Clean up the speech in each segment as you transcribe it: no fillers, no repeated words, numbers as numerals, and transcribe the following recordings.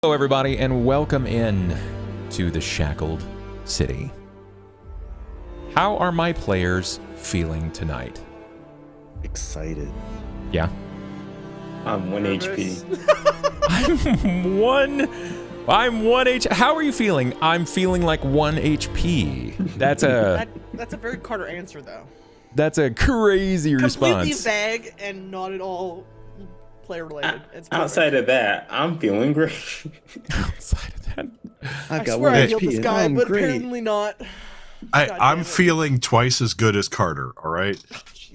Hello, everybody, and welcome in to the Shackled City. How are my players feeling tonight? Excited. Yeah? I'm 1 HP. I'm 1 HP. How are you feeling? I'm feeling like 1 HP. That's a very Carter answer, though. That's a crazy response. Completely vague and not at all player related. Outside of that, I'm feeling great. Outside of that, I've got swear 1 I healed HP this and guy, I'm but great. apparently not. I'm feeling twice as good as Carter, all right?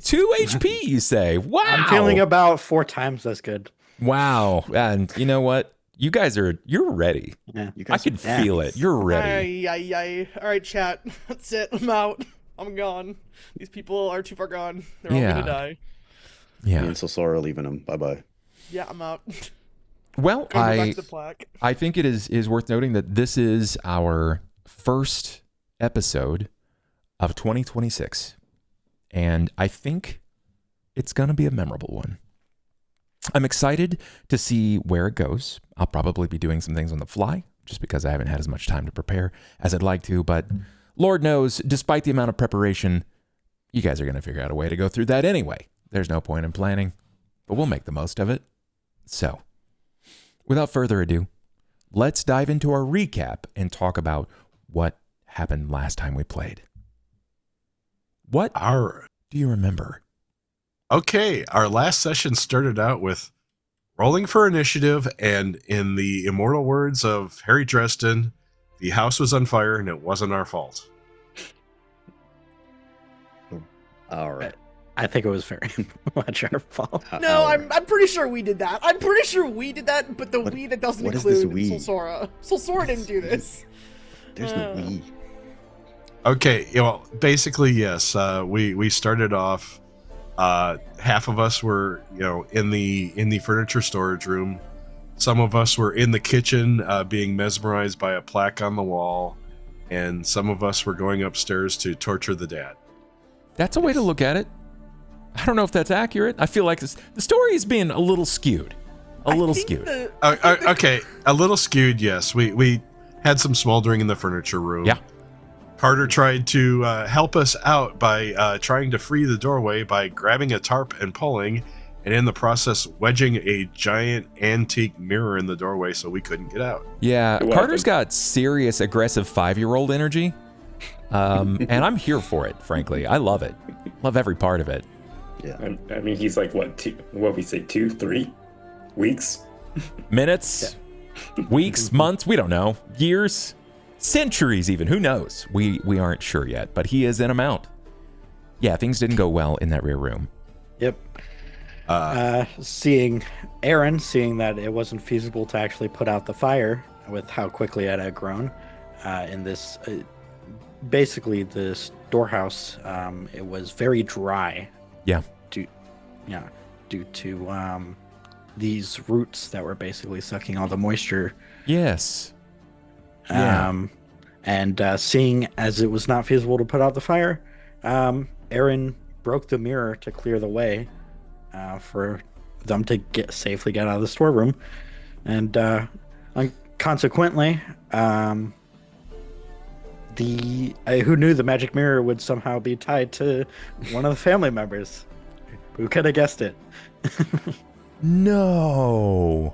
2 HP, you say? Wow. I'm feeling about 4 times as good. Wow. And you know what? You guys you're ready. Yeah. You I guys can feel it. You're ready. All right, chat. That's it. I'm out. I'm gone. These people are too far gone. They're all gonna die. Yeah. Me and Sosora are leaving him. Bye-bye. Yeah, I'm out. Well, Go back to the plaque. I think it is worth noting that this is our first episode of 2026, and I think it's going to be a memorable one. I'm excited to see where it goes. I'll probably be doing some things on the fly, just because I haven't had as much time to prepare as I'd like to, but Lord knows, despite the amount of preparation, you guys are going to figure out a way to go through that anyway. There's no point in planning, but we'll make the most of it. So, without further ado, let's dive into our recap and talk about what happened last time we played. What do you remember? Okay, our last session started out with rolling for initiative, and in the immortal words of Harry Dresden, the house was on fire and it wasn't our fault. All right. I think it was very much our fault. No, I'm pretty sure we did that. I'm pretty sure we did that, but we that doesn't what is this include we? Solsora. Solsora didn't do this. There's no we. Okay, well, basically, yes. We started off. Half of us were, in the furniture storage room. Some of us were in the kitchen, being mesmerized by a plaque on the wall, and some of us were going upstairs to torture the dad. That's a way to look at it. I don't know if that's accurate. I feel like the story is being a little skewed. A little skewed. Okay, a little skewed, yes. We had some smoldering in the furniture room. Yeah. Carter tried to help us out by trying to free the doorway by grabbing a tarp and pulling, and in the process wedging a giant antique mirror in the doorway so we couldn't get out. Yeah, Carter's got serious aggressive 5-year-old energy, and I'm here for it, frankly. I love it. Love every part of it. Yeah. I mean, he's like, what we say, 2-3 weeks? Minutes, weeks, months, we don't know. Years, centuries even, who knows? We aren't sure yet, but he is in a mount. Yeah, things didn't go well in that rear room. Yep. Seeing that it wasn't feasible to actually put out the fire with how quickly it had grown in this, basically this storehouse, it was very dry. Yeah. Due to these roots that were basically sucking all the moisture. Yes. Yeah. And seeing as it was not feasible to put out the fire, Aaron broke the mirror to clear the way for them to safely get out of the storeroom, and consequently, who knew the magic mirror would somehow be tied to one of the family members? Who could have guessed it? No.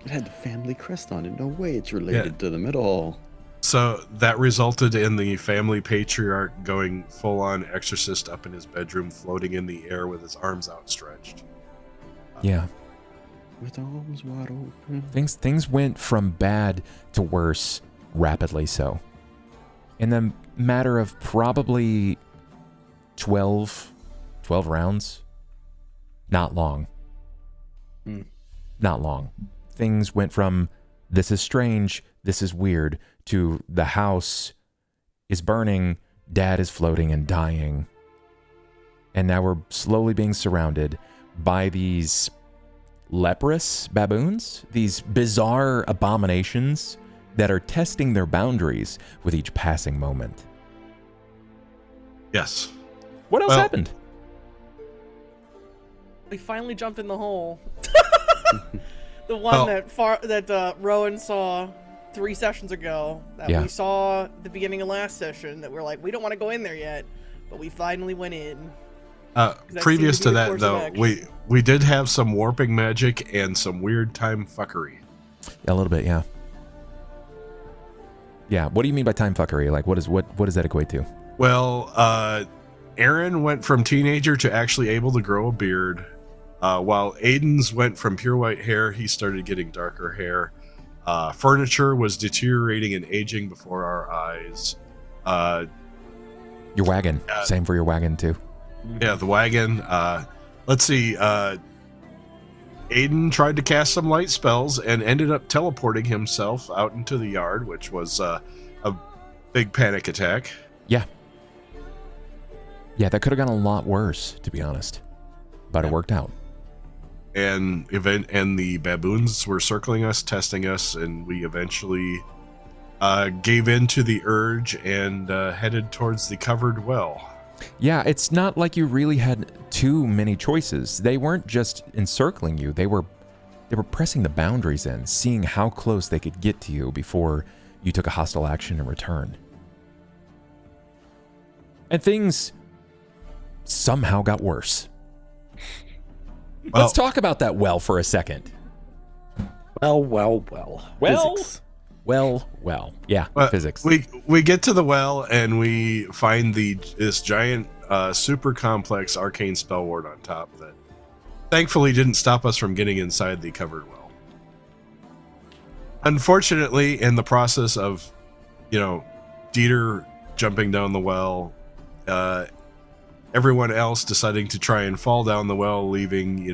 It had the family crest on it. No way it's related to them at all. So that resulted in the family patriarch going full-on exorcist up in his bedroom, floating in the air with his arms outstretched. Yeah. With arms wide open. Things went from bad to worse rapidly so. In the matter of probably 12 rounds. Not long. Not long. Things went from this is strange, this is weird, to the house is burning, dad is floating and dying. And now we're slowly being surrounded by these leprous baboons, these bizarre abominations that are testing their boundaries with each passing moment. Yes. What else happened? We finally jumped in the hole. The one that Rowan saw 3 sessions ago that we saw at the beginning of last session that we're like, we don't want to go in there yet, but we finally went in. Previous to that, though, we did have some warping magic and some weird time fuckery. A little bit, yeah. Yeah, what do you mean by time fuckery? Like, what does that equate to? Well, Aaron went from teenager to actually able to grow a beard, while Aiden's went from pure white hair, he started getting darker hair. Furniture was deteriorating and aging before our eyes. Your wagon. Same for your wagon, too. Yeah, the wagon. Let's see. Aiden tried to cast some light spells and ended up teleporting himself out into the yard, which was a big panic attack. Yeah. Yeah, that could have gone a lot worse, to be honest. But it worked out. And the baboons were circling us, testing us, and we eventually gave in to the urge and headed towards the covered well. Yeah, it's not like you really had too many choices. They weren't just encircling you. They were pressing the boundaries in, seeing how close they could get to you before you took a hostile action and returned. And things somehow got worse. Well, let's talk about that well for a second. Well. Physics. Well. Yeah, physics. We get to the well and we find this giant, super complex arcane spell ward on top that thankfully didn't stop us from getting inside the covered well. Unfortunately, in the process of, Dieter jumping down the well, everyone else deciding to try and fall down the well, leaving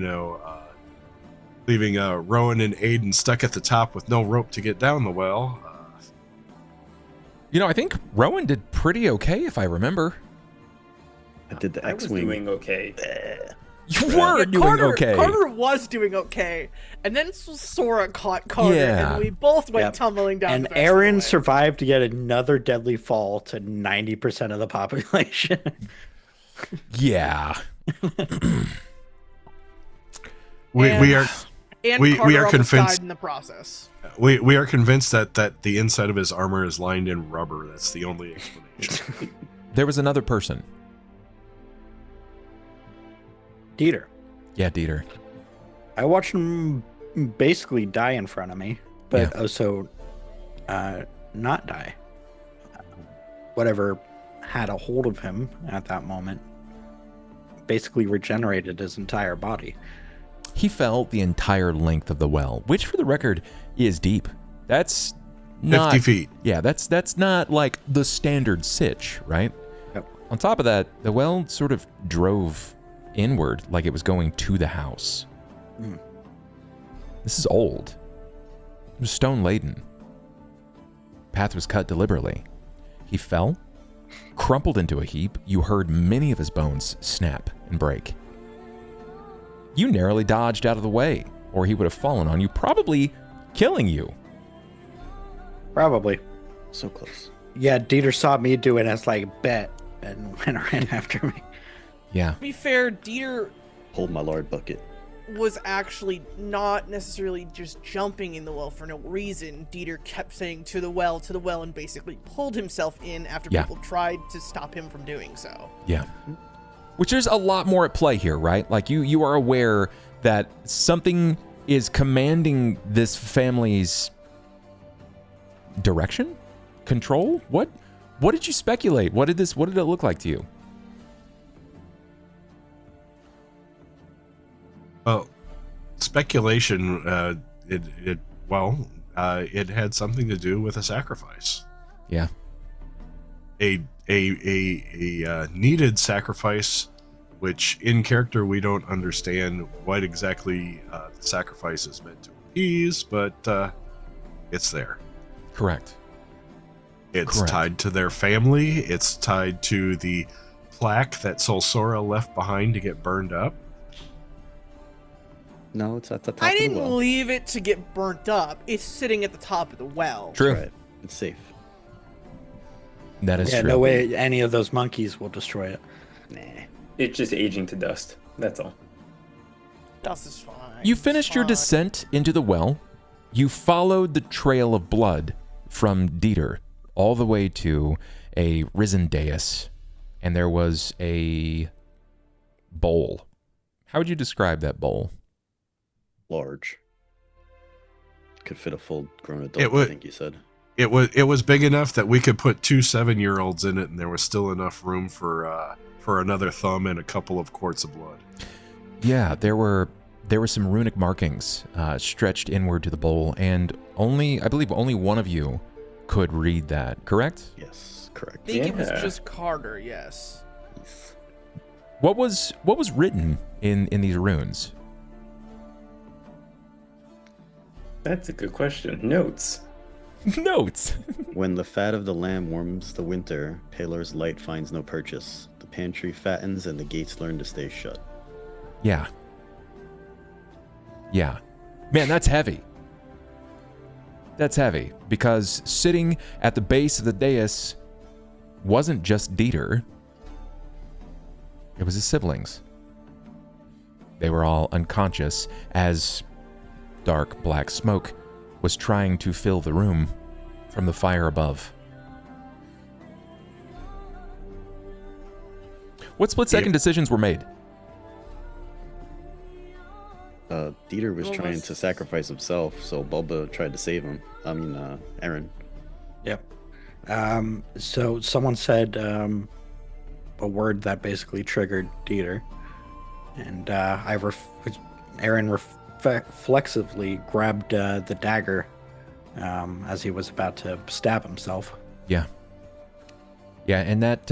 Rowan and Aiden stuck at the top with no rope to get down the well. I think Rowan did pretty okay, if I remember. I did the I was X-Wing. doing okay. You were doing okay. Carter was doing okay, and then Sora caught Carter, and we both went tumbling down. And Aaron survived to get another deadly fall to 90% of the population. Yeah. We are convinced died in the process. We are convinced that the inside of his armor is lined in rubber. That's the only explanation. There was another person. Dieter. Yeah, Dieter. I watched him basically die in front of me, but also not die. Whatever had a hold of him at that moment basically regenerated his entire body. He fell the entire length of the well, which for the record is deep. That's not 50 feet. Yeah, that's not like the standard sitch, right? Yep. On top of that, the well sort of drove inward like it was going to the house. This is old. It was stone laden. Path was cut deliberately. He fell, crumpled into a heap. You heard many of his bones snap and break. You narrowly dodged out of the way, or he would have fallen on you, probably killing you. Probably. So close. Yeah, Dieter saw me do it as bet and ran after me. Yeah. To be fair, Dieter Hold my lord bucket. was actually not necessarily just jumping in the well for no reason. Dieter kept saying to the well, and basically pulled himself in after people tried to stop him from doing so. Yeah. Which there's a lot more at play here, right? Like you are aware that something is commanding this family's direction? Control? What did you speculate? What did it look like to you? Well, speculation. It had something to do with a sacrifice. Yeah. A needed sacrifice, which in character we don't understand what exactly the sacrifice is meant to appease, but it's there. Correct. It's tied to their family. It's tied to the plaque that Solsora left behind to get burned up. No, it's at the top I of the didn't well. leave it to get burnt up. It's sitting at the top of the well. True. Right. It's safe. That is true. No way any of those monkeys will destroy it. Nah. It's just aging to dust. That's all. Dust is fine. You finished your descent into the well. You followed the trail of blood from Dieter all the way to a risen dais, and there was a bowl. How would you describe that bowl? Large. Could fit a full-grown adult, I think you said. It was big enough that we could put 2 7-year-olds in it, and there was still enough room for another thumb and a couple of quarts of blood. Yeah, there were some runic markings stretched inward to the bowl, and I believe only one of you could read that, correct? Yes, correct. I think it was just Carter, yes. What was written in these runes? That's a good question. Notes. Notes. When the fat of the lamb warms the winter, Palor's light finds no purchase. The pantry fattens and the gates learn to stay shut. Yeah. Yeah. Man, that's heavy. That's heavy, because sitting at the base of the dais wasn't just Dieter. It was his siblings. They were all unconscious as dark black smoke was trying to fill the room from the fire above. What split-second decisions were made? Dieter was trying to sacrifice himself, so Bubba tried to save him. Aaron. Yep. So someone said a word that basically triggered Dieter, and Aaron reflexively grabbed the dagger as he was about to stab himself. Yeah. Yeah, and that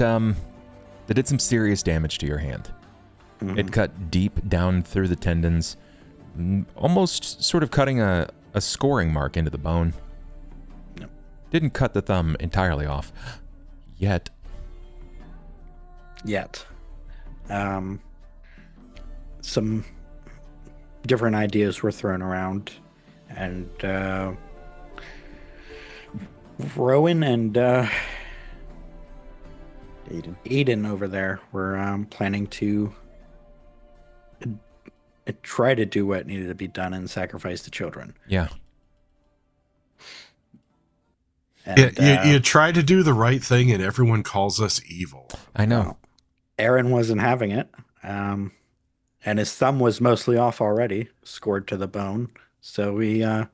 did some serious damage to your hand. Mm-hmm. It cut deep down through the tendons, almost sort of cutting a scoring mark into the bone. No. Didn't cut the thumb entirely off. Yet. Some different ideas were thrown around, and Rowan and Aiden over there were planning to try to do what needed to be done and sacrifice the children. Yeah. And, you try to do the right thing, and everyone calls us evil. I know. Aaron wasn't having it. And his thumb was mostly off already, scored to the bone. So it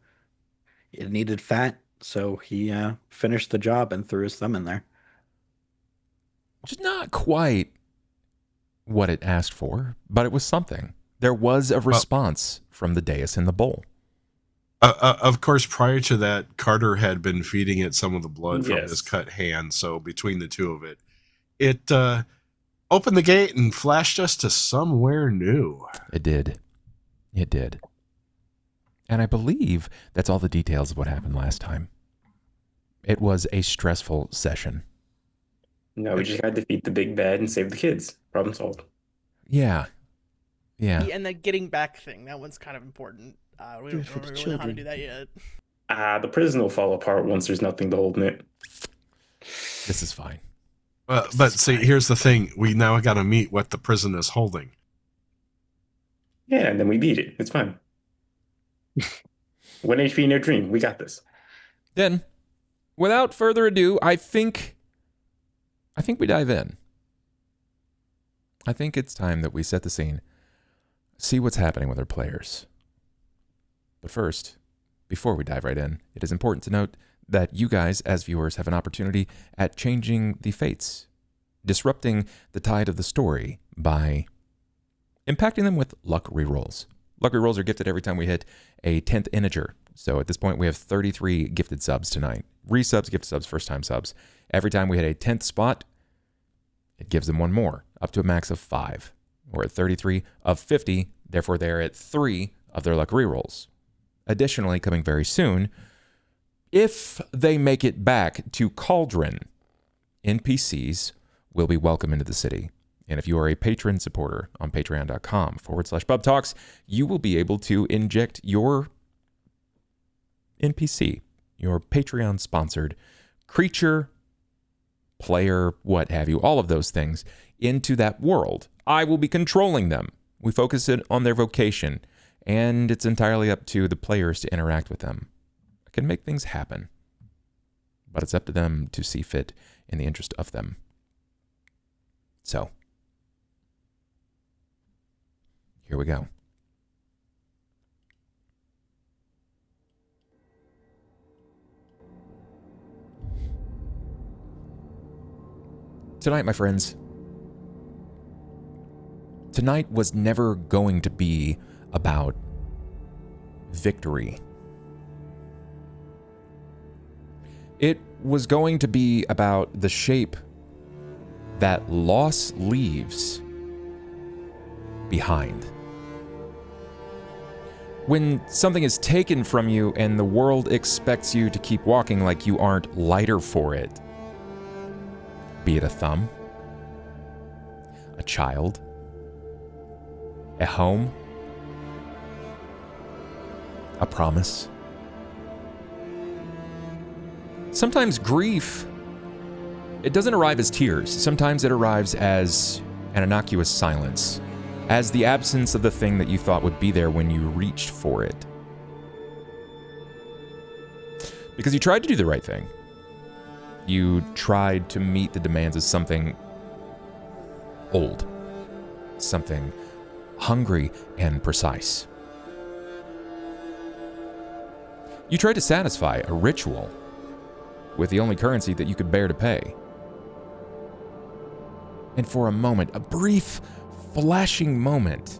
needed fat. So he finished the job and threw his thumb in there. Which is not quite what it asked for, but it was something. There was a response from the dais in the bowl. Of course, prior to that, Carter had been feeding it some of the blood from his cut hand. So between the two of it opened the gate and flashed us to somewhere new. It did. And I believe that's all the details of what happened last time. It was a stressful session. No, we just had to defeat the big bad and save the kids. Problem solved. Yeah. And the getting back thing, that one's kind of important. We don't really know how to do that yet. The prison will fall apart once there's nothing to hold in it. This is fine. But see, here's the thing. We now got to meet what the prison is holding. Yeah, and then we beat it. It's fine. 1 HP, no dream. We got this. Then, without further ado, I think we dive in. I think it's time that we set the scene, see what's happening with our players. But first, before we dive right in, it is important to note that you guys, as viewers, have an opportunity at changing the fates, disrupting the tide of the story by impacting them with luck rerolls. Luck rerolls are gifted every time we hit a 10th integer. So at this point, we have 33 gifted subs tonight. Resubs, gifted subs, first-time subs. Every time we hit a 10th spot, it gives them one more, up to a max of 5. We're at 33 of 50, therefore they're at 3 of their luck rerolls. Additionally, coming very soon, if they make it back to Cauldron, NPCs will be welcome into the city. And if you are a patron supporter on patreon.com/BubTalks, you will be able to inject your NPC, your Patreon-sponsored creature, player, what have you, all of those things, into that world. I will be controlling them. We focus it on their vocation, and it's entirely up to the players to interact with them. I can make things happen, but it's up to them to see fit in the interest of them. So, here we go. Tonight, my friends, tonight was never going to be about victory. It was going to be about the shape that loss leaves behind. When something is taken from you and the world expects you to keep walking like you aren't lighter for it, be it a thumb, a child, a home, a promise. Sometimes grief, it doesn't arrive as tears. Sometimes it arrives as an innocuous silence, as the absence of the thing that you thought would be there when you reached for it. Because you tried to do the right thing. You tried to meet the demands of something old, something hungry and precise. You tried to satisfy a ritual with the only currency that you could bear to pay. And for a moment, a brief, flashing moment,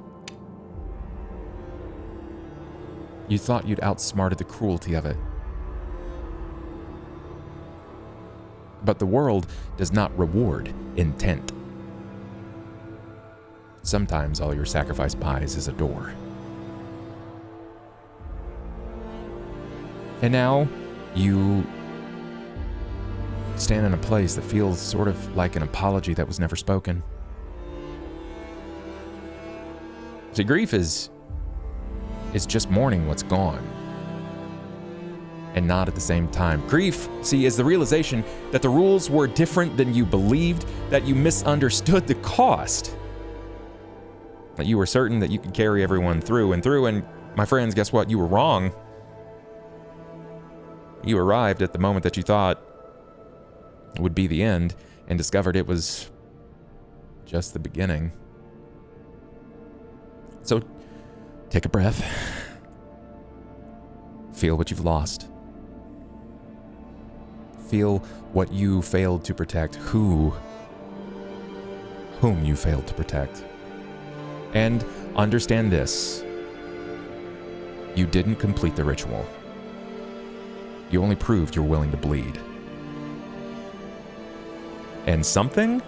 you thought you'd outsmarted the cruelty of it. But the world does not reward intent. Sometimes all your sacrifice buys is a door. And now you stand in a place that feels sort of like an apology that was never spoken. See, grief is just mourning what's gone, and not at the same time. Grief, see, is the realization that the rules were different than you believed, that you misunderstood the cost, that you were certain that you could carry everyone through and through, and my friends, guess what? You were wrong. You arrived at the moment that you thought would be the end, and discovered it was just the beginning. So, take a breath. Feel what you've lost. Feel what you failed to protect, whom you failed to protect. And understand this. You didn't complete the ritual. You only proved you're willing to bleed. And something?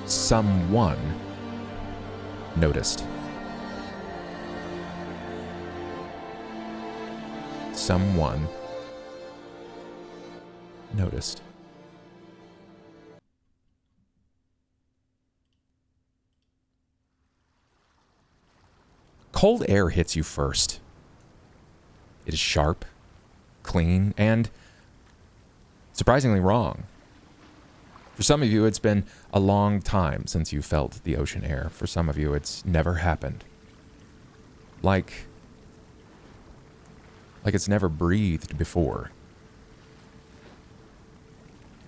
Someone noticed. Someone noticed. Cold air hits you first. It is sharp, clean, and surprisingly wrong. For some of you, it's been a long time since you felt the ocean air. For some of you, it's never happened. Like it's never breathed before.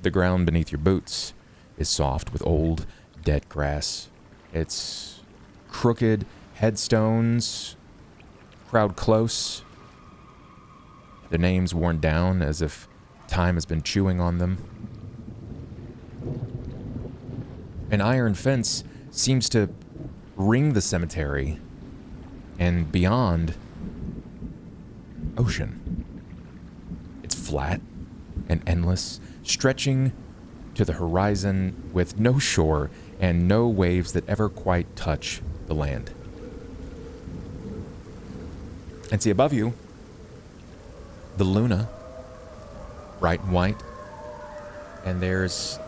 The ground beneath your boots is soft with old, dead grass. It's crooked headstones crowd close. Their names worn down as if time has been chewing on them. An iron fence seems to ring the cemetery, and beyond, ocean. It's flat and endless, stretching to the horizon with no shore and no waves that ever quite touch the land. And see above you, the Luna, bright and white, and there's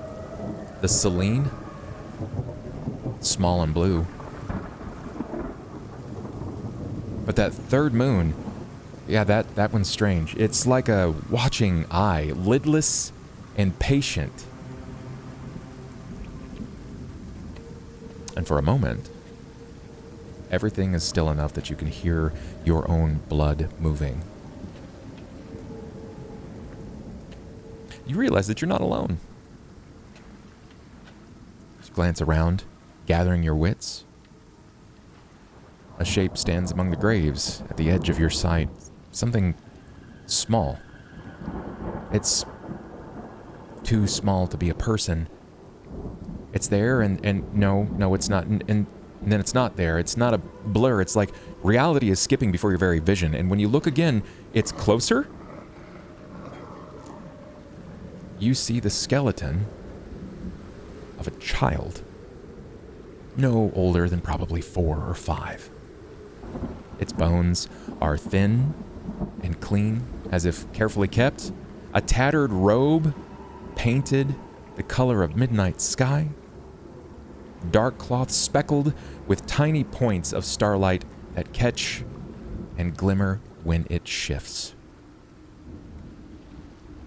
the Selene, small and blue. But that third moon, yeah, that one's strange. It's like a watching eye, lidless and patient. And for a moment, Everything is still enough that you can hear your own blood moving. You realize that you're not alone. Just glance around, gathering your wits. A shape stands among the graves at the edge of your sight. Something small. It's too small to be a person. It's there and no, it's not. And then it's not there. It's not a blur. It's like reality is skipping before your very vision. And when you look again, it's closer. You see the skeleton of a child. No older than probably 4 or 5. Its bones are thin and clean, as if carefully kept. A tattered robe, painted the color of midnight sky. Dark cloth speckled with tiny points of starlight that catch and glimmer when it shifts.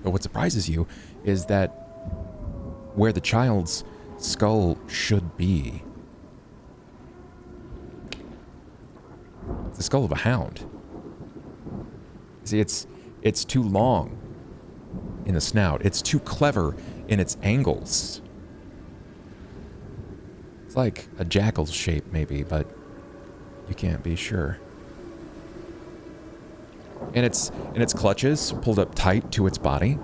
But what surprises you is that where the child's skull should be, it's the skull of a hound. See, it's too long in the snout. It's too clever in its angles. It's like a jackal's shape, maybe, but you can't be sure. And its clutches pulled up tight to its body.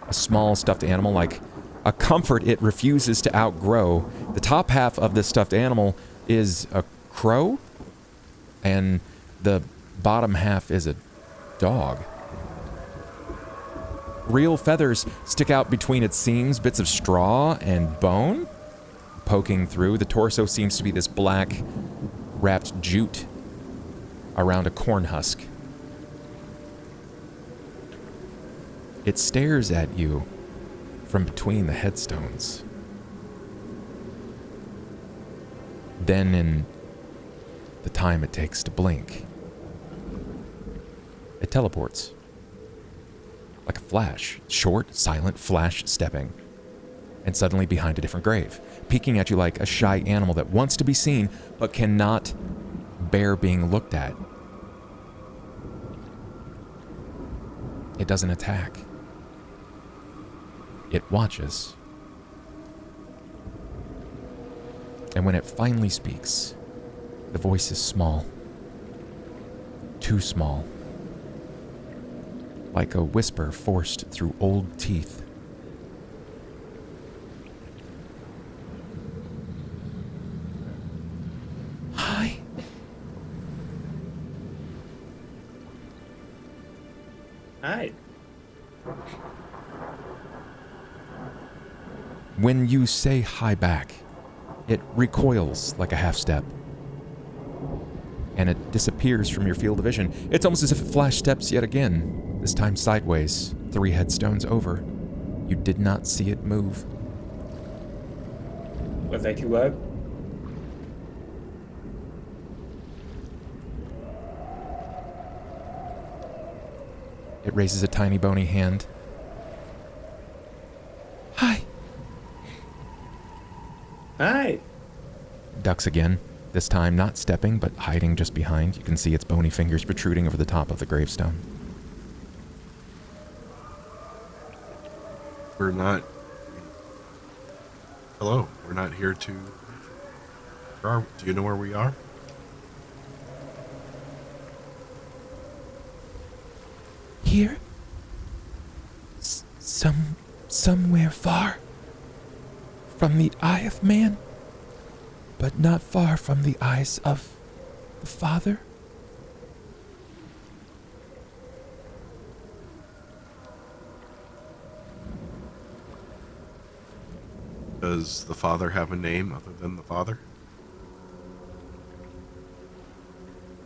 A small stuffed animal, like a comfort it refuses to outgrow. The top half of this stuffed animal is a crow, and the bottom half is a dog. Real feathers stick out between its seams, bits of straw and bone poking through. The torso seems to be this black, wrapped jute around a corn husk. It stares at you from between the headstones. Then, in the time it takes to blink, it teleports. Like a flash, short, silent flash stepping. And suddenly behind a different grave, peeking at you like a shy animal that wants to be seen, but cannot bear being looked at. It doesn't attack. It watches. And when it finally speaks, the voice is small. Too small. Like a whisper forced through old teeth. Hi. Hi. When you say hi back, it recoils like a half step. And it disappears from your field of vision. It's almost as if it flash steps yet again, this time sideways, 3 headstones over. You did not see it move. Was I too loud? It raises a tiny bony hand. Hi. Hi. Ducks again, this time not stepping, but hiding just behind. You can see its bony fingers protruding over the top of the gravestone. We're not. Hello, we're not here to. Do you know where we are? Here? Somewhere far from the eye of man, but not far from the eyes of the Father. Does the Father have a name other than the Father?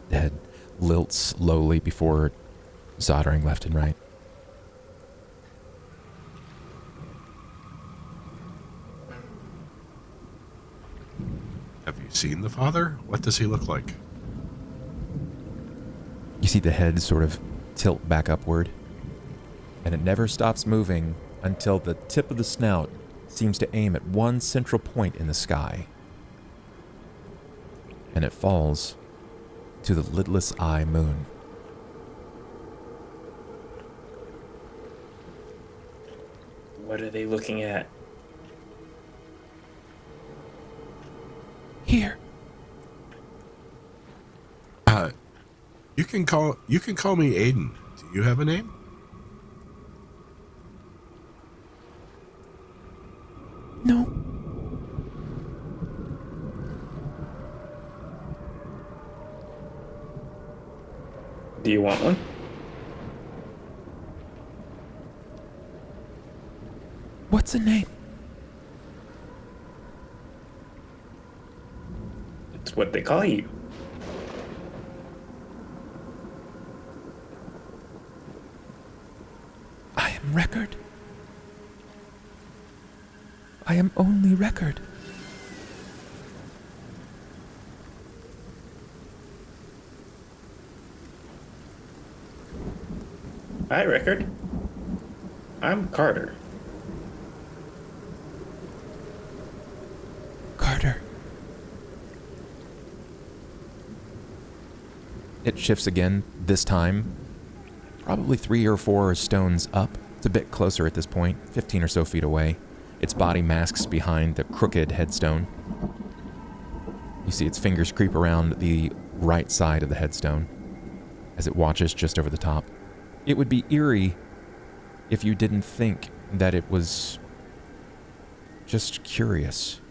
The head lilts slowly before soldering left and right. Have you seen the Father? What does he look like? You see the head sort of tilt back upward, and it never stops moving until the tip of the snout seems to aim at one central point in the sky. And it falls to the lidless eye moon. What are they looking at? Here. You can call me Aiden. Do you have a name? No. Do you want one? What's a name? It's what they call you. I am Record. I am only Record. Hi, Record. I'm Carter. Carter. It shifts again, this time probably 3 or 4 stones up. It's a bit closer at this point, 15 or so feet away. Its body masks behind the crooked headstone. You see its fingers creep around the right side of the headstone as it watches just over the top. It would be eerie if you didn't think that it was just curious.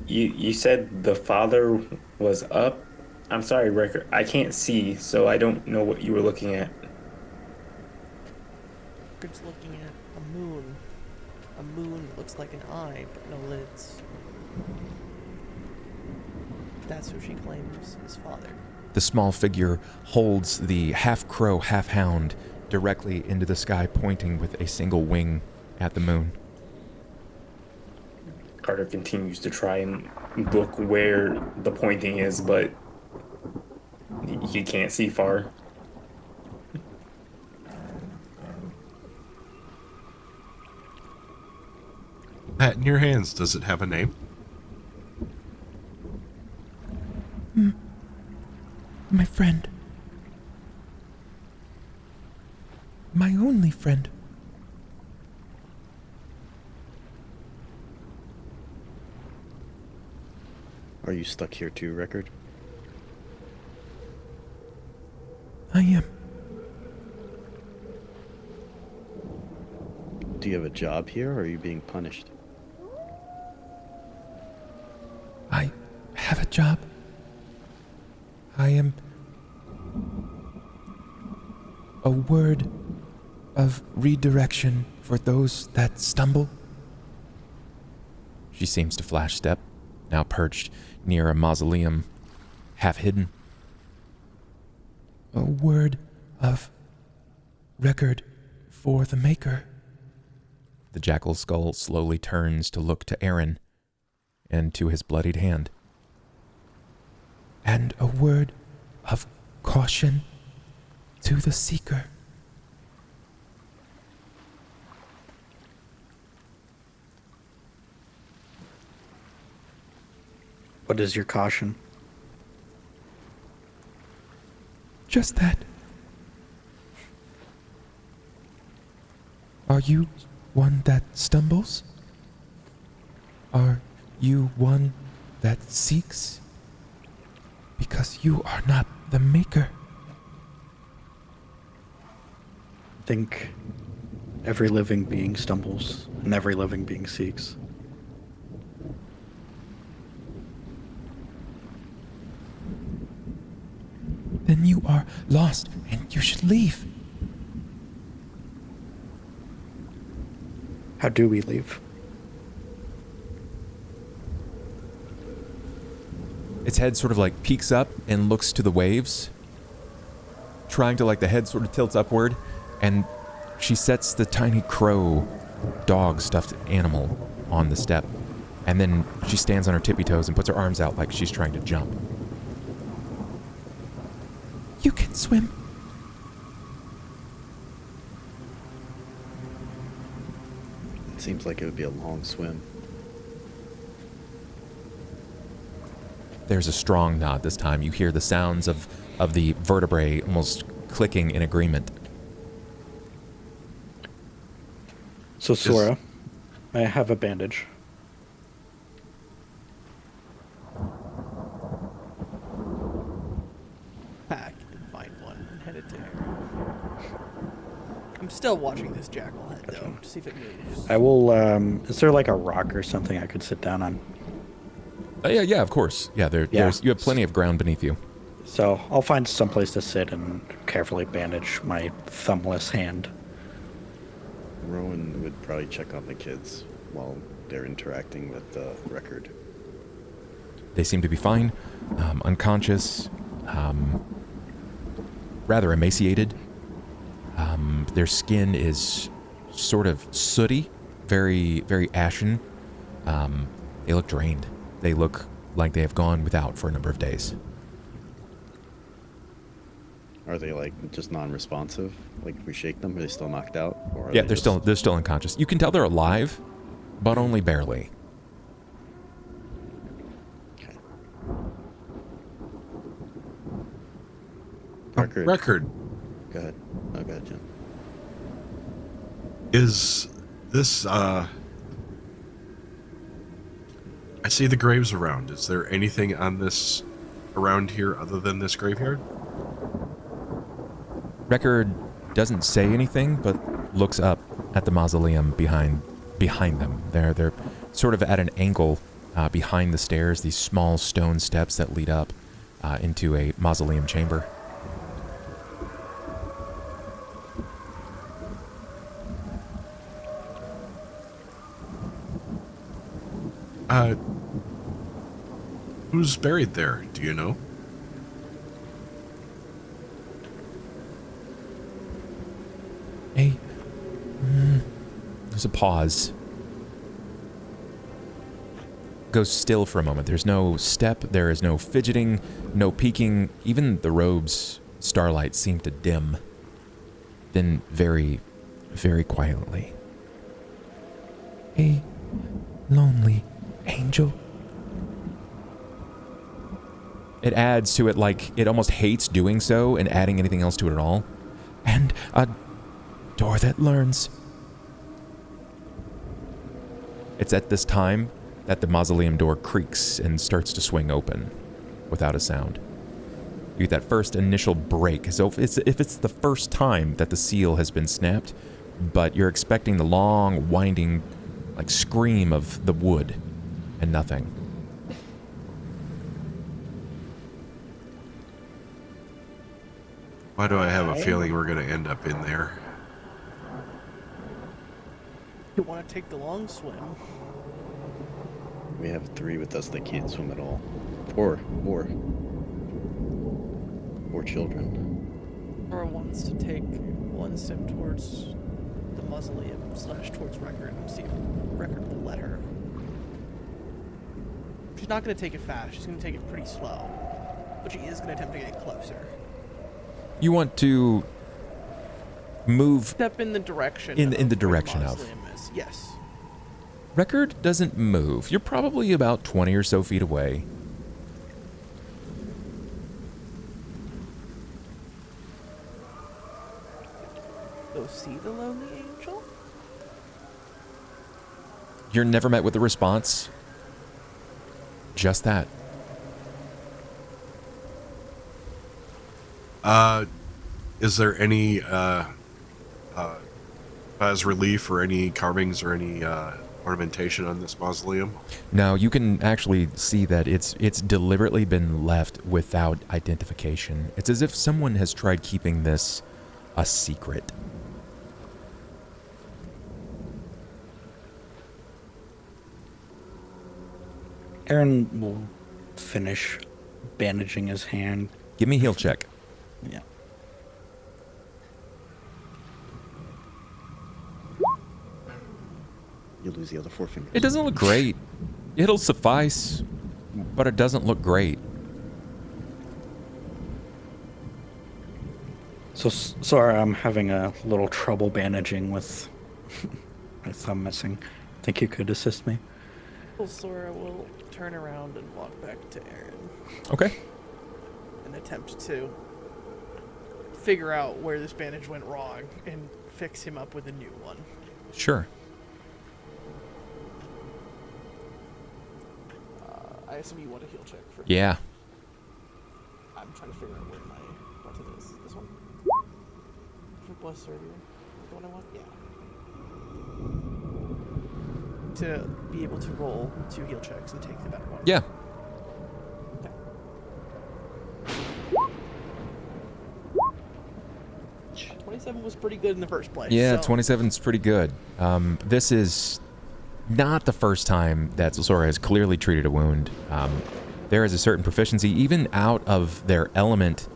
You said the father was up? I'm sorry, Record. I can't see, so I don't know what you were looking at. Record's looking at a moon. A moon that looks like an eye, but no lids. That's who she claims is father. The small figure holds the half-crow, half-hound directly into the sky, pointing with a single wing at the moon. Carter continues to try and look where the pointing is, but he can't see far. That in your hands, does it have a name? My friend. My only friend. Are you stuck here too, Record? I am. Do you have a job here, or are you being punished? I have a job. I am a word of redirection for those that stumble. She seems to flash step, now perched near a mausoleum, half hidden. A word of record for the Maker. The jackal skull slowly turns to look to Aaron and to his bloodied hand. And a word of caution to the Seeker. What is your caution? Just that. Are you one that stumbles? Are you one that seeks? Because you are not the Maker. I think every living being stumbles and every living being seeks. Then you are lost and you should leave. How do we leave? Its head sort of like peeks up and looks to the waves, trying to the head sort of tilts upward, and she sets the tiny crow dog stuffed animal on the step, and then she stands on her tippy toes and puts her arms out like she's trying to jump. You can swim. It seems like it would be a long swim. There's a strong nod this time. You hear the sounds of the vertebrae almost clicking in agreement. So, Sora, I have a bandage. Pack and find one and head it to her. I'm still watching this jackal head, though, to see if it moves. I will, is there like a rock or something I could sit down on? Yeah, of course. Yeah, there's you have plenty of ground beneath you. So I'll find someplace to sit and carefully bandage my thumbless hand. Rowan would probably check on the kids while they're interacting with the record. They seem to be fine, unconscious, rather emaciated. Their skin is sort of sooty, very, very ashen. They look drained. They look like they have gone without for a number of days. Are they like just non-responsive? Like if we shake them, are they still knocked out? Or are Yeah, they they're still unconscious. You can tell they're alive, but only barely. Okay. Record. Record. Go ahead. Oh, go ahead, Jim. Is this, I see the graves around. Is there anything on this, around here other than this graveyard? Record doesn't say anything, but looks up at the mausoleum behind them. They're sort of at an angle behind the stairs, these small stone steps that lead up into a mausoleum chamber. Who's buried there? Do you know? Hey, there's a pause. Goes still for a moment. There's no step, there is no fidgeting, no peeking. Even the robe's starlight seemed to dim. Then very, very quietly. Hey, lonely angel. It adds to it like it almost hates doing so and adding anything else to it at all. And a door that learns. It's at this time that the mausoleum door creaks and starts to swing open without a sound. You get that first initial break, as if it's the first time that the seal has been snapped, but you're expecting the long, winding, like scream of the wood, and nothing. Why do I have a feeling we're going to end up in there? You want to take the long swim? We have 3 with us that can't swim at all. Or children. Or wants to take one step towards the mausoleum / towards Record and see if Record will let her. She's not going to take it fast. She's going to take it pretty slow. But she is going to attempt to get closer. You want to move Step in the direction. in the where direction of. mausoleum is. Yes. Record doesn't move. You're probably about 20 or so feet away. Go see the lonely angel? You're never met with a response. Just that. Is there any bas relief or any carvings or any ornamentation on this mausoleum? Now you can actually see that it's deliberately been left without identification. It's as if someone has tried keeping this a secret. Aaron will finish bandaging his hand. Give me a heal check. Yeah. You lose the other 4 fingers. It doesn't look great. It'll suffice, but it doesn't look great. So, sorry, I'm having a little trouble bandaging with my thumb missing. Think you could assist me? Sora will turn around and walk back to Aaron Okay. and attempt to figure out where this bandage went wrong and fix him up with a new one. Sure. I assume you want a heal check for. Yeah. I'm trying to figure out where my button is. This one? For plus 30. The one I want? Yeah. To be able to roll 2 heal checks and take the better one. Yeah. Okay. 27 was pretty good in the first place. Yeah, so. 27's pretty good. This is not the first time that Sora has clearly treated a wound. There is a certain proficiency, even out of their element.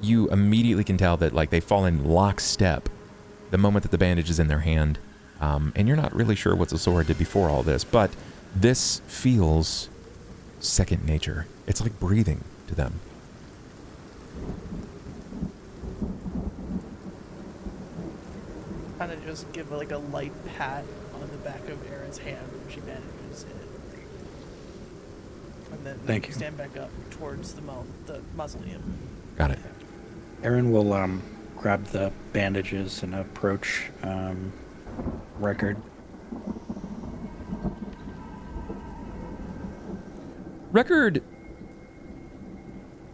You immediately can tell that like they fall in lockstep the moment that the bandage is in their hand. And you're not really sure what Sora did before all this, but this feels second nature. It's like breathing to them. Kind of just give like a light pat on the back of Erin's hand when she bandages it. And then Thank you. stand back up towards the mausoleum. Got it. Aaron will grab the bandages and approach Record. Record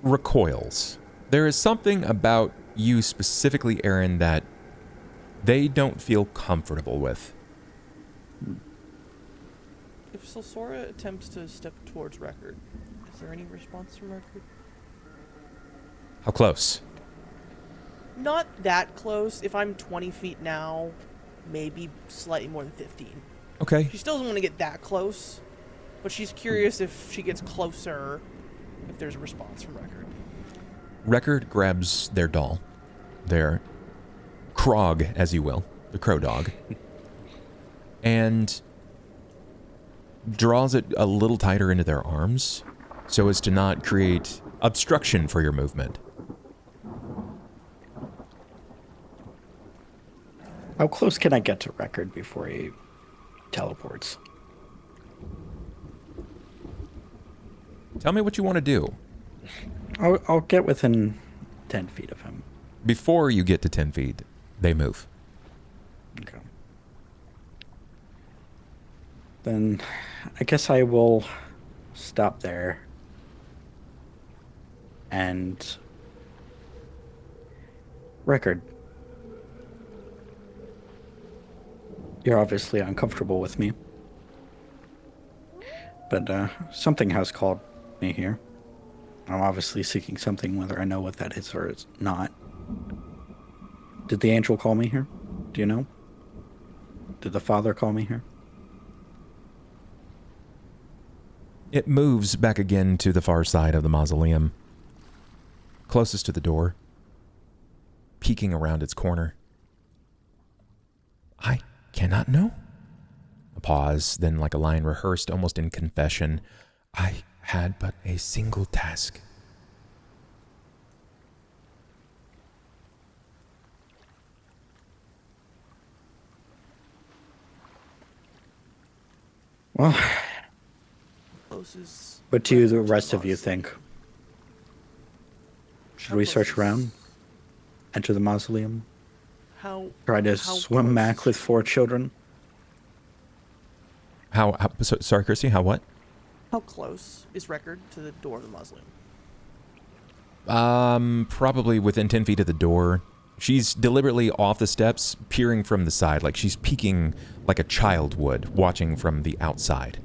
recoils. There is something about you specifically, Aaron, that they don't feel comfortable with. If Sora attempts to step towards Record, is there any response from Record? How close? Not that close. If I'm 20 feet now, maybe slightly more than 15. Okay. She still doesn't want to get that close, but she's curious if she gets closer, if there's a response from Record. Record grabs their doll, their Krog, as you will, the crow dog, and draws it a little tighter into their arms so as to not create obstruction for your movement. How close can I get to Record before he teleports? Tell me what you want to do. I'll get within 10 feet of him. Before you get to 10 feet, they move. Okay. Then I guess I will stop there and Record. You're obviously uncomfortable with me, but something has called me here. I'm obviously seeking something, whether I know what that is or it's not. Did the angel call me here? Do you know? Did the Father call me here? It moves back again to the far side of the mausoleum, closest to the door, peeking around its corner. I cannot know. A pause, then like a line rehearsed almost in confession. I had but a single task. Well, Closest. what do the rest of you think? Should we search around? Enter the mausoleum? How? Try to how swim close? back with 4 children? Sorry, Christy, how what? How close is Record to the door of the mausoleum? Probably within 10 feet of the door. She's deliberately off the steps, peering from the side, like she's peeking like a child would, watching from the outside.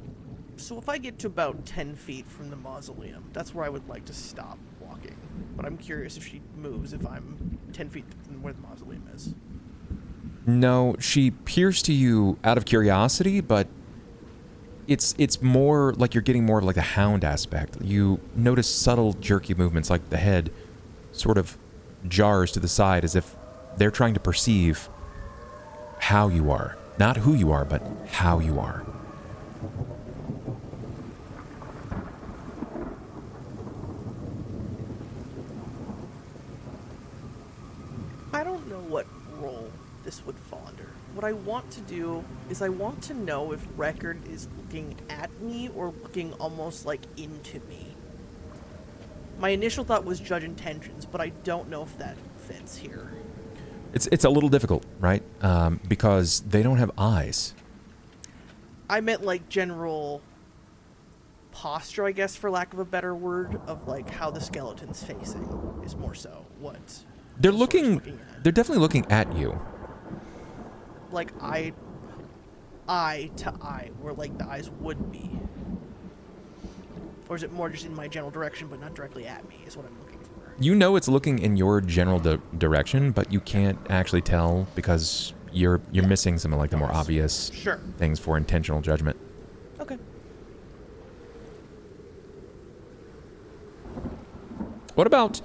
So if I get to about 10 feet from the mausoleum, that's where I would like to stop walking. But I'm curious if she moves if I'm 10 feet from where the mausoleum is. No, she peers to you out of curiosity, but it's more like you're getting more of like a hound aspect. You notice subtle jerky movements, like the head sort of jars to the side as if they're trying to perceive how you are. Not who you are, but how you are. I don't know what role this would fall under. What I want to do is I want to know if Record is looking at me or looking almost like into me. My initial thought was judge intentions, but I don't know if that fits here. It's a little difficult, right? Because they don't have eyes. I meant like general posture, I guess, for lack of a better word, of like how the skeleton's facing is more so what They're the looking. sword's at. They're definitely looking at you. Like eye to eye, where like the eyes would be. Or is it more just in my general direction, but not directly at me? Is what I'm looking for. You know it's looking in your general direction, but you can't actually tell because you're missing some of like the more obvious Sure. things for intentional judgment. Okay. What about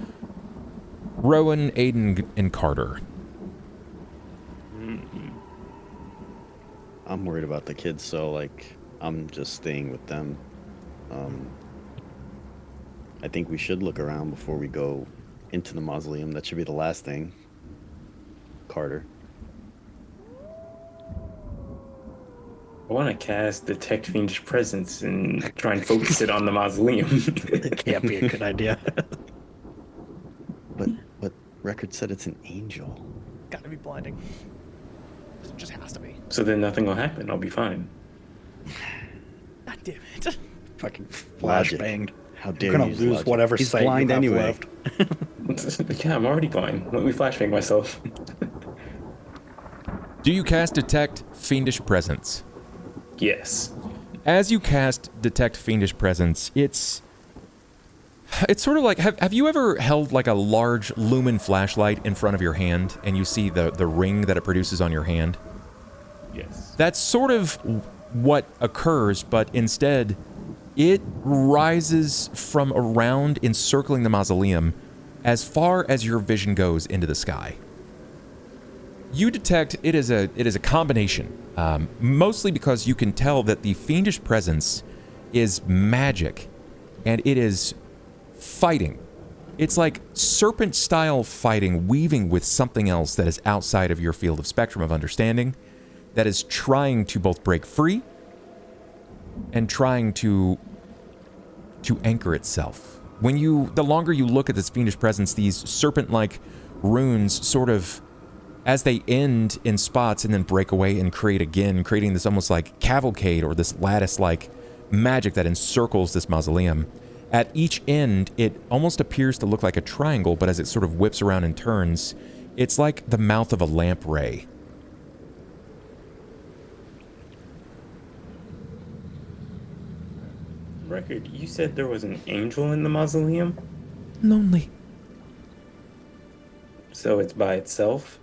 Rowan, Aiden, and Carter? I'm worried about the kids, so like I'm just staying with them. I think we should look around before we go into the mausoleum. That should be the last thing. Carter. I want to cast Detect Fiendish Presence and try and focus it on the mausoleum. It can't be a good idea. But Record said it's an angel. Gotta be blinding. It just has to be. So then nothing will happen. I'll be fine. God damn it. Fucking Logic. flashbanged. How dare You're gonna you use lose logic. whatever He's sight blind you have anyway. left. Yeah, I'm already blind. Let me flashbang myself. Do you cast Detect Fiendish Presence? Yes. As you cast Detect Fiendish Presence, it's sort of like, have you ever held like a large lumen flashlight in front of your hand and you see the ring that it produces on your hand? Yes. That's sort of what occurs, but instead it rises from around encircling the mausoleum as far as your vision goes into the sky. You detect it is a combination, mostly because you can tell that the fiendish presence is magic, and it is fighting. It's like serpent-style fighting, weaving with something else that is outside of your field of spectrum of understanding, that is trying to both break free and trying to anchor itself. The longer you look at this fiendish presence, these serpent-like runes sort of, as they end in spots and then break away and create again, creating this almost like cavalcade or this lattice-like magic that encircles this mausoleum. At each end, it almost appears to look like a triangle, but as it sort of whips around and turns, it's like the mouth of a lamprey. Record, you said there was an angel in the mausoleum? Lonely. So it's by itself?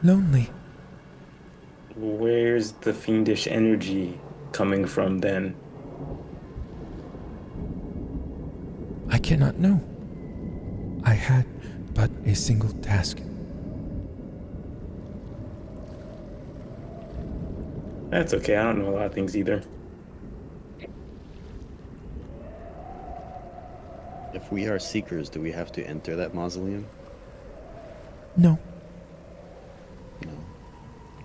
Lonely. Where's the fiendish energy coming from then? I cannot know. I had but a single task. That's okay, I don't know a lot of things either. If we are seekers, do we have to enter that mausoleum? No. No.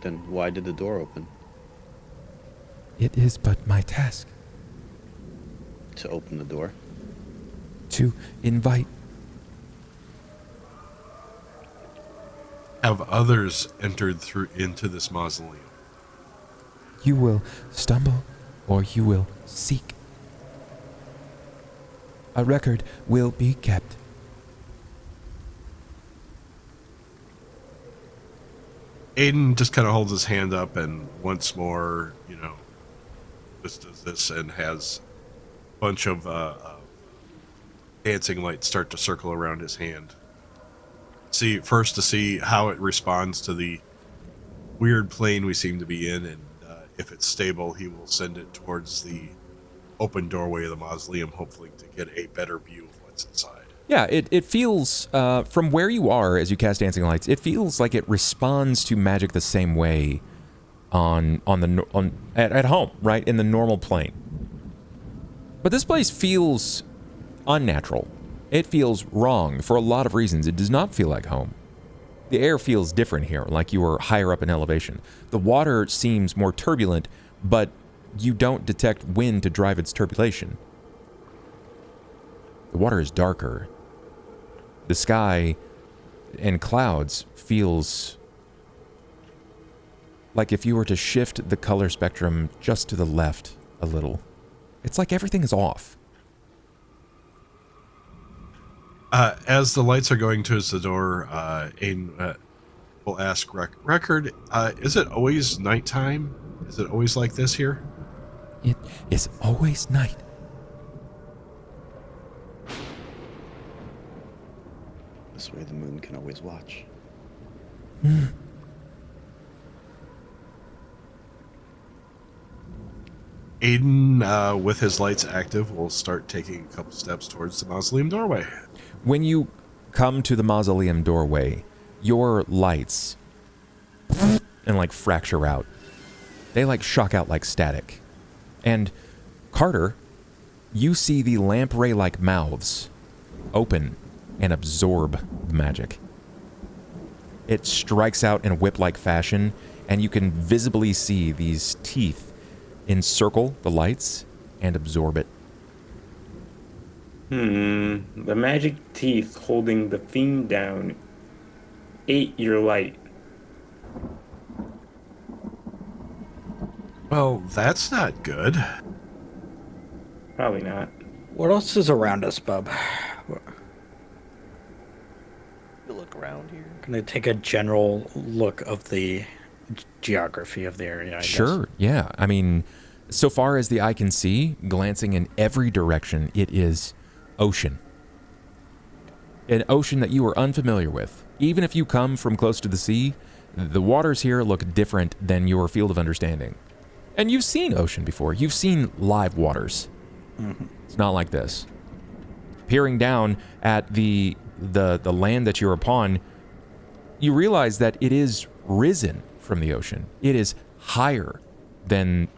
Then why did the door open? It is but my task To open the door? to invite. Have others entered into this mausoleum? You will stumble or you will seek. A record will be kept. Aiden just kind of holds his hand up and once more, just does this and has a bunch of dancing lights start to circle around his hand. To see how it responds to the weird plane we seem to be in, and if it's stable, he will send it towards the open doorway of the mausoleum, hopefully to get a better view of what's inside. Yeah, it feels, from where you are as you cast Dancing Lights, it feels like it responds to magic the same way at home, right, in the normal plane. But this place feels unnatural. It feels wrong for a lot of reasons. It does not feel like home. The air feels different here, like you are higher up in elevation. The water seems more turbulent, but you don't detect wind to drive its turbulation. The water is darker. The sky and clouds feels like if you were to shift the color spectrum just to the left a little. It's like everything is off. As the lights are going towards the door, Aiden will ask Record, is it always nighttime? Is it always like this here? It is always night. This way the moon can always watch. Aiden, with his lights active, will start taking a couple steps towards the mausoleum doorway. When you come to the mausoleum doorway, your lights and like fracture out. They like shock out like static. And Carter, you see the lamprey like mouths open and absorb the magic. It strikes out in a whip-like fashion, and you can visibly see these teeth encircle the lights and absorb it. The magic teeth holding the fiend down ate your light. Well, that's not good. Probably not. What else is around us, Bub? You look around here. Can I take a general look of the geography of the area? I Sure, guess? yeah. I mean, so far as the eye can see, glancing in every direction, it is ocean. An ocean that you are unfamiliar with. Even if you come from close to the sea, the waters here look different than your field of understanding. And you've seen ocean before. You've seen live waters. Mm-hmm. It's not like this. Peering down at the land that you're upon, you realize that it is risen from the ocean. It is higher than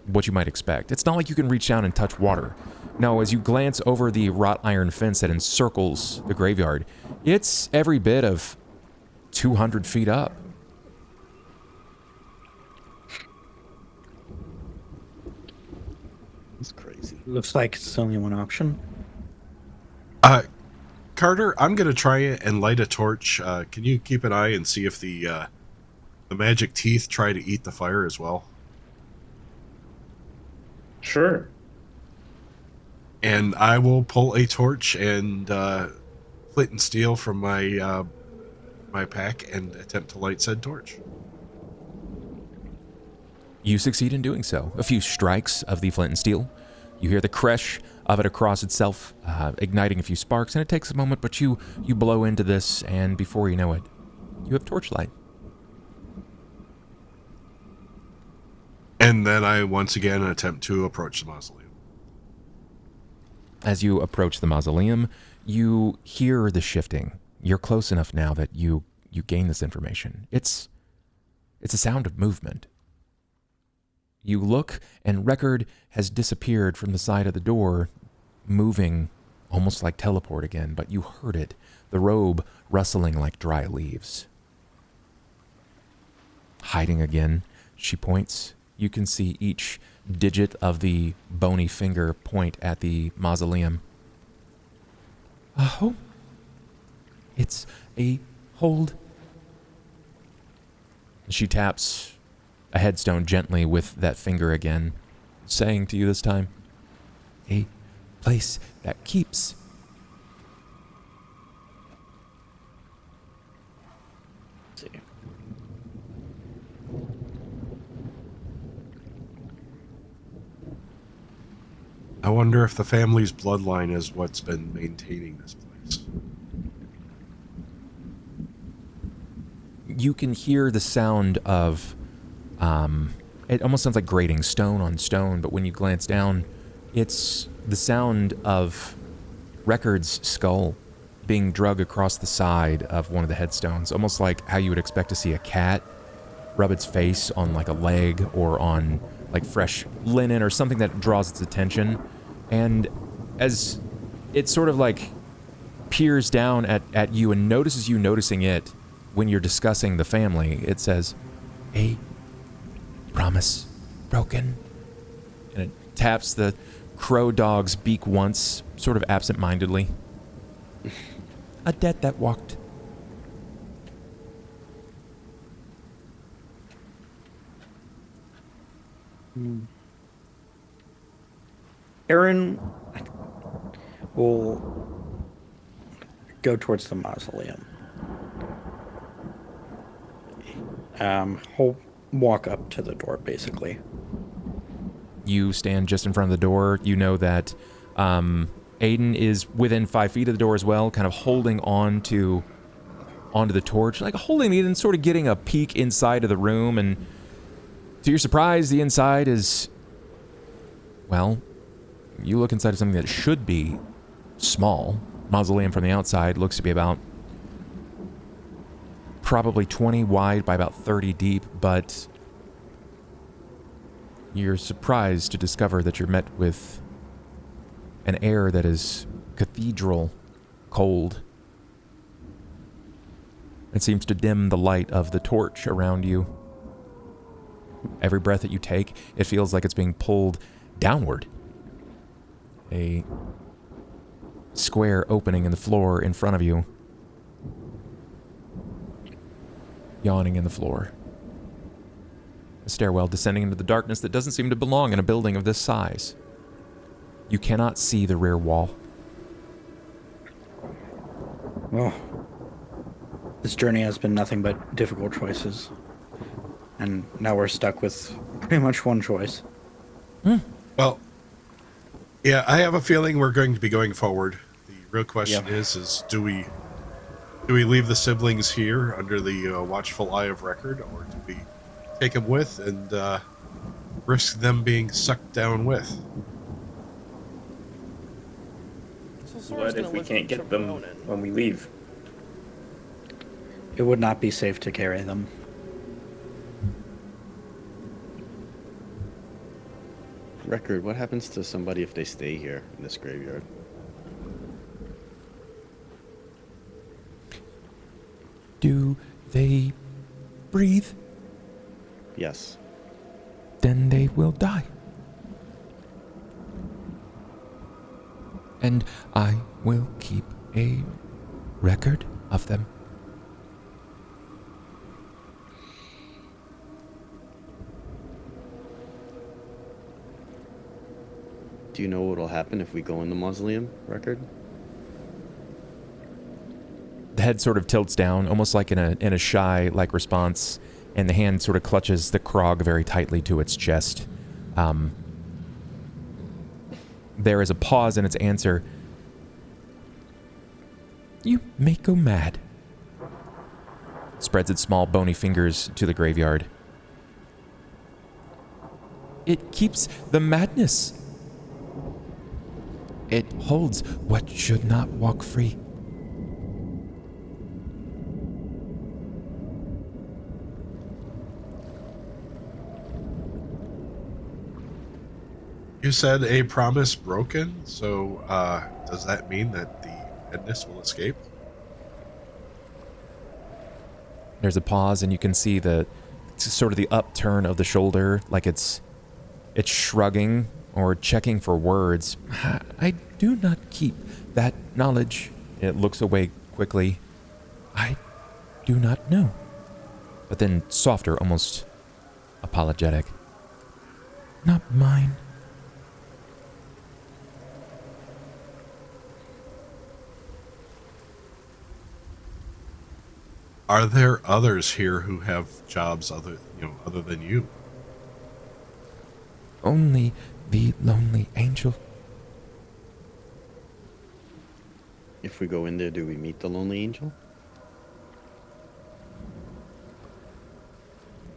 what you might expect. It's not like you can reach down and touch water. No, as you glance over the wrought iron fence that encircles the graveyard, it's every bit of 200 feet up. It's crazy. Looks like it's only one option. Carter, I'm going to try and light a torch. Can you keep an eye and see if the magic teeth try to eat the fire as well? Sure. And I will pull a torch and flint and steel from my my pack and attempt to light said torch. You succeed in doing so. A few strikes of the flint and steel. You hear the crash of it across itself, igniting a few sparks, and it takes a moment, but you blow into this, and before you know it, you have torchlight. And then I once again attempt to approach the mausoleum. As you approach the mausoleum, you hear the shifting. You're close enough now that you gain this information. It's a sound of movement. You look, and Record has disappeared from the side of the door, moving almost like teleport again, but you heard it, the robe rustling like dry leaves. Hiding again, she points. You can see each digit of the bony finger point at the mausoleum. Oh, it's a hold. She taps a headstone gently with that finger again, saying to you this time, a place that keeps. Let's see. I wonder if the family's bloodline is what's been maintaining this place. You can hear the sound of, it almost sounds like grating stone on stone, but when you glance down, it's the sound of Record's skull being drug across the side of one of the headstones, almost like how you would expect to see a cat rub its face on like a leg or on like fresh linen or something that draws its attention. And as it sort of like peers down at you and notices you noticing it, when you're discussing the family, it says, "A promise broken." And it taps the crow dog's beak once, sort of absent-mindedly. "A debt that walked." Aaron will go towards the mausoleum. He'll walk up to the door, basically. You stand just in front of the door. You know that Aiden is within 5 feet of the door as well, kind of holding onto the torch, like holding it and sort of getting a peek inside of the room. And to your surprise, the inside is, well, you look inside of something that should be small. Mausoleum from the outside looks to be about probably 20 wide by about 30 deep, but you're surprised to discover that you're met with an air that is cathedral cold. It seems to dim the light of the torch around you. Every breath that you take, it feels like it's being pulled downward. A square opening in the floor in front of you. Yawning in the floor. A stairwell descending into the darkness that doesn't seem to belong in a building of this size. You cannot see the rear wall. Well, this journey has been nothing but difficult choices. And now we're stuck with pretty much one choice. Well, yeah, I have a feeling we're going to be going forward. The real question is do we leave the siblings here under the watchful eye of record, or do we take them with and risk them being sucked down with? What if we can't get them when we leave? It would not be safe to carry them. Record, what happens to somebody if they stay here in this graveyard? Do they breathe? Yes. Then they will die. And I will keep a record of them. Do you know what will happen if we go in the mausoleum, Record? The head sort of tilts down, almost like in a shy like response, and the hand sort of clutches the crog very tightly to its chest. There is a pause in its answer. You may go mad. Spreads its small bony fingers to the graveyard. It keeps the madness. It holds what should not walk free. You said a promise broken, so does that mean that the madness will escape? There's a pause, and you can see the sort of the upturn of the shoulder, like it's shrugging or checking for words. I do not keep that knowledge. It looks away quickly. I do not know. But then softer, almost apologetic. Not mine. Are there others here who have jobs other than you? Only the lonely angel. If we go in there, do we meet the lonely angel?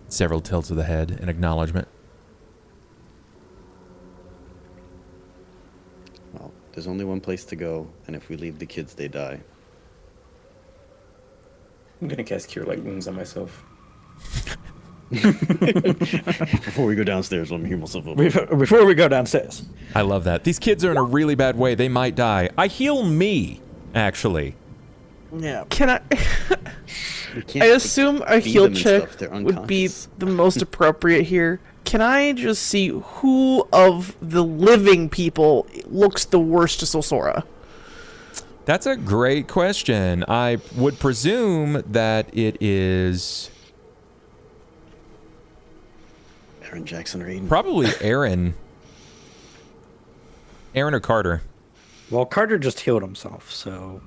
Several tilts of the head in acknowledgement. Well, there's only one place to go, and if we leave the kids, they die. I'm gonna cast Cure Light Wounds on myself. Before we go downstairs, let me heal myself up. Before we go downstairs. I love that. These kids are in a really bad way. They might die. I heal me, actually. Yeah. Can I? can't, I assume a feed heal them and check stuff, they're would be unconscious. the most appropriate here. Can I just see who of the living people looks the worst to Solsora? That's a great question. I would presume that it is Aaron Jackson or Aiden. probably Aaron. Aaron or Carter. Well, Carter just healed himself, so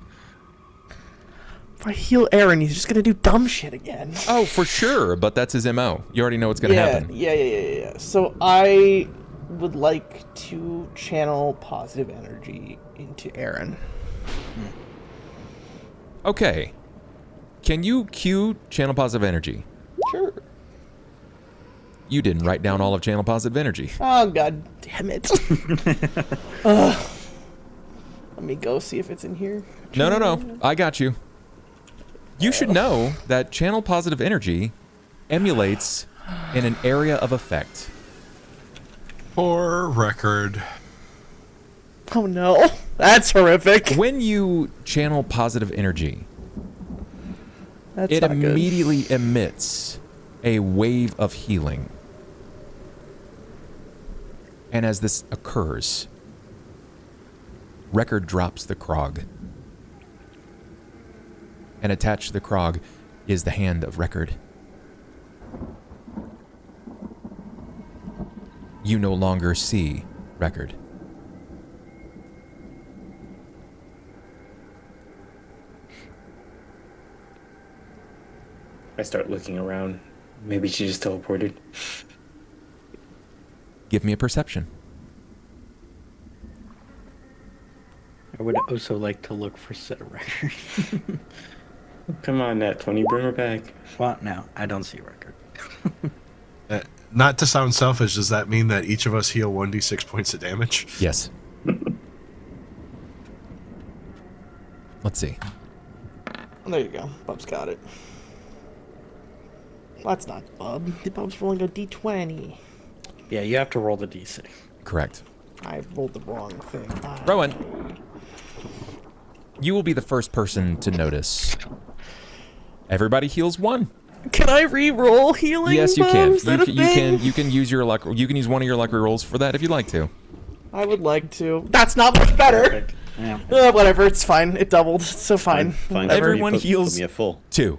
If I heal Aaron, he's just gonna do dumb shit again. Oh, for sure, but that's his MO. You already know what's going to happen. Yeah. So I would like to channel positive energy into Aaron. Okay. Can you cue Channel Positive Energy? Sure. You didn't write down all of Channel Positive Energy. Oh, god damn it. Let me go see if it's in here. No. I got you. You should know that Channel Positive Energy emulates in an area of effect. For record. Oh no. That's horrific. When you channel positive energy, That's it not good. immediately emits a wave of healing. And as this occurs, Record drops the Krog. And attached to the Krog is the hand of Record. You no longer see Record. I start looking around. Maybe she just teleported. Give me a perception. I would also like to look for set of record. Come on, Nat 20, bring her back. Well, no, I don't see record. Not to sound selfish, does that mean that each of us heal 1d6 points of damage? Yes. Let's see. There you go. Bub's got it. That's not Bub. The Bub's rolling a d20. Yeah, you have to roll the d6. Correct. I rolled the wrong thing. Rowan, you will be the first person to notice. Everybody heals 1. Can I re-roll healing? Yes, you Bub? can. Is that a thing? You can use your luck. You can use one of your luck rolls for that if you'd like to. I would like to. That's not much better. Perfect. Yeah. Whatever. It's fine. It doubled. It's so fine. Fine. Everyone put heals- me at full. 2.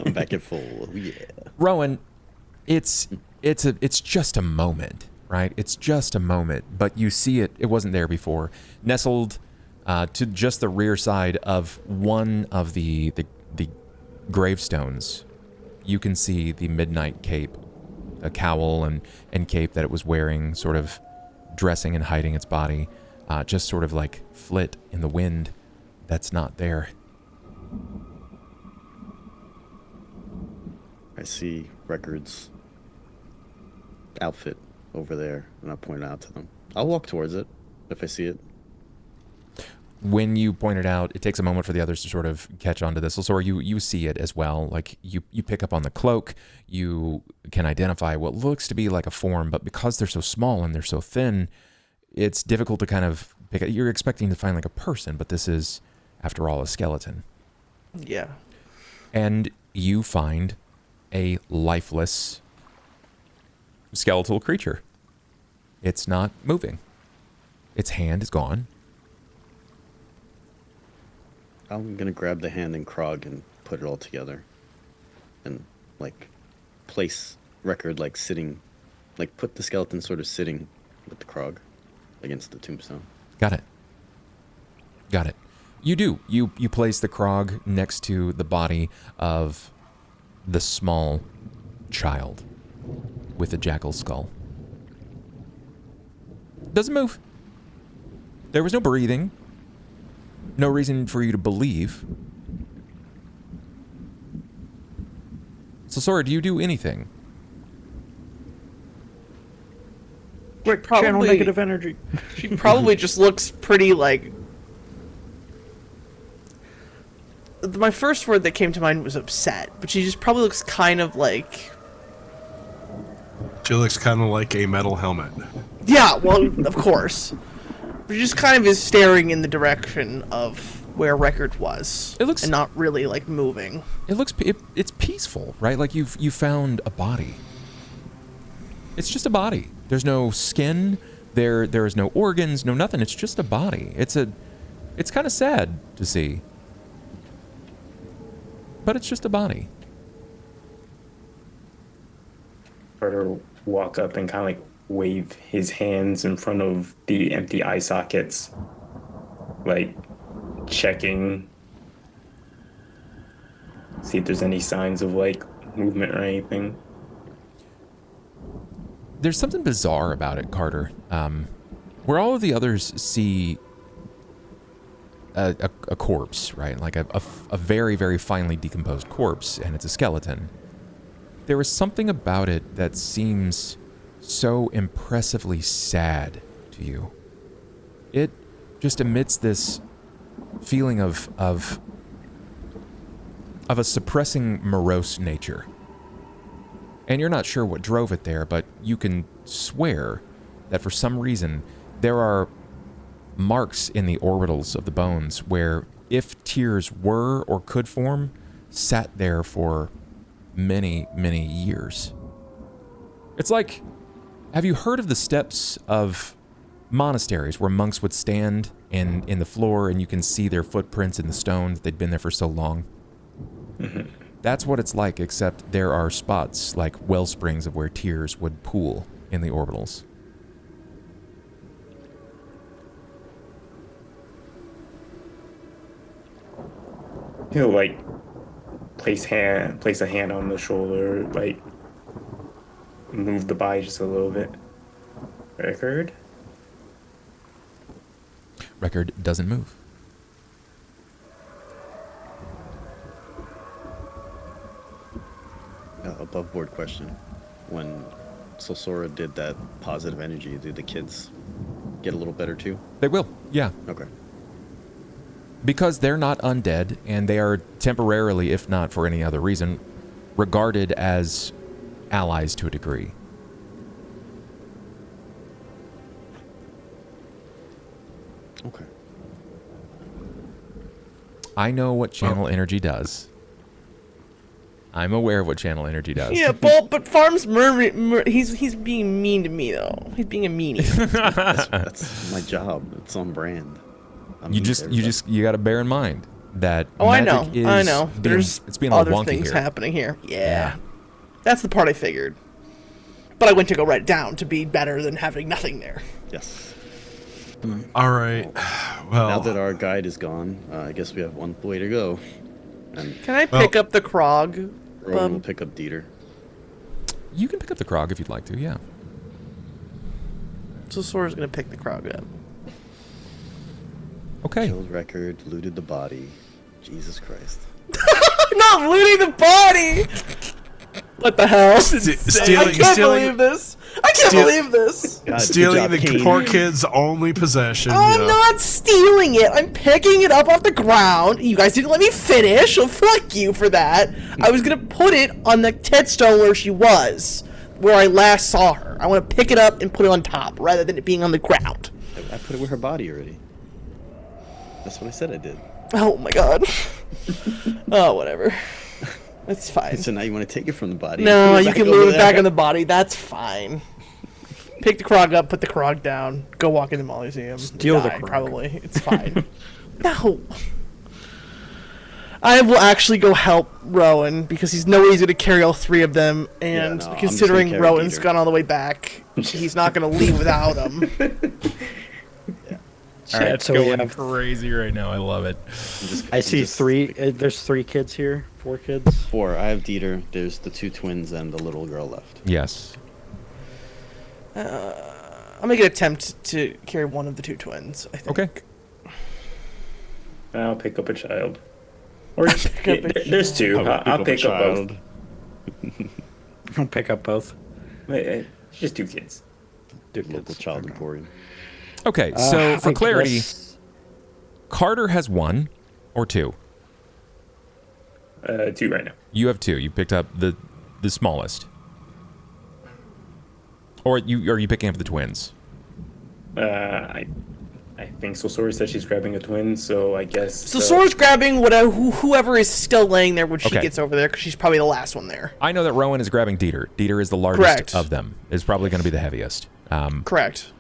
I'm back at full. Yeah. Rowan, it's just a moment, right? It's just a moment, but you see it. It wasn't there before. Nestled to just the rear side of one of the gravestones, you can see the midnight cape, a cowl and cape that it was wearing, sort of dressing and hiding its body, just sort of like flit in the wind. That's not there. I see Record's outfit over there, and I point it out to them. I'll walk towards it if I see it. When you point it out, it takes a moment for the others to sort of catch on to this. So you see it as well. Like you pick up on the cloak, you can identify what looks to be like a form, but because they're so small and they're so thin, it's difficult to kind of pick it. You're expecting to find like a person, but this is, after all, a skeleton. Yeah. And you find a lifeless skeletal creature. It's not moving. Its hand is gone. I'm gonna grab the hand and Krog and put it all together, and like place Record like sitting, like put the skeleton sort of sitting with the Krog against the tombstone. Got it. You do. You place the Krog next to the body of the small child with the jackal skull. Doesn't move. There was no breathing. No reason for you to believe. So, Sora, do you do anything? Quick, Probably- channel negative energy. She probably just looks pretty like. My first word that came to mind was upset, but she just probably looks kind of like. She looks kind of like a metal helmet. Yeah, well, of course. But she just kind of is staring in the direction of where Record was. It looks- and not really like moving. It's peaceful, right? Like you found a body. It's just a body. There's no skin. There is no organs, no nothing. It's just a body. It's kind of sad to see. But it's just a body. Carter walk up and kind of like wave his hands in front of the empty eye sockets, like checking, see if there's any signs of like movement or anything. There's something bizarre about it, Carter. Where all of the others see a corpse, right? Like a very, very finely decomposed corpse, and it's a skeleton. There is something about it that seems so impressively sad to you. It just emits this feeling of a suppressing morose nature. And you're not sure what drove it there, but you can swear that for some reason there are marks in the orbitals of the bones where, if tears were or could form, sat there for many, many years. It's like, have you heard of the steps of monasteries where monks would stand in the floor and you can see their footprints in the stone that they'd been there for so long? Mm-hmm. That's what it's like, except there are spots like well springs of where tears would pool in the orbitals. He'll like place a hand on the shoulder, like move the body just a little bit. Record? Record doesn't move. Above board question. When Solsora did that positive energy, did the kids get a little better too? They will, yeah. Okay. Because they're not undead, and they are temporarily, if not for any other reason, regarded as allies to a degree. Okay. I know what channel energy does. I'm aware of what channel energy does. Yeah, but Farm's he's being mean to me though. He's being a meanie. That's my job. It's on brand. You got to bear in mind that I magic know. There's it's being a little other wonky things here. happening here. Yeah. That's the part I figured. But I went to go write it down to be better than having nothing there. Yes. All right. Well, Now that our guide is gone, I guess we have one way to go. And Can I pick up the Krog? Rowan will pick up Dieter. You can pick up the Krog if you'd like to, yeah. So Sora's gonna pick the Krog up. Okay. Killed Record, looted the body. Jesus Christ. I'm not looting the body! What the hell? I can't believe this. I can't believe this. God, stealing good job, the Kane. poor kid's only possession. I'm not stealing it. I'm picking it up off the ground. You guys didn't let me finish, so fuck you for that. I was gonna put it on the headstone where she was, where I last saw her. I want to pick it up and put it on top, rather than it being on the ground. I put it with her body already. That's what I said I did. Oh my god. Oh, whatever. It's fine. So now you want to take it from the body? No, and you put can back over move it back there? on the body. That's fine. Pick the Krog up, put the Krog down, go walk in the Museum. Steal the die, Krog. Probably. It's fine. No. I will actually go help Rowan because he's no way he's going to carry all three of them. And no, I'm just considering gonna carry Rowan's Dieter. gone all the way back, he's not going to leave without him. All right, so we have. crazy right now. I love it. I see three. There's 3 kids here. 4 kids. 4. I have Dieter. There's the 2 twins and the little girl left. Yes. I'll make an attempt to carry one of the 2 twins, I think. Okay. I'll pick up a child. Or Pick up a there's 2. I'll pick up both. I'll pick up both. Wait, just 2 kids. Local child emporium. Okay, so for I clarity, guess- Carter has 1 or 2. 2 right now. You have 2. You picked up the smallest. Or are you picking up the twins? I I think Sosori said she's grabbing a twin, so I guess. So Sora's grabbing whoever is still laying there when she Okay. gets over there, because she's probably the last one there. I know that Rowan is grabbing Dieter. Dieter is the largest Correct. of them. Is probably going to be the heaviest. Correct.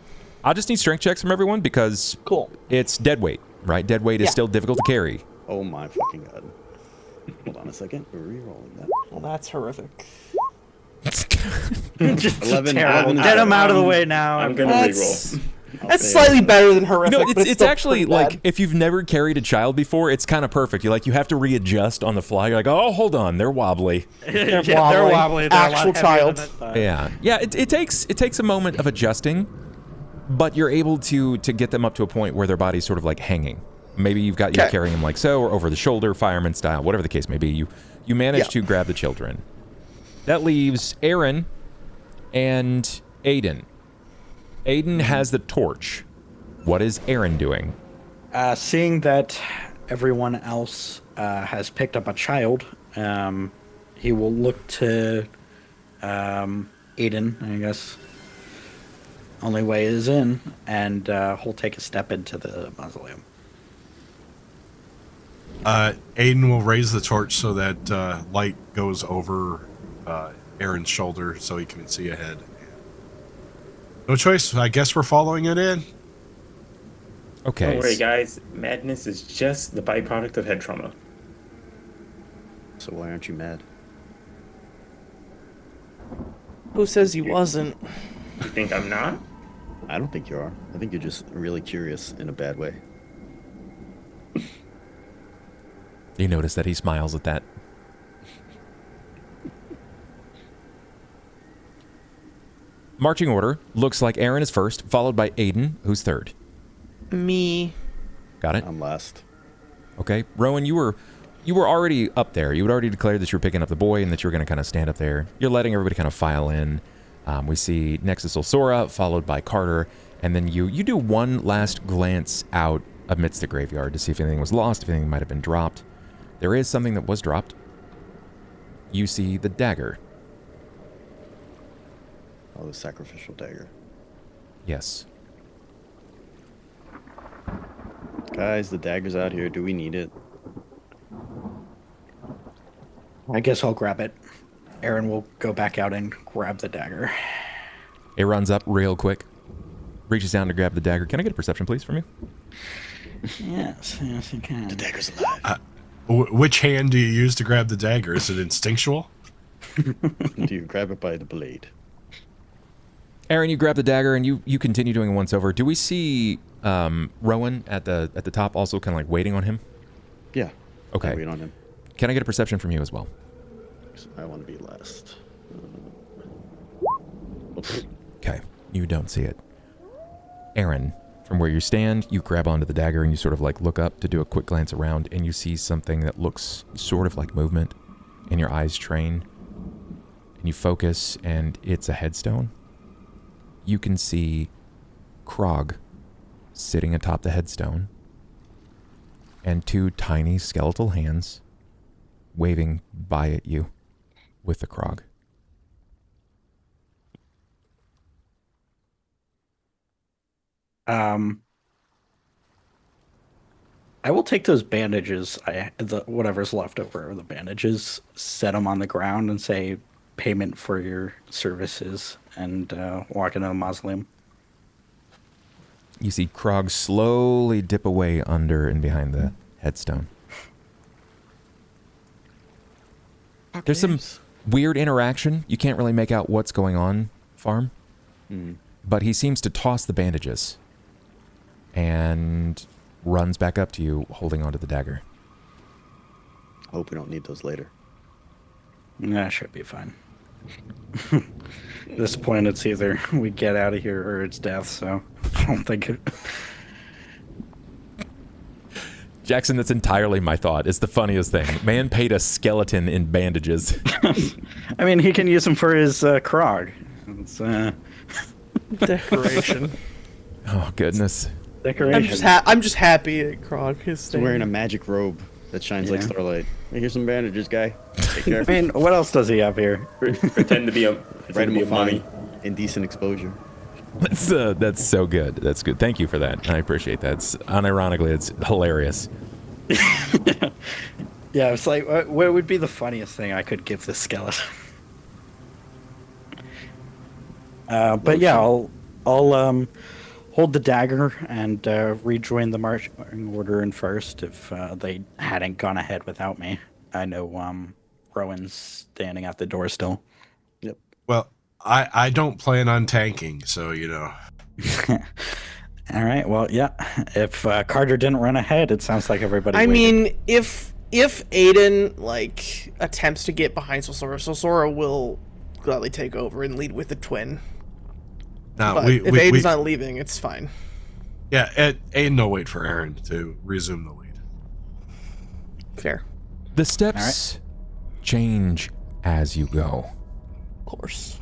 I'll just need strength checks from everyone because Cool. it's dead weight, right? Dead weight is Yeah. still difficult to carry. Oh my fucking god. Hold on a second. We're re-rolling that. Well, that's horrific. Just 11 terrible. is Get him out of the I'm- way now. I'm gonna That's reroll. that's slightly better than horrific. No, but it's still actually pretty bad. like if you've never carried a child before, it's kind of perfect. You have to readjust on the fly. You're like, oh, hold on, they're wobbly. They're wobbly. wobbly. They're a lot Actual heavier child. than I thought. Yeah. It takes a moment of adjusting, but you're able to get them up to a point where their body's sort of like hanging. Maybe you're Okay. carrying them like so, or over the shoulder, fireman style, whatever the case may be. You manage Yeah. to grab the children. That leaves Aaron and Aiden. Aiden has the torch. What is Aaron doing? Seeing that everyone else has picked up a child, he will look to Aiden, I guess. Only way is in, and he'll take a step into the mausoleum. Aiden will raise the torch so that light goes over Aaron's shoulder so he can see ahead. No choice. I guess we're following it in. Okay. Don't worry, guys. Madness is just the byproduct of head trauma. So why aren't you mad? Who says he wasn't? You think I'm not? I don't think you are. I think you're just really curious in a bad way. You notice that he smiles at that. Marching order looks like Aaron is first, followed by Aiden, who's third. Me. Got it? I'm last. Okay. Rowan, you were already up there. You had already declared that you were picking up the boy and that you were going to kind of stand up there. You're letting everybody kind of file in. We see next is Sora, followed by Carter, and then you do one last glance out amidst the graveyard to see if anything was lost, if anything might have been dropped. There is something that was dropped. You see the dagger. Oh, the sacrificial dagger. Yes. Guys, the dagger's out here. Do we need it? I guess I'll grab it. Aaron will go back out and grab the dagger. It runs up real quick, reaches down to grab the dagger. Can I get a perception, please, from you? Yes, you can. The dagger's alive. Which hand do you use to grab the dagger? Is it instinctual? Do you grab it by the blade? Aaron, you grab the dagger and you continue doing a once over. Do we see Rowan at the top also kind of like waiting on him? Yeah. Okay. I'll wait on him. Can I get a perception from you as well? I want to be last. Okay, you don't see it. Aaron, from where you stand, you grab onto the dagger and you sort of like look up to do a quick glance around and you see something that looks sort of like movement and your eyes train and you focus and it's a headstone. You can see Krog sitting atop the headstone and two tiny skeletal hands waving by at you with the Krog. I will take those bandages, whatever's left over of the bandages, set them on the ground and say payment for your services, and walk into the mausoleum. You see Krog slowly dip away under and behind the headstone. There's some weird interaction. You can't really make out what's going on, Farm. But he seems to toss the bandages and runs back up to you holding onto the dagger. Hope we don't need those later. That should be fine. At this point, it's either we get out of here or it's death, so I don't think it... Jackson, that's entirely my thought. It's the funniest thing. Man paid a skeleton in bandages. I mean, he can use them for his Krog. It's Decoration. Oh, goodness. decoration. I'm just happy that Krog is He's wearing a magic robe that shines like Yeah. starlight. Hey, here's some bandages, guy. Take care. I mean, what else does he have here? Pretend to be a Right him a mummy. fine. Indecent exposure. That's so good. That's good. Thank you for that. I appreciate that. Unironically, it's hilarious. Yeah, it's like, what would be the funniest thing I could give this skeleton? But yeah, I'll hold the dagger and rejoin the marching order in first if they hadn't gone ahead without me. I know Rowan's standing at the door still. Yep. Well, I don't plan on tanking, so All right. Well, yeah. If Carter didn't run ahead, it sounds like everybody. I waited. mean, if Aiden like attempts to get behind Sora will gladly take over and lead with the twin. No, But if Aiden's not leaving, it's fine. Yeah, Aiden will wait for Aaron to resume the lead. Fair. The steps change as you go. Of course.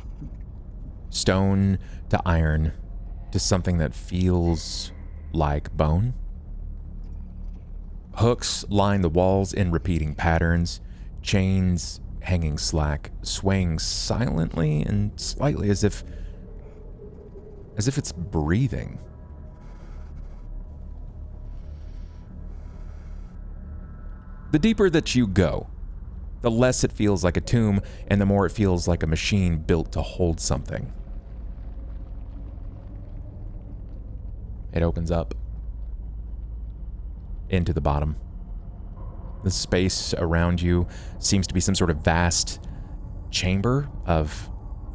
Stone to iron to something that feels like bone. Hooks line the walls in repeating patterns, chains hanging slack, swaying silently and slightly as if it's breathing. The deeper that you go, the less it feels like a tomb, and the more it feels like a machine built to hold something. It opens up into the bottom. The space around you seems to be some sort of vast chamber of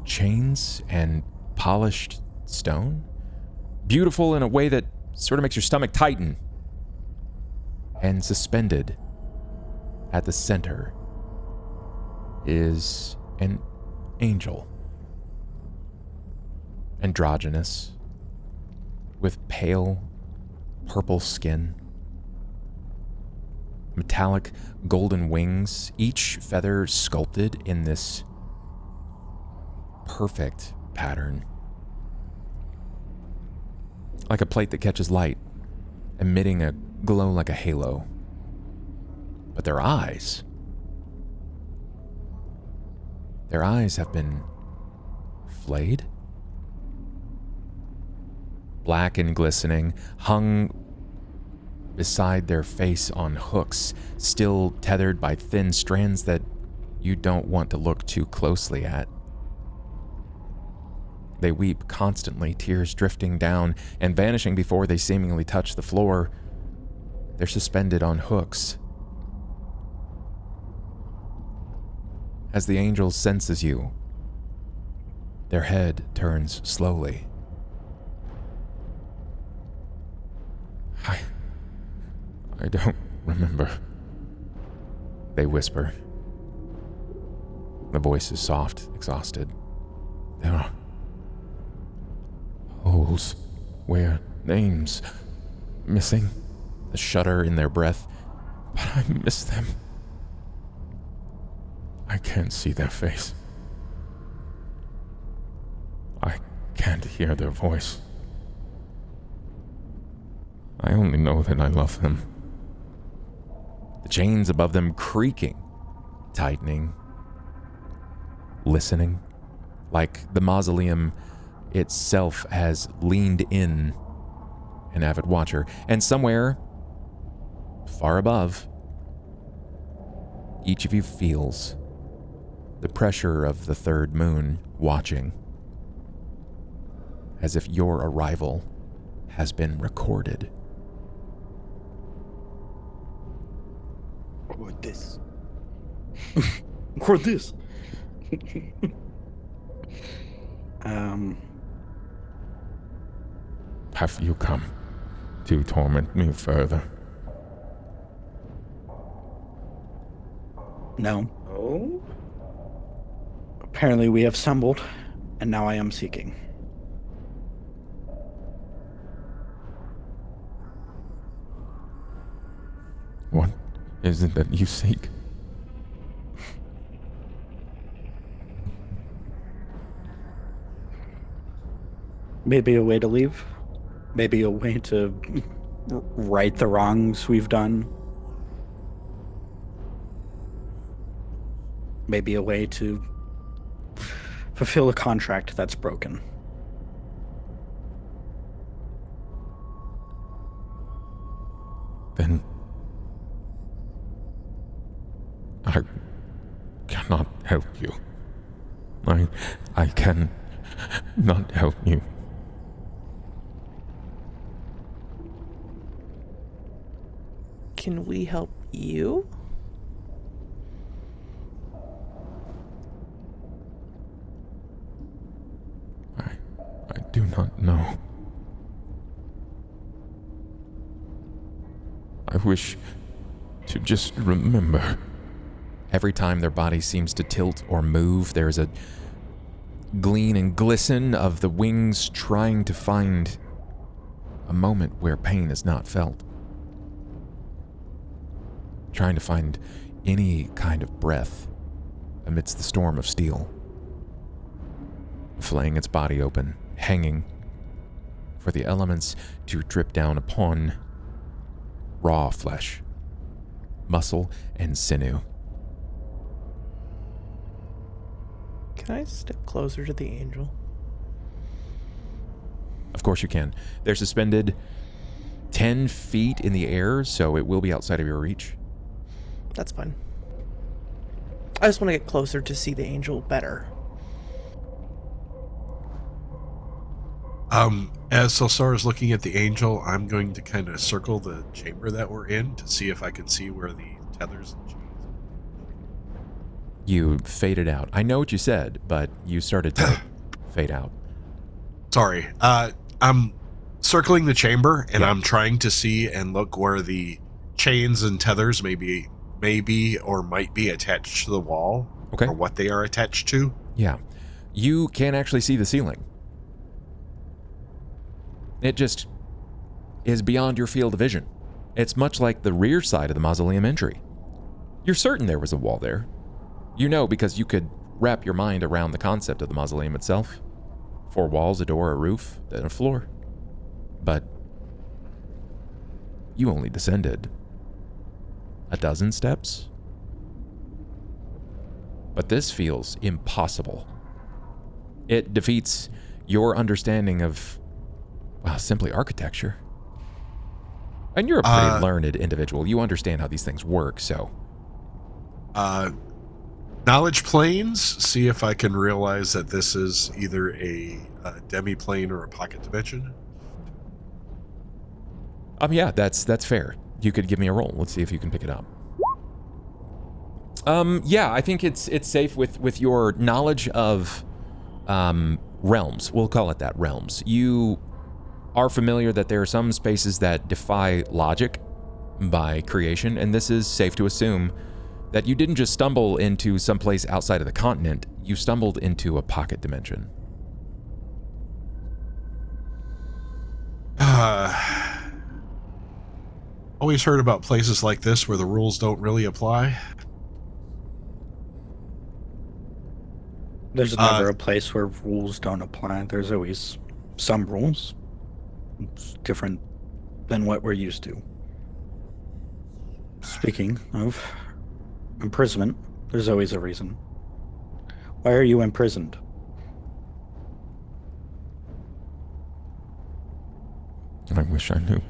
chains and polished stone. Beautiful in a way that sort of makes your stomach tighten. And suspended at the center is an angel. Androgynous, with pale purple skin, metallic golden wings, each feather sculpted in this perfect pattern. Like a plate that catches light, emitting a glow like a halo. But their eyes have been flayed, black and glistening, hung beside their face on hooks, still tethered by thin strands that you don't want to look too closely at. They weep constantly, tears drifting down and vanishing before they seemingly touch the floor. They're suspended on hooks. As the angel senses you, their head turns slowly. I don't remember, they whisper. The voice is soft, exhausted. There are holes where names missing, the shudder in their breath, but I miss them. I can't see their face. I can't hear their voice. I only know that I love them. The chains above them creaking, tightening, listening, like the mausoleum itself has leaned in, an avid watcher, and somewhere far above, each of you feels the pressure of the third moon watching, as if your arrival has been recorded. Record this. Record this. Have you come to torment me further? No. Oh? Apparently we have stumbled, and now I am seeking. What is it that you seek? Maybe a way to leave. Maybe a way to right the wrongs we've done. Maybe a way to fulfill a contract that's broken. I cannot help you. I can not help you. Can we help you? I do not know. I wish to just remember. Every time their body seems to tilt or move, there's a gleam and glisten of the wings trying to find a moment where pain is not felt. Trying to find any kind of breath amidst the storm of steel. Flaying its body open, hanging for the elements to drip down upon raw flesh, muscle, and sinew. Can I step closer to the angel? Of course you can. They're suspended 10 feet in the air, so it will be outside of your reach. That's fine. I just want to get closer to see the angel better. As Selsar is looking at the angel, I'm going to kind of circle the chamber that we're in to see if I can see where the tethers and chains. You faded out. I know what you said, but you started to fade out. Sorry. I'm circling the chamber, and Yeah. I'm trying to see and look where the chains and tethers maybe or might be attached to the wall. Okay. Or what they are attached to. Yeah. You can actually see the ceiling. It just is beyond your field of vision. It's much like the rear side of the mausoleum entry. You're certain there was a wall there. You know because you could wrap your mind around the concept of the mausoleum itself. 4 walls, a door, a roof, then a floor. But you only descended a dozen steps. But this feels impossible. It defeats your understanding of, well, simply architecture. And you're a pretty learned individual. You understand how these things work, so. Knowledge planes, see if I can realize that this is either a demi-plane or a pocket dimension. Yeah, that's fair. You could give me a roll. Let's see if you can pick it up. Yeah, I think it's safe with your knowledge of realms. We'll call it that, realms. You are familiar that there are some spaces that defy logic by creation, and this is safe to assume that you didn't just stumble into some place outside of the continent, you stumbled into a pocket dimension. Always heard about places like this where the rules don't really apply. There's never a place where rules don't apply. There's always some rules. It's different than what we're used to. Speaking of imprisonment, there's always a reason. Why are you imprisoned? I wish I knew.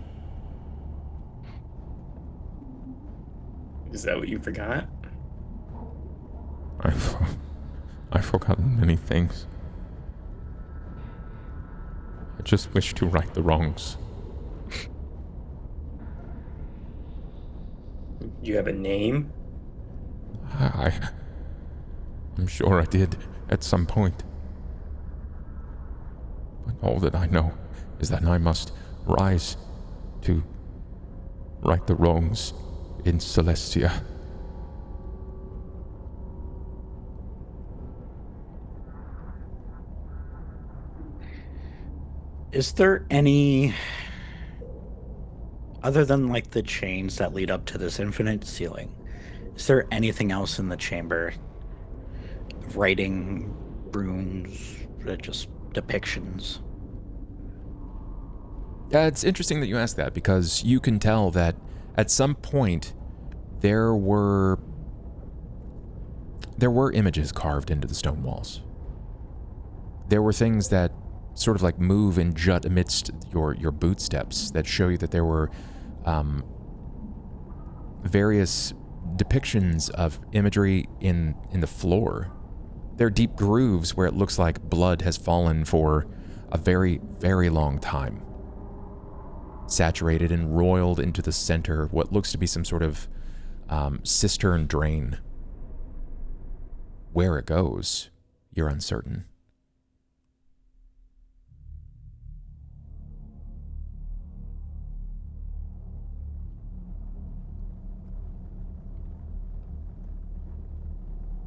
Is that what you forgot? I've forgotten many things. I just wish to right the wrongs. You have a name? I'm sure I did at some point. But all that I know is that I must rise to right the wrongs in Celestia. Is there any, other than like the chains that lead up to this infinite ceiling, is there anything else in the chamber? Writing, runes, just depictions? Yeah, it's interesting that you ask that because you can tell that at some point there were images carved into the stone walls. There were things that sort of like move and jut amidst your boot steps that show you that there were various depictions of imagery in the floor. There are deep grooves where it looks like blood has fallen for a very, very long time. Saturated and roiled into the center of what looks to be some sort of cistern drain. Where it goes, you're uncertain.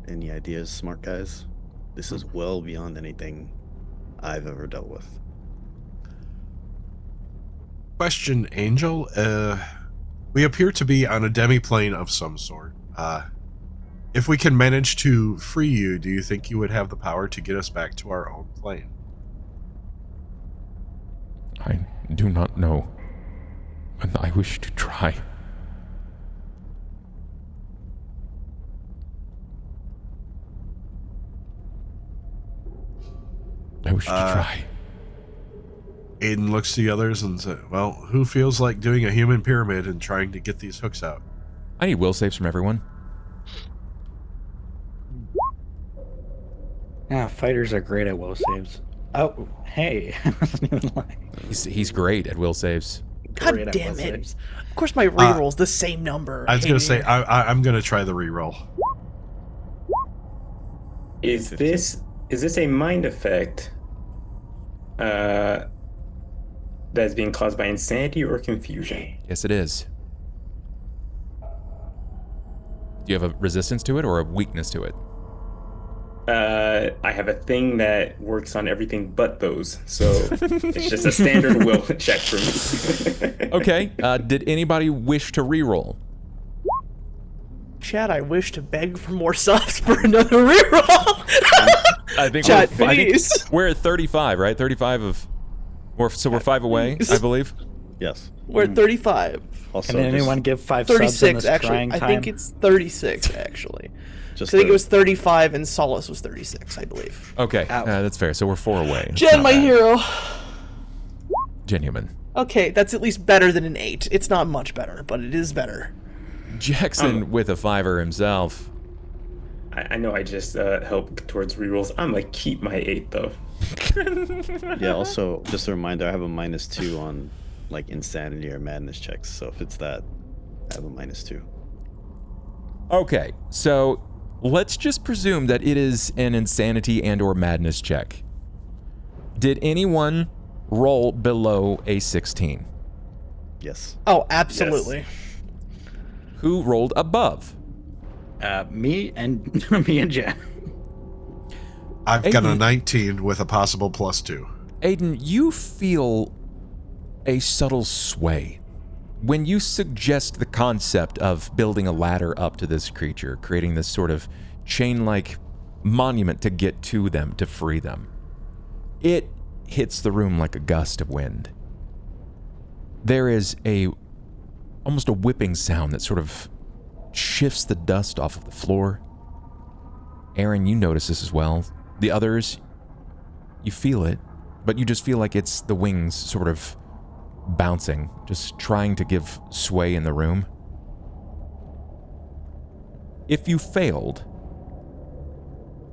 Any ideas, smart guys? This is well beyond anything I've ever dealt with. Question, Angel. We appear to be on a demi-plane of some sort. If we can manage to free you, do you think you would have the power to get us back to our own plane? I do not know, but I wish to try. I wish to try. Aiden looks to the others and says, well, who feels like doing a human pyramid and trying to get these hooks out? I need will saves from everyone. Yeah, fighters are great at will saves. Oh, hey. I wasn't even lying. He's great at will saves. God Great at damn will it. saves. Of course my reroll's the same number. I was going to Hating say, I'm going to try the reroll. Is this a mind effect that's being caused by insanity or confusion? Yes, it is. Do you have a resistance to it or a weakness to it? I have a thing that works on everything but those, so it's just a standard will check for me. Okay, did anybody wish to reroll? Chad, I wish to beg for more subs for another reroll. I think Chad, I think please. we're at 35, right? 35 of... So we're 5 away, I believe. Yes. We're at 35. Also, Can anyone just, give 5 subs in 36, this actually. trying I time? think it's 36, actually. just I think the- it was 35 and Solace was 36, I believe. Okay, Ow. that's fair. So we're 4 away. It's Jen, not my bad. hero. Genuine. Okay, that's at least better than an 8. It's not much better, but it is better. Jackson with a 5er himself. I know I just help towards rerolls. I'm gonna keep my 8 though. Yeah, also, just a reminder, I have a -2 on, like, insanity or madness checks, so if it's that, I have a -2. Okay, so let's just presume that it is an insanity and or madness check. Did anyone roll below a 16? Yes. Oh, absolutely. Who rolled above? Me and me and Jen. I've got a Aiden. 19 with a possible +2. Aiden, you feel a subtle sway when you suggest the concept of building a ladder up to this creature, creating this sort of chain-like monument to get to them, to free them. It hits the room like a gust of wind. There is almost a whipping sound that sort of shifts the dust off of the floor. Aaron, you notice this as well. The others, you feel it, but you just feel like it's the wings sort of bouncing, just trying to give sway in the room. If you failed,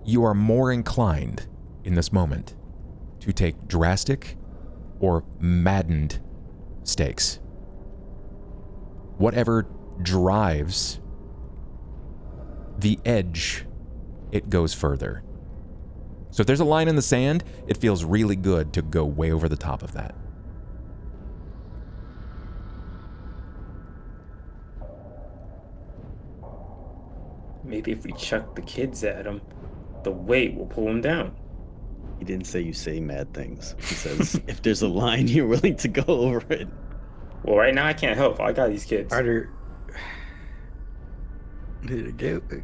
you are more inclined in this moment to take drastic or maddened stakes. Whatever drives the edge, it goes further. So if there's a line in the sand, it feels really good to go way over the top of that. Maybe if we chuck the kids at him, the weight will pull him down. He didn't say you say mad things. He says, if there's a line, you're willing to go over it. Well, right now I can't help. I got these kids. Carter,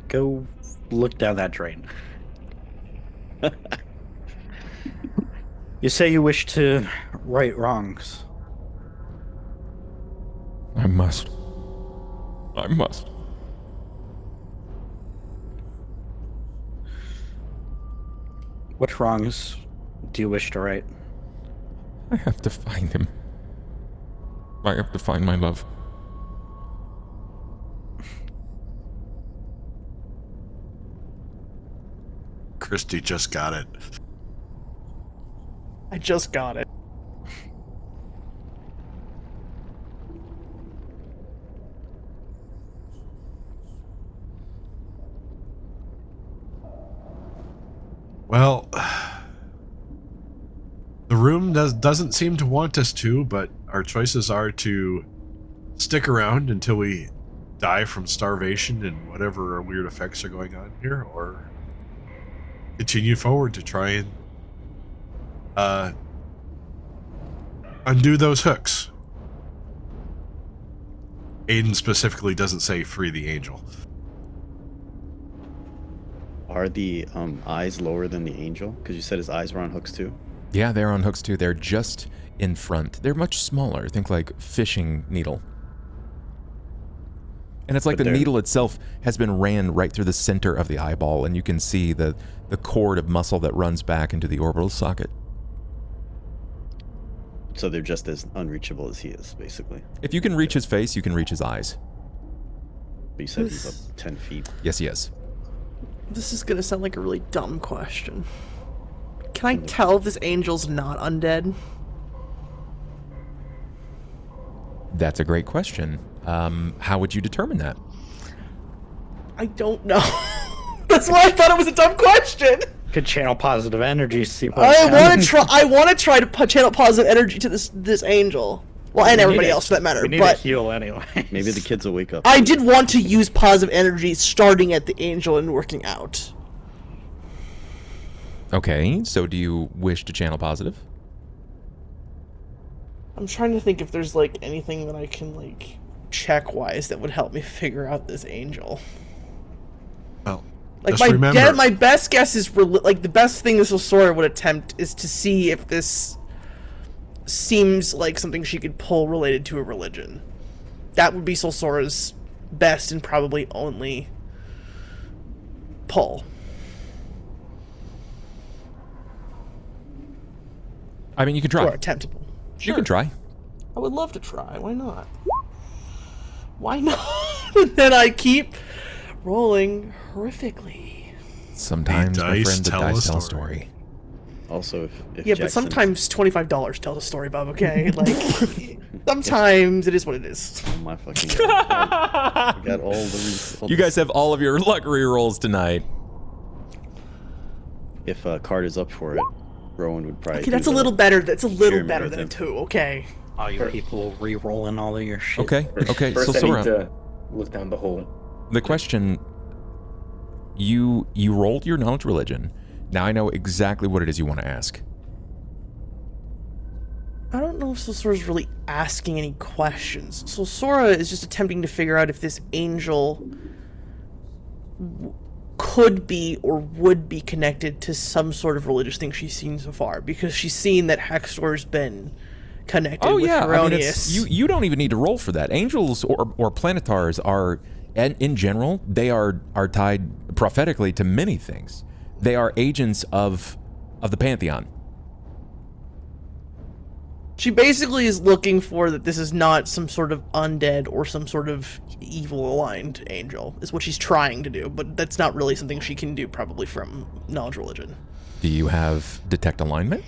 go look down that drain. You say you wish to right wrongs. I must. What wrongs do you wish to right? I have to find him. I have to find my love. Christy just got it. I just got it. Well, the room doesn't seem to want us to, but our choices are to stick around until we die from starvation and whatever weird effects are going on here, or continue forward to try and undo those hooks. Aiden specifically doesn't say free the angel. Are the eyes lower than the angel? Because you said his eyes were on hooks too. Yeah, they're on hooks too. They're just in front. They're much smaller. Think like fishing needle. And it's like But the they're- needle itself has been ran right through the center of the eyeball, and you can see the cord of muscle that runs back into the orbital socket. So they're just as unreachable as he is, basically. If you can reach his face, you can reach his eyes. But you said he's up 10 feet. Yes, he is. This is gonna sound like a really dumb question. Can I tell if this angel's not undead? That's a great question. How would you determine that? I don't know. That's why I thought it was a dumb question. Could channel positive energy. See what I want happens. to try. I want to try to channel positive energy to this angel. Well, and everybody else for that matter. We need But to heal anyway. Maybe the kids will wake up. I did want to use positive energy starting at the angel and working out. Okay, so do you wish to channel positive? I'm trying to think if there's like anything that I can like check wise that would help me figure out this angel. Well, Like just remember, my best guess is like the best thing this Sora would attempt is to see if this seems like something she could pull related to a religion. That would be Sora's best and probably only pull. I mean, you can try. Or attempt to pull. You can try. I would love to try. Why not? Why not? And then I keep rolling horrifically. Sometimes, my dice friend, the tell dice a tell a story. story. Also, if Yeah, but Jackson's- sometimes $25 tells a story, Bob, okay? Like, sometimes it is what it is. Oh my fucking god. I got all the... You guys have all of your luck rerolls tonight. If a card is up for it, Rowan would probably... Okay, do that's a the little better. That's a little pyramid better with than a him. 2, okay? All you people re-rolling all of your shit. Okay, okay. So First, I Sora, need to look down the hole. the question: you rolled your knowledge religion. Now I know exactly what it is you want to ask. I don't know if Sora's really asking any questions. So Sora is just attempting to figure out if this angel could be or would be connected to some sort of religious thing she's seen so far, because she's seen that Hextor's been connected Oh with yeah, I mean, Heronius. you don't even need to roll for that. Angels or planetars are, and in general, they are tied prophetically to many things. They are agents of the pantheon. She basically is looking for that this is not some sort of undead or some sort of evil aligned angel, is what she's trying to do, but that's not really something she can do probably from knowledge religion. Do you have detect alignment?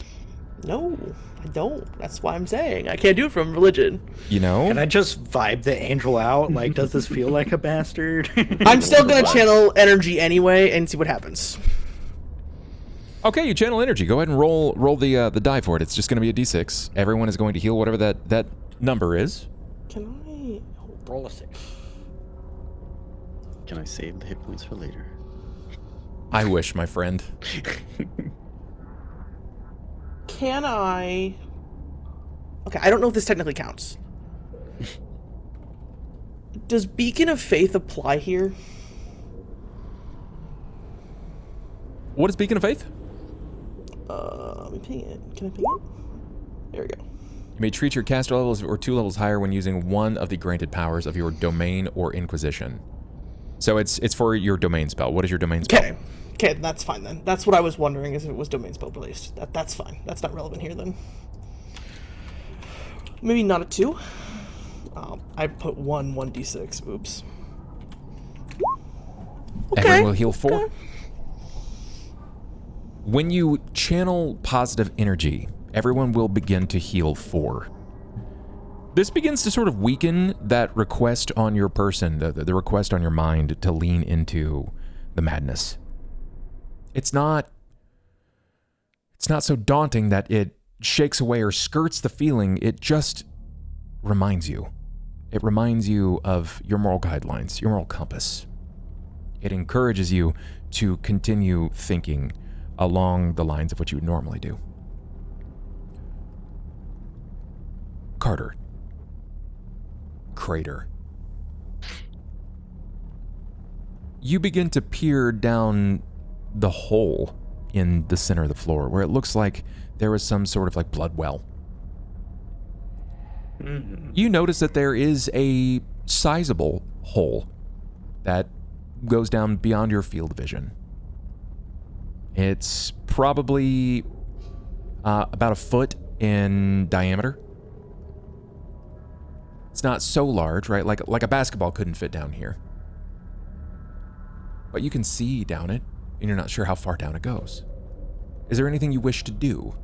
No, I don't. That's why I'm saying I can't do it from religion. You know, Can I just vibe the angel out? Like, does this feel like a bastard? I'm still gonna channel energy anyway and see what happens. okay, you channel energy. Go ahead and roll the die for it. It's just going to be a d6. Everyone is going to heal whatever that number is. Can I... Roll a 6. Can I save the hit points for later? I wish, my friend. Can I... Okay, I don't know if this technically counts. Does Beacon of Faith apply here? What is Beacon of Faith? Let me ping it. Can I ping it? There we go. You may treat your caster levels or 2 levels higher when using one of the granted powers of your domain or inquisition. So it's for your domain spell. What is your domain spell? Okay. Okay, that's fine then. That's what I was wondering, is if it was domain spell released. That's fine. That's not relevant here then. Maybe not a 2. I put 1d6. Oops. Everyone will heal 4. Okay. When you channel positive energy, everyone will begin to heal 4. This begins to sort of weaken that request on your person, the request on your mind to lean into the madness. It's not so daunting that it shakes away or skirts the feeling. It just reminds you. It reminds you of your moral guidelines, your moral compass. It encourages you to continue thinking along the lines of what you would normally do. Carter. Crater. You begin to peer down the hole in the center of the floor where it looks like there was some sort of like blood well. You notice that there is a sizable hole that goes down beyond your field of vision. It's probably about a foot in diameter. It's not so large, right? Like a basketball couldn't fit down here. But you can see down it, and you're not sure how far down it goes. Is there anything you wish to do?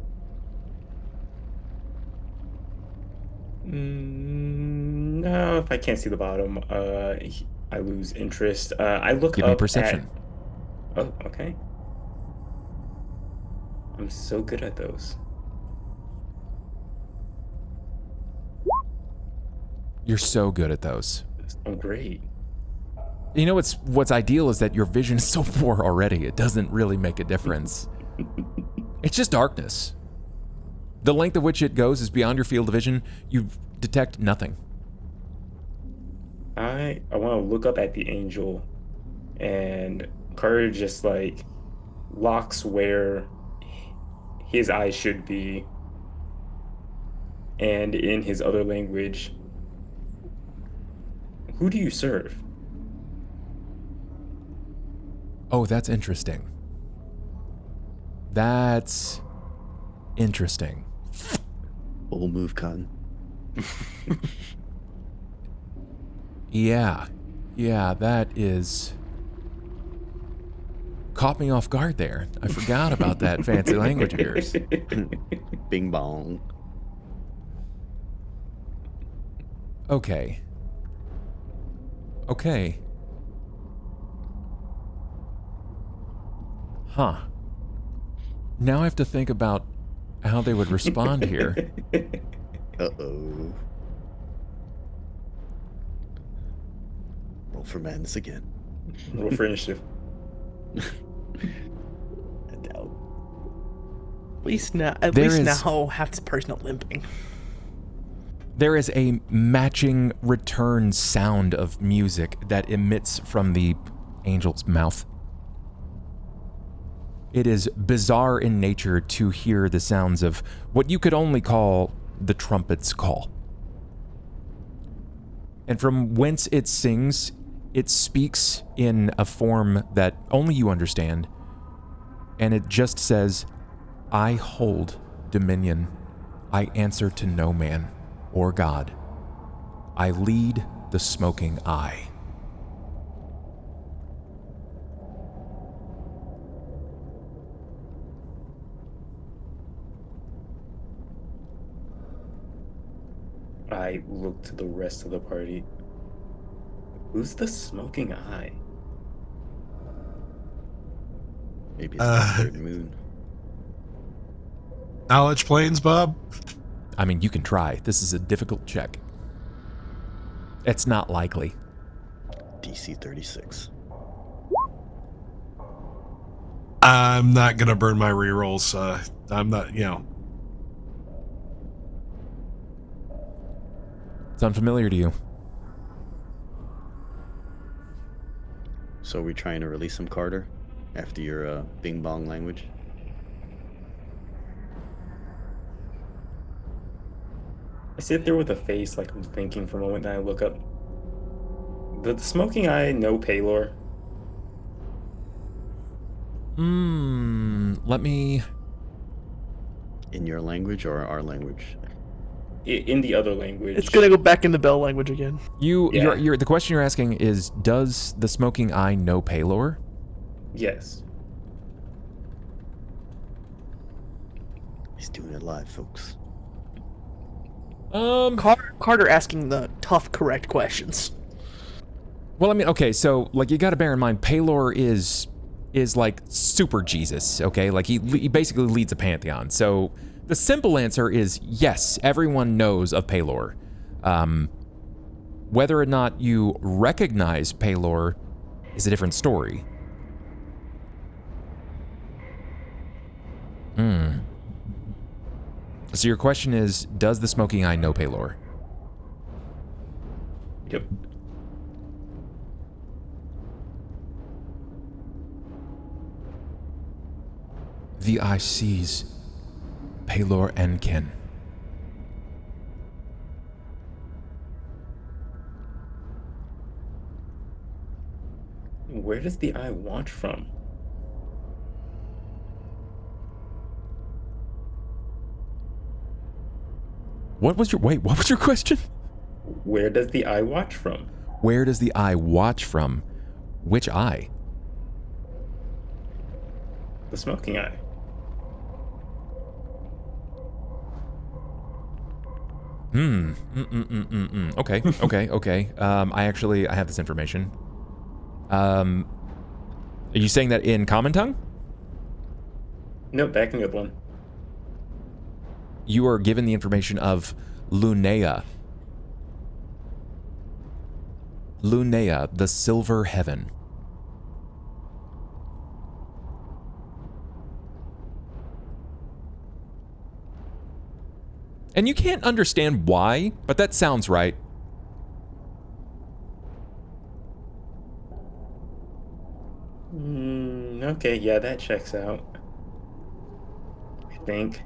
No, if I can't see the bottom, I lose interest. I look Give up me perception. Oh, okay. I'm so good at those. You're so good at those. I'm great. You know what's ideal is that your vision is so poor already, it doesn't really make a difference. It's just darkness. The length of which it goes is beyond your field of vision. You detect nothing. I want to look up at the angel, and Carter just like locks where his eyes should be, and in his other language, who do you serve? Oh, that's interesting. That's interesting. Bold move, Cotton. Yeah, that is... Caught me off guard there. I forgot about that fancy language of yours. Bing bong. Okay. Huh. Now I have to think about how they would respond here. Uh-oh. Roll for madness again. Roll for initiative. I doubt. At least now Haft's person not limping. There is a matching return sound of music that emits from the angel's mouth. It is bizarre in nature to hear the sounds of what you could only call the trumpet's call. And from whence it sings, it speaks in a form that only you understand. And it just says, I hold dominion. I answer to no man or God. I lead the smoking eye. I look to the rest of the party. Who's the smoking eye? Maybe it's the third moon. Knowledge planes, Bob? I mean, you can try. This is a difficult check. It's not likely. DC 36. I'm not going to burn my rerolls. I'm not, It's unfamiliar to you. So are we trying to release him, Carter? After your bing bong language? I sit there with a face like I'm thinking for a moment, and I look up. Did the smoking eye know Paylor? Let me... In your language or our language? In the other language. It's gonna go back in the bell language again. Yeah. The question you're asking is, does the smoking eye know Paylor? Yes. He's doing it live, folks. Carter asking the tough, correct questions. Well, I mean, okay, so like you got to bear in mind, Paylor is like super Jesus. Okay, like he basically leads a pantheon. So the simple answer is yes. Everyone knows of Paylor. Whether or not you recognize Paylor is a different story. So your question is, does the Smoking Eye know Paylor? Yep. The Eye sees Paylor and Ken. Where does the eye watch from? What was your question? Where does the eye watch from? Where does the eye watch from? Which eye? The smoking eye. Okay. I have this information. Are you saying that in common tongue? No, backing up one. You are given the information of Lunea. Lunea, the Silver Heaven. And you can't understand why, but that sounds right. Okay, yeah, that checks out. I think.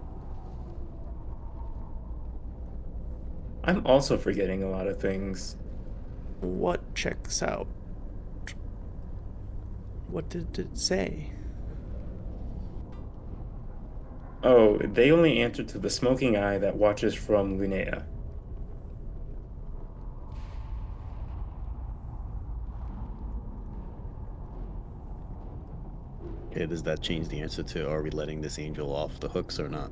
I'm also forgetting a lot of things. What checks out? What did it say? Oh, they only answer to the smoking eye that watches from Linnea. Okay, does that change the answer to are we letting this angel off the hooks or not?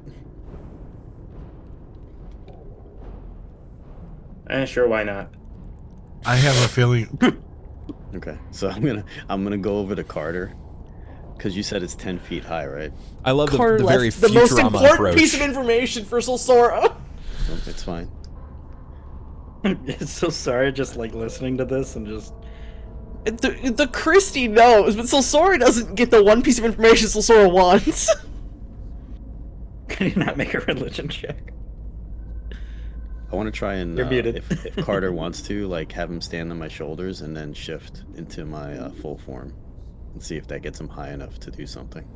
Sure, why not? I have a feeling. Okay, so I'm gonna go over to Carter, because you said it's 10 feet high, right? I love Carter the left very the most Futurama important approach. piece of information for Solsora. Oh, it's fine. It's so sorry, just like listening to this and just. The Christie knows, but Solsora doesn't get the one piece of information Solsora wants. Can you not make a religion check? I want to try and You're muted. if Carter wants to, like, have him stand on my shoulders and then shift into my full form, and see if that gets him high enough to do something.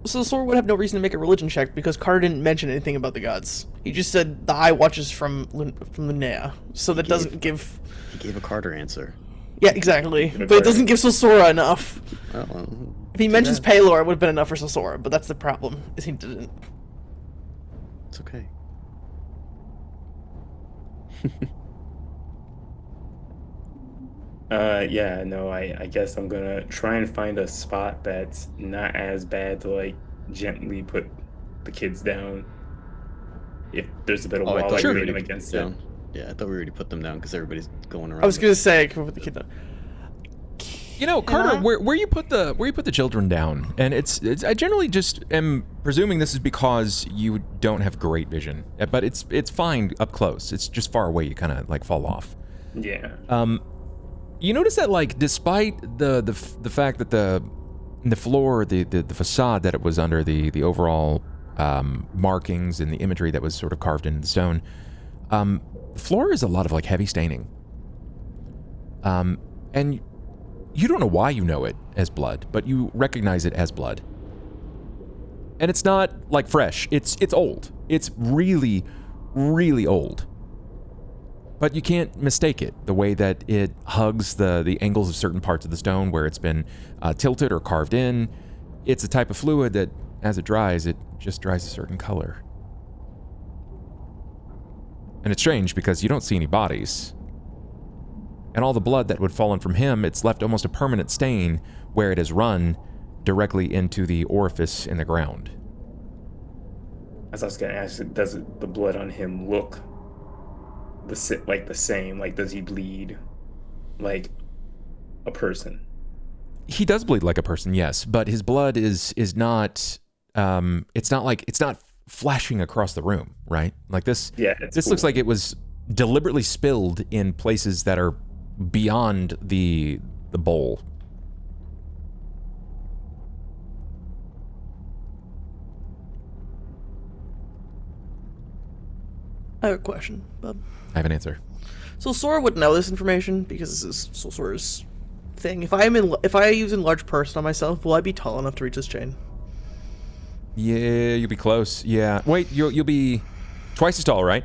Solsora would have no reason to make a religion check because Carter didn't mention anything about the gods. He just said the eye watches from Linnea, so that doesn't give. He gave a Carter answer. Yeah, exactly, but it doesn't give Solsora enough. Well, If he mentions Paylor, it would have been enough for Solsora, but that's the problem, is he didn't. it's okay. Yeah, no, I guess I'm gonna try and find a spot that's not as bad to, like, gently put the kids down. If there's a bit of wall, like, leaning them against it. Down. Yeah, I thought we already put them down because everybody's going around. I was gonna say, can we put the kid down? You know, Carter, where you put the children down, and it's I generally just am presuming this is because you don't have great vision, but it's fine up close. It's just far away you kind of like fall off. Yeah. You notice that, like, despite the fact that the floor, the facade that it was under, the overall markings and the imagery that was sort of carved into the stone, the floor is a lot of like heavy staining. And you don't know why you know it as blood, but you recognize it as blood. And it's not like fresh. It's old. It's really, really old. But you can't mistake it, the way that it hugs the angles of certain parts of the stone where it's been tilted or carved in. It's a type of fluid that, as it dries, it just dries a certain color. And it's strange because you don't see any bodies. And all the blood that would fallen from him, it's left almost a permanent stain where it has run directly into the orifice in the ground. As I was gonna ask, does the blood on him look the same? Like, does he bleed like a person? He does bleed like a person, yes, but his blood is not. It's not flashing across the room, right? Like this. Yeah, this looks like it was deliberately spilled in places that are beyond the bowl. I have a question, Bub. I have an answer. So Sora would know this information because this is Sora's thing. If I use enlarged person on myself, will I be tall enough to reach this chain? Yeah, you'll be close. Yeah. Wait, you'll be twice as tall, right?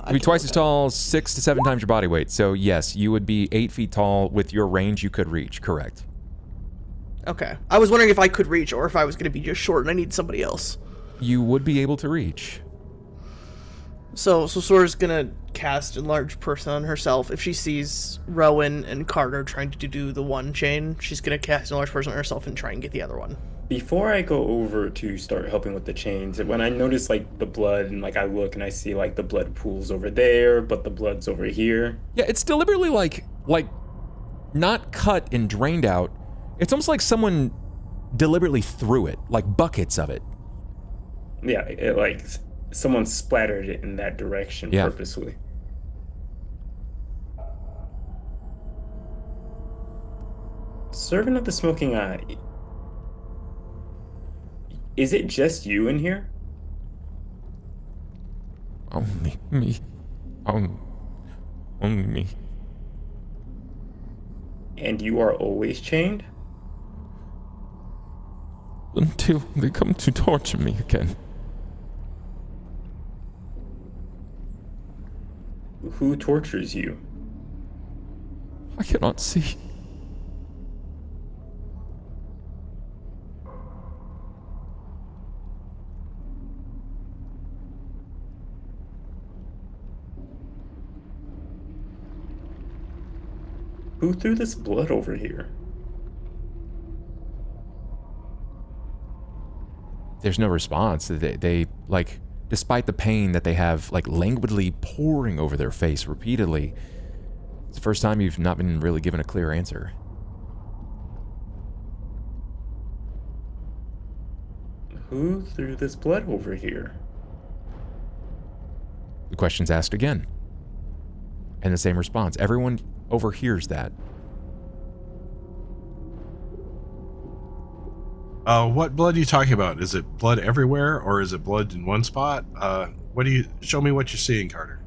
You'll be twice as tall, 6 to 7 times your body weight. So yes, you would be 8 feet tall with your range you could reach. Correct. Okay. I was wondering if I could reach or if I was going to be just short and I need somebody else. You would be able to reach. So Sora's gonna cast enlarged person on herself. If she sees Rowan and Carter trying to do the one chain, she's gonna cast enlarged person on herself and try and get the other one. Before I go over to start helping with the chains, when I notice like the blood and like I look and I see like the blood pools over there, but the blood's over here. Yeah, it's deliberately like not cut and drained out. It's almost like someone deliberately threw it, like buckets of it. Yeah, like someone splattered it in that direction purposely. Servant of the Smoking Eye. Is it just you in here? Only me. Only me. And you are always chained? Until they come to torture me again. Who tortures you? I cannot see. Who threw this blood over here? There's no response. They like, despite the pain that they have, like, languidly pouring over their face repeatedly, it's the first time you've not been really given a clear answer. Who threw this blood over here? The question's asked again. And the same response. Everyone overhears that. What blood are you talking about? Is it blood everywhere, or is it blood in one spot? Show me what you're seeing, Carter.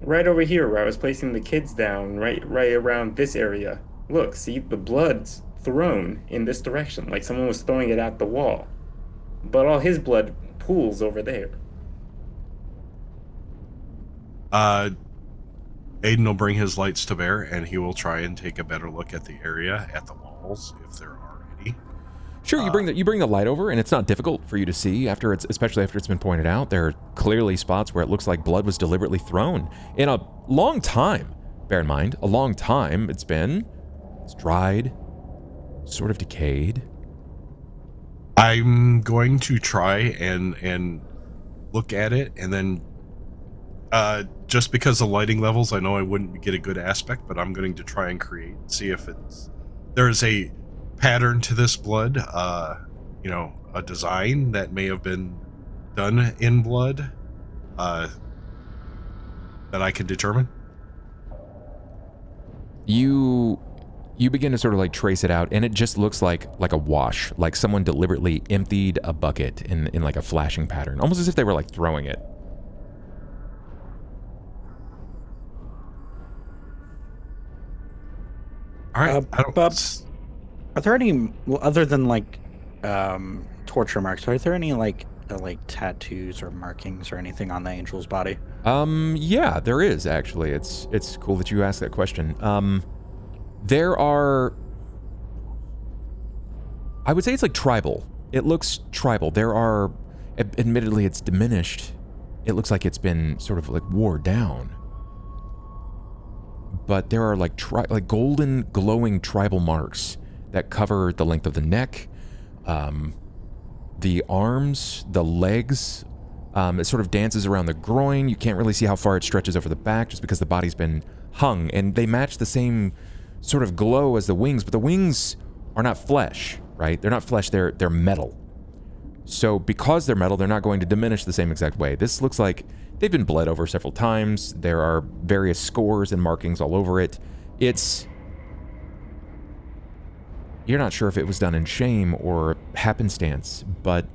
Right over here, where I was placing the kids down, right around this area. Look, see, the blood's thrown in this direction, like someone was throwing it at the wall. But all his blood pools over there. Aiden will bring his lights to bear, and he will try and take a better look at the area, at the walls, if there are any. Sure, you bring the light over, and it's not difficult for you to see especially after it's been pointed out. There are clearly spots where it looks like blood was deliberately thrown in a long time. Bear in mind, a long time it's been. It's dried, sort of decayed. I'm going to try and look at it, and then just because of lighting levels, I know I wouldn't get a good aspect, but I'm going to try and see if there's a pattern to this blood, a design that may have been done in blood, that I can determine. You begin to sort of like trace it out, and it just looks like a wash, like someone deliberately emptied a bucket in like a flashing pattern, almost as if they were like throwing it. All right, are there any, other than like torture marks, are there any like tattoos or markings or anything on the angel's body? Yeah, there is actually. It's cool that you asked that question. There are, I would say it's like tribal. It looks tribal. There are, admittedly it's diminished. It looks like it's been sort of like wore down. But there are like golden glowing tribal marks that cover the length of the neck, the arms, the legs, it sort of dances around the groin. You can't really see how far it stretches over the back just because the body's been hung. And they match the same sort of glow as the wings, but the wings are not flesh, right? They're not flesh, they're metal. So because they're metal, they're not going to diminish the same exact way. This looks like they've been bled over several times. There are various scores and markings all over it. You're not sure if it was done in shame or happenstance, but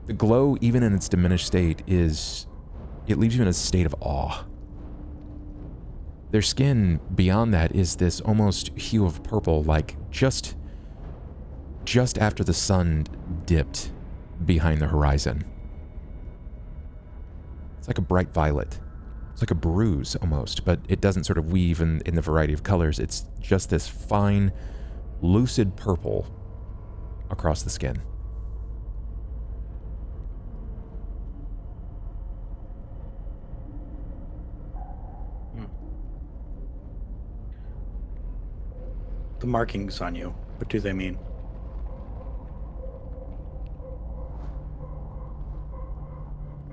the glow, even in its diminished state, it leaves you in a state of awe. Their skin, beyond that, is this almost hue of purple, like just after the sun dipped behind the horizon. It's like a bright violet. It's like a bruise, almost, but it doesn't sort of weave in the variety of colors. It's just this fine, lucid purple across the skin. The markings on you, what do they mean?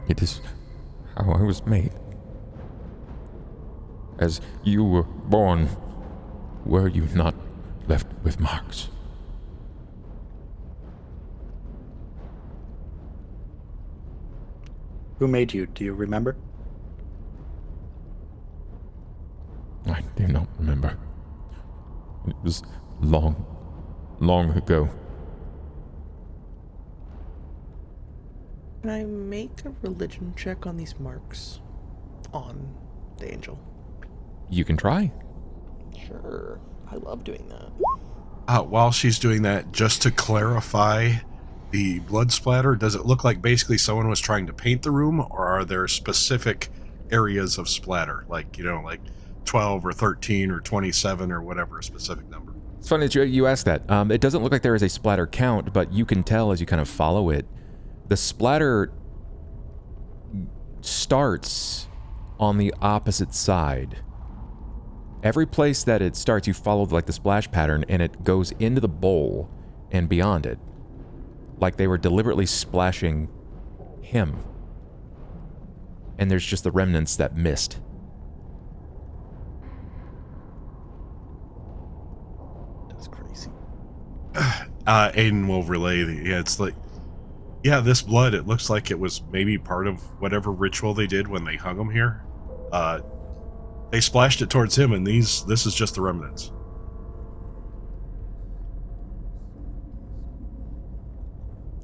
It is how I was made. As you were born, were you not left with marks? Who made you? Do you remember? I do not remember. It was long, long ago. Can I make a religion check on these marks on the angel? You can try. Sure. I love doing that. While she's doing that, just to clarify the blood splatter, does it look like basically someone was trying to paint the room, or are there specific areas of splatter? Like, like 12 or 13 or 27 or whatever, a specific number. It's funny that you asked that. It doesn't look like there is a splatter count, but you can tell as you kind of follow it, the splatter starts on the opposite side. Every place that it starts, you follow like the splash pattern, and it goes into the bowl and beyond it. Like they were deliberately splashing him. And there's just the remnants that missed. That's crazy. Aiden will relay it's like, this blood, it looks like it was maybe part of whatever ritual they did when they hung him here. They splashed it towards him, and this is just the remnants.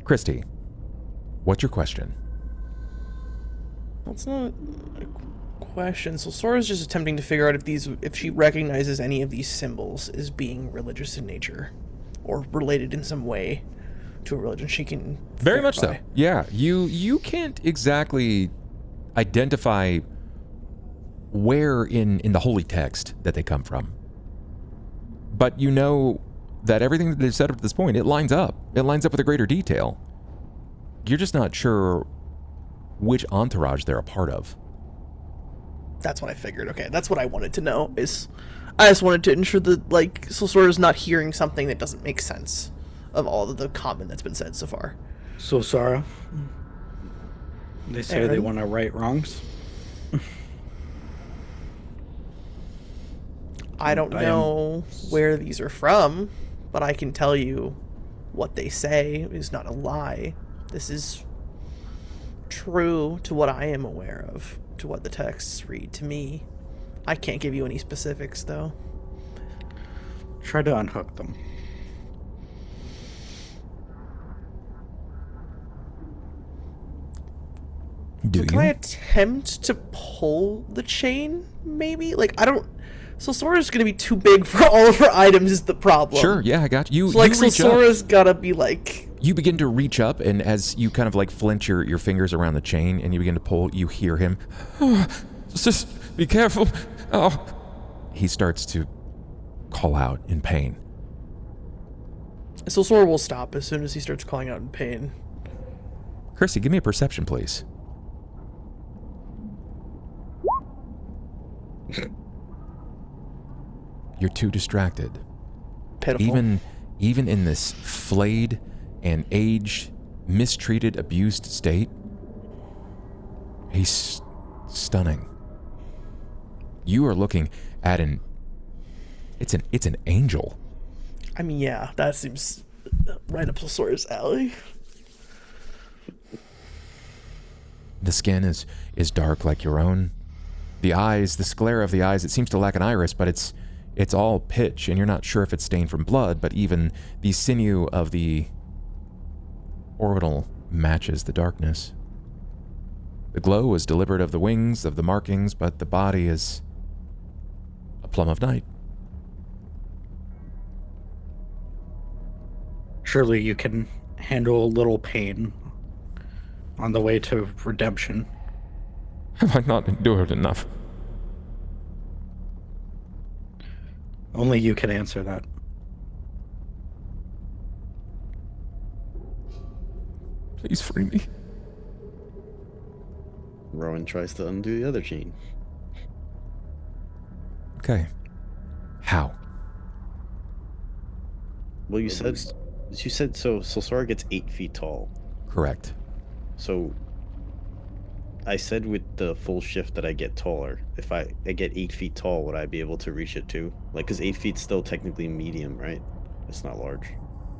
Christy, what's your question? That's not a question. So Sora's just attempting to figure out if she recognizes any of these symbols as being religious in nature, or related in some way to a religion. She can very much so. Yeah, you can't exactly identify where in the holy text that they come from, but you know that everything that they've said up to this point, it lines up with a greater detail. You're just not sure which entourage they're a part of. That's what I figured. Okay, that's what I wanted to know. I just wanted to ensure that so Sora's not hearing something that doesn't make sense of all of the comment that's been said so far. So Sora, they say they want to right wrongs. I don't know where these are from, but I can tell you what they say is not a lie. This is true to what I am aware of, to what the texts read to me. I can't give you any specifics, though. Try to unhook them. Can I attempt to pull the chain, maybe? So Sora's gonna be too big for all of her items is the problem. Sure, yeah, I got you. So Sora's gotta be You begin to reach up, and as you kind of flinch your fingers around the chain, and you begin to pull, you hear him. Oh, just be careful. Oh. He starts to call out in pain. So Sora will stop as soon as he starts calling out in pain. Christy, give me a perception, please. You're too distracted. Pitiful. Even in this flayed and aged, mistreated, abused state. He's stunning. You are looking at it's an angel. I mean, yeah, that seems right up Sora's alley. The skin is dark like your own. The eyes, the sclera of the eyes, it seems to lack an iris, but it's all pitch, and you're not sure if it's stained from blood, but even the sinew of the orbital matches the darkness. The glow is deliberate of the wings, of the markings, but the body is a plum of night. Surely you can handle a little pain on the way to redemption. Have I not endured enough? Only you can answer that. Please free me. Rowan tries to undo the other chain. Okay. How? Well, you said so Sora gets 8 feet tall. Correct. So I said with the full shift that I get taller. If I get 8 feet tall, would I be able to reach it too? Like, because 8 feet's still technically medium, right? It's not large.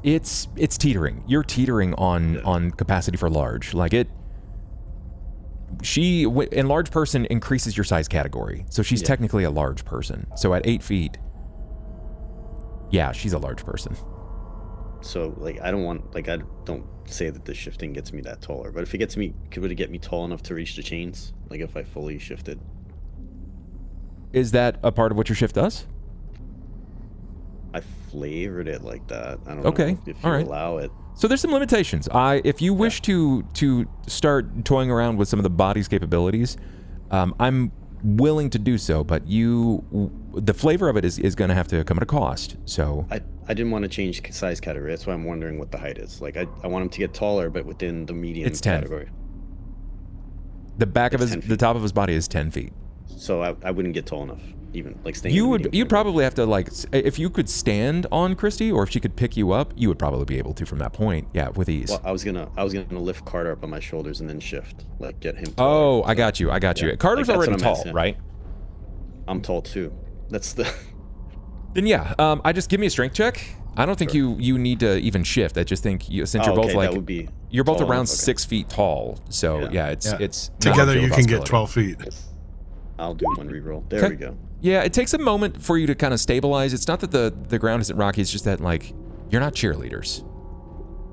It's teetering. You're teetering on capacity for large. Like enlarged person increases your size category. So she's technically a large person. So at 8 feet, yeah, she's a large person. So like I don't say that the shifting gets me that taller, but if it gets me, would it get me tall enough to reach the chains? Like if I fully shifted? Is that a part of what your shift does? I flavored it like that. I don't Okay. know if All you right. allow it. So there's some limitations. If you wish to start toying around with some of the body's capabilities, I'm willing to do so, but the flavor of it is going to have to come at a cost. So I didn't want to change size category. That's why I'm wondering what the height is. Like I want him to get taller, but within the medium it's 10. category. The back of the top of his body is 10 feet. So I wouldn't get tall enough, even like staying. You'd probably have to, like, if you could stand on Christy, or if she could pick you up, you would probably be able to from that point. Yeah, with ease. Well, I was gonna lift Carter up on my shoulders and then shift, like get him Oh, taller. I got you. Carter's already tall, right? I'm tall too. That's the. Then yeah, I just give me a strength check. I don't think you need to even shift. I just think since you're both that would be you're both around enough, 6 feet tall. So it's together not a you can get possibility. 12 feet. I'll do one reroll. There we go. Yeah, it takes a moment for you to kind of stabilize. It's not that the ground isn't rocky. It's just that, like, you're not cheerleaders.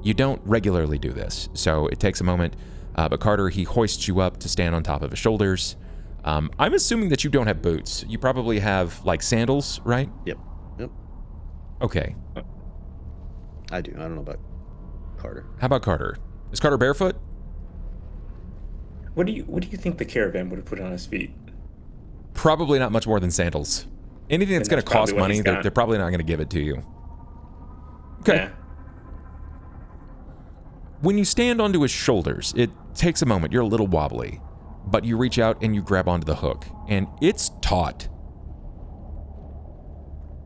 You don't regularly do this, so it takes a moment. But Carter, he hoists you up to stand on top of his shoulders. I'm assuming that you don't have boots. You probably have, like, sandals, right? Yep. Okay. I do. I don't know about Carter. How about Carter? Is Carter barefoot? What do you think the caravan would have put on his feet? Probably not much more than sandals. Anything that's going to cost money, they're probably not going to give it to you. Okay. Yeah. When you stand onto his shoulders, it takes a moment. You're a little wobbly, but you reach out and you grab onto the hook, and it's taut.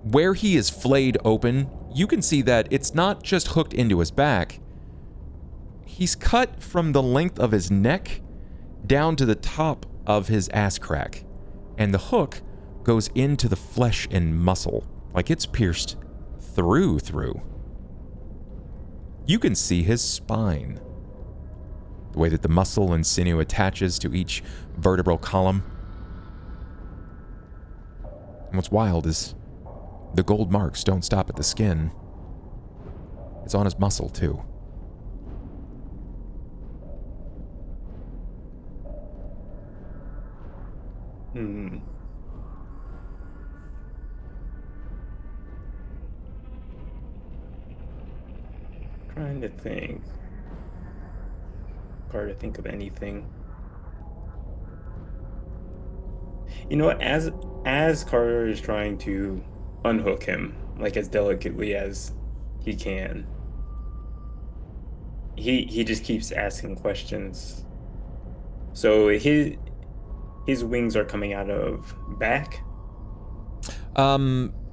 Where he is flayed open, you can see that it's not just hooked into his back. He's cut from the length of his neck down to the top of his ass crack, and the hook goes into the flesh and muscle, like it's pierced through. You can see his spine, the way that the muscle and sinew attaches to each vertebral column. And what's wild is the gold marks don't stop at the skin. It's on his muscle, too. Trying to think. Hard to think of anything. You know what? As Carter is trying to unhook him, like as delicately as he can, he just keeps asking questions. So his wings are coming out of back.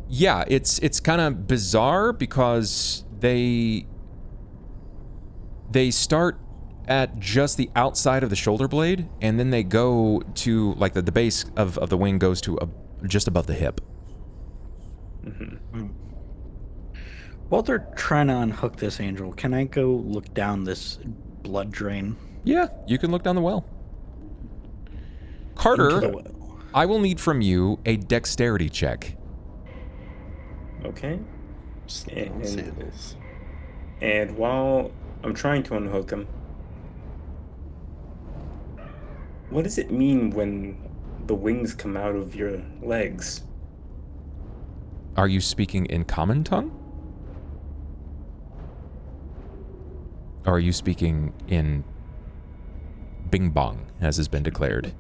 Yeah, it's kind of bizarre because they They start at just the outside of the shoulder blade, and then they go to, like, the base of the wing goes to just above the hip. Mm-hmm. While they're trying to unhook this angel, can I go look down this blood drain? Yeah, you can look down the well. Carter, Into the well. I will need from you a dexterity check. Okay. Sandals. And while I'm trying to unhook him, what does it mean when the wings come out of your legs? Are you speaking in common tongue? Or are you speaking in Bing Bong, as has been declared?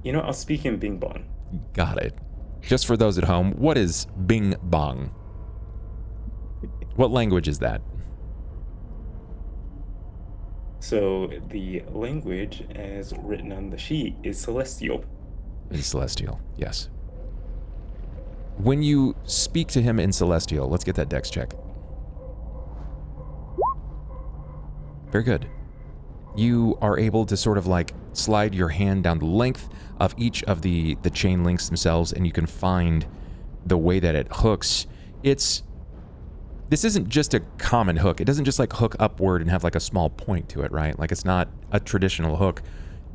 I'll speak in Bing Bong. Got it. Just for those at home, what is Bing Bong? What language is that? So the language, as written on the sheet, is Celestial. It's Celestial, yes. When you speak to him in Celestial, let's get that dex check. Very good. You are able to sort of like slide your hand down the length of each of the chain links themselves, and you can find the way that it hooks. This isn't just a common hook. It doesn't just like hook upward and have like a small point to it, right? Like it's not a traditional hook.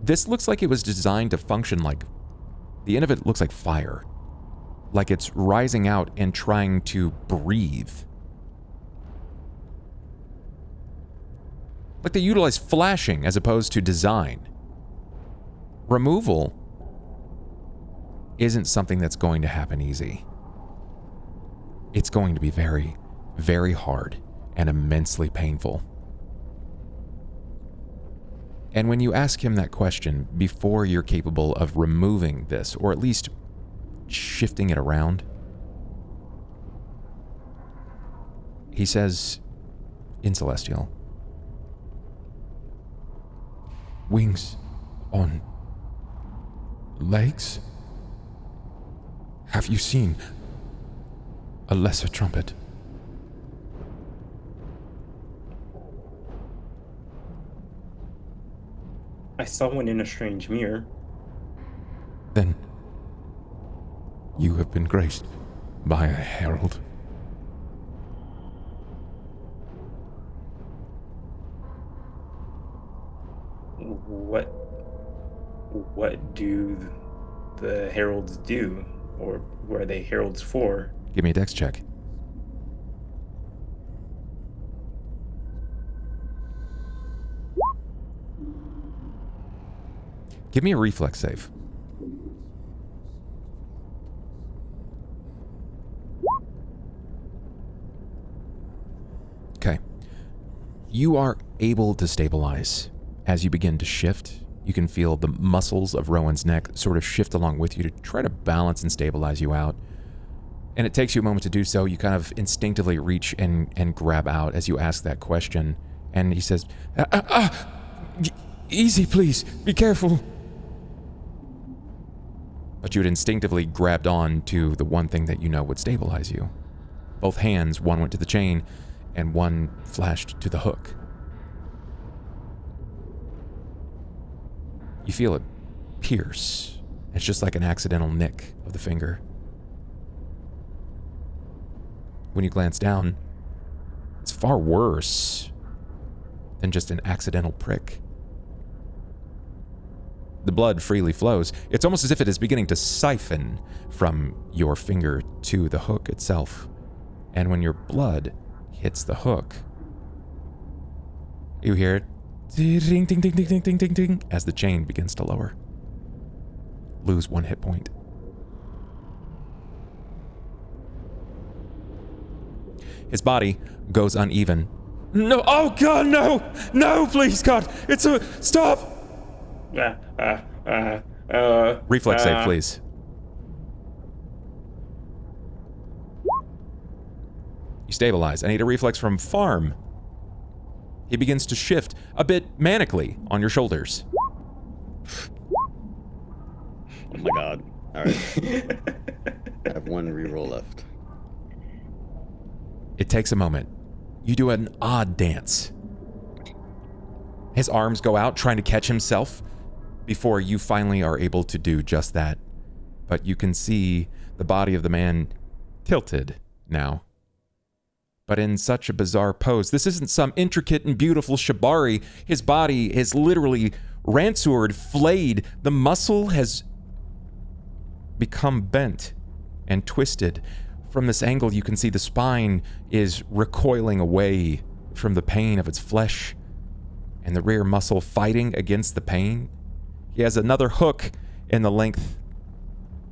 This looks like it was designed to function like, the end of it looks like fire. Like it's rising out and trying to breathe. Like they utilize flashing as opposed to design. Removal isn't something that's going to happen easy. It's going to be very, very hard and immensely painful. And when you ask him that question before you're capable of removing this, or at least shifting it around, he says in Celestial, "Wings on legs? Have you seen a lesser trumpet?" I saw one in a strange mirror. Then you have been graced by a herald. What do the heralds do? Or what are they heralds for? Give me a dex check. Give me a reflex save. Okay. You are able to stabilize. As you begin to shift, you can feel the muscles of Rowan's neck sort of shift along with you to try to balance and stabilize you out. And it takes you a moment to do so. You kind of instinctively reach and grab out as you ask that question. And he says, easy, please. Be careful. But you had instinctively grabbed on to the one thing that you know would stabilize you. Both hands, one went to the chain, and one flashed to the hook. You feel it pierce. It's just like an accidental nick of the finger. When you glance down, it's far worse than just an accidental prick. The blood freely flows. It's almost as if it is beginning to siphon from your finger to the hook itself. And when your blood hits the hook, you hear it ding, ding, ding, ding, ding, ding, ding, ding, as the chain begins to lower. Lose 1 hit point. His body goes uneven. No, oh God, no! No, please, God! Stop! Reflex save, please. You stabilize. I need a reflex from Farm. He begins to shift a bit manically on your shoulders. Oh my God. All right. I have 1 reroll left. It takes a moment. You do an odd dance. His arms go out trying to catch himself before you finally are able to do just that. But you can see the body of the man tilted now. But in such a bizarre pose. This isn't some intricate and beautiful shibari. His body is literally ransured, flayed. The muscle has become bent and twisted. From this angle, you can see the spine is recoiling away from the pain of its flesh and the rear muscle fighting against the pain. He has another hook in the length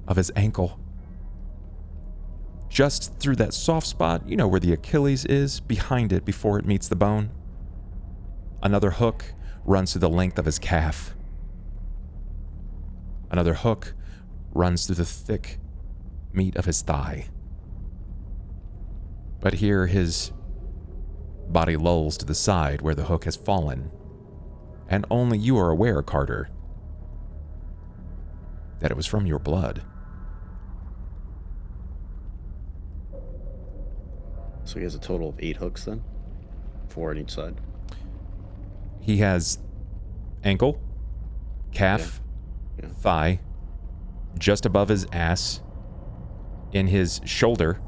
of his ankle. Just through that soft spot, you know where the Achilles is, behind it before it meets the bone. Another hook runs through the length of his calf. Another hook runs through the thick meat of his thigh. But here his body lulls to the side where the hook has fallen. And only you are aware, Carter, that it was from your blood. So he has a total of 8 hooks then? 4 on each side? He has ankle, calf, thigh, just above his ass, in his shoulder,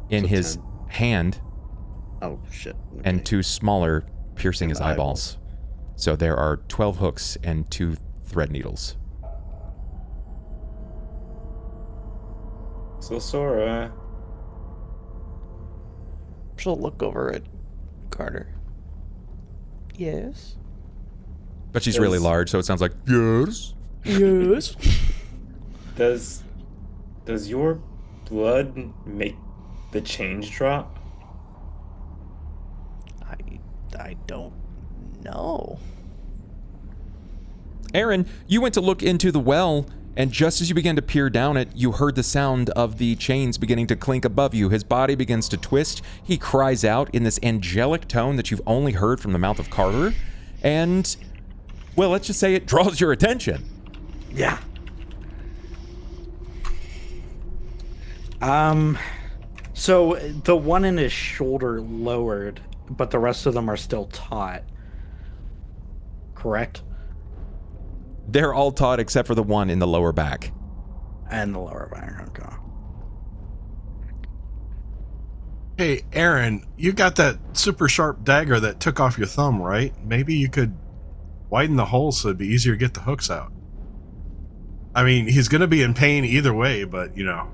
in So his 10. hand, Oh, shit. Okay. and 2 smaller piercing In his the eyeballs. So there are 12 hooks and 2 thread needles. So Sora, She'll look over at Carter. Yes? But she's really large, so it sounds like, yes. Yes? does your blood make the change drop? I don't know. Aaron, you went to look into the well, and just as you began to peer down it, you heard the sound of the chains beginning to clink above you. His body begins to twist. He cries out in this angelic tone that you've only heard from the mouth of Carter. And, well, let's just say it draws your attention. Yeah. So the one in his shoulder lowered, but the rest of them are still taut. Correct? They're all taut except for the one in the lower back. And the lower back, okay. Hey, Aaron, you got that super sharp dagger that took off your thumb, right? Maybe you could widen the hole so it'd be easier to get the hooks out. I mean, he's going to be in pain either way, but, you know.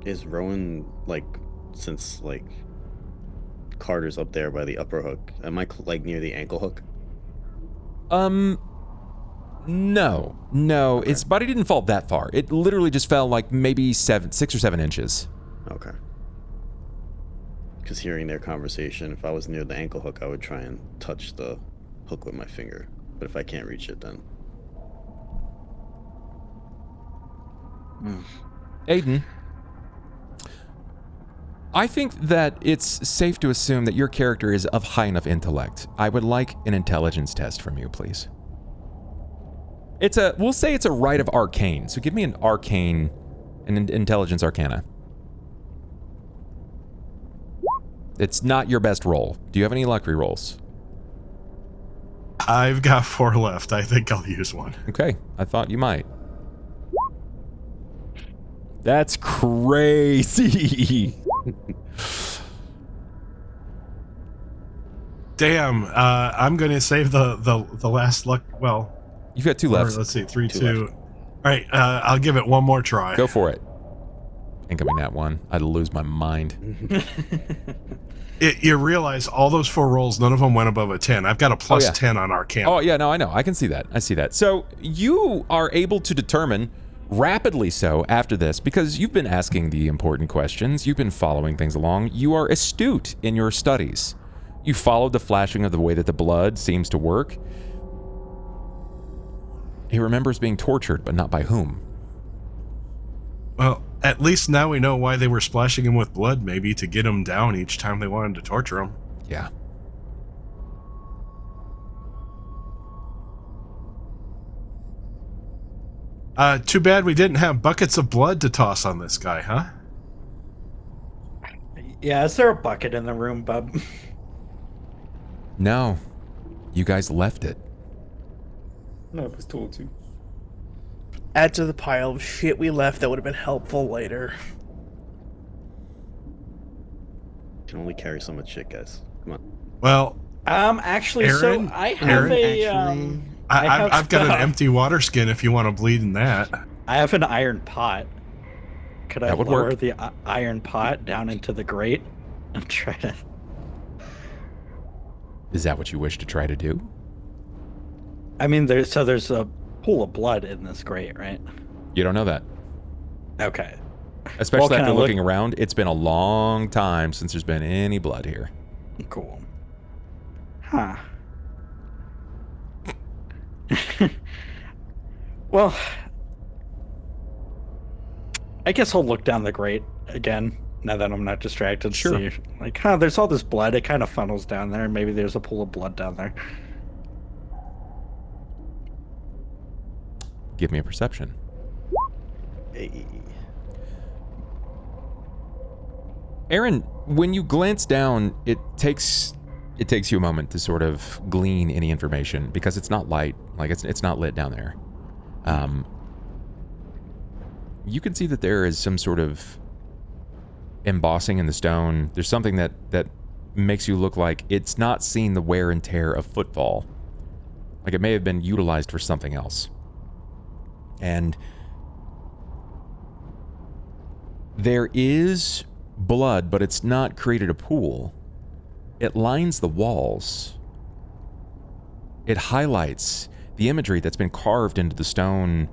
Is Rowan, like, since, like, Carter's up there by the upper hook, am I, like, near the ankle hook? No. Okay. Its body didn't fall that far. It literally just fell like maybe 6 or 7 inches. Okay. Because hearing their conversation, if I was near the ankle hook, I would try and touch the hook with my finger. But if I can't reach it, then... Aiden, I think that it's safe to assume that your character is of high enough intellect. I would like an intelligence test from you, please. We'll say it's a rite of arcane. So give me an intelligence arcana. It's not your best roll. Do you have any luck rerolls? I've got 4 left. I think I'll use one. Okay, I thought you might. That's crazy. Damn, I'm going to save the last luck. Well, You've got 2 left. Let's see, 3, 2. All right, I'll give it one more try. Go for it. Incoming that one. I'd lose my mind. You realize all those 4 rolls, none of them went above a 10. I've got a plus 10 on Arcana. Oh, yeah, no, I know. I can see that. I see that. So you are able to determine, rapidly so after this, because you've been asking the important questions, you've been following things along, you are astute in your studies. You followed the flashing of the way that the blood seems to work. He remembers being tortured, but not by whom. Well, at least now we know why they were splashing him with blood, maybe to get him down each time they wanted to torture him. Yeah. Too bad we didn't have buckets of blood to toss on this guy, huh? Yeah, is there a bucket in the room, Bub? No, you guys left it. No, it was told to. Add to the pile of shit we left that would have been helpful later. Can only carry so much shit, guys. Come on. Well, Actually, Aaron? so I have I've got an empty water skin if you want to bleed in that. I have an iron pot. Could I That would lower work. the iron pot down into the grate and try to... Is that what you wish to try to do? I mean, there's a pool of blood in this grate, right? You don't know that. Okay. Especially Well, can after I looking around, it's been a long time since there's been any blood here. Cool. Huh. Well, I guess I'll look down the grate again now that I'm not distracted. Sure. See, like, there's all this blood. It kind of funnels down there. Maybe there's a pool of blood down there. Give me a perception. Hey. Aaron, when you glance down, it takes you a moment to sort of glean any information because it's not light, like it's not lit down there. You can see that there is some sort of embossing in the stone. There's something that makes you look like it's not seen the wear and tear of footfall. Like it may have been utilized for something else. And there is blood, but it's not created a pool. It lines the walls. It highlights the imagery that's been carved into the stone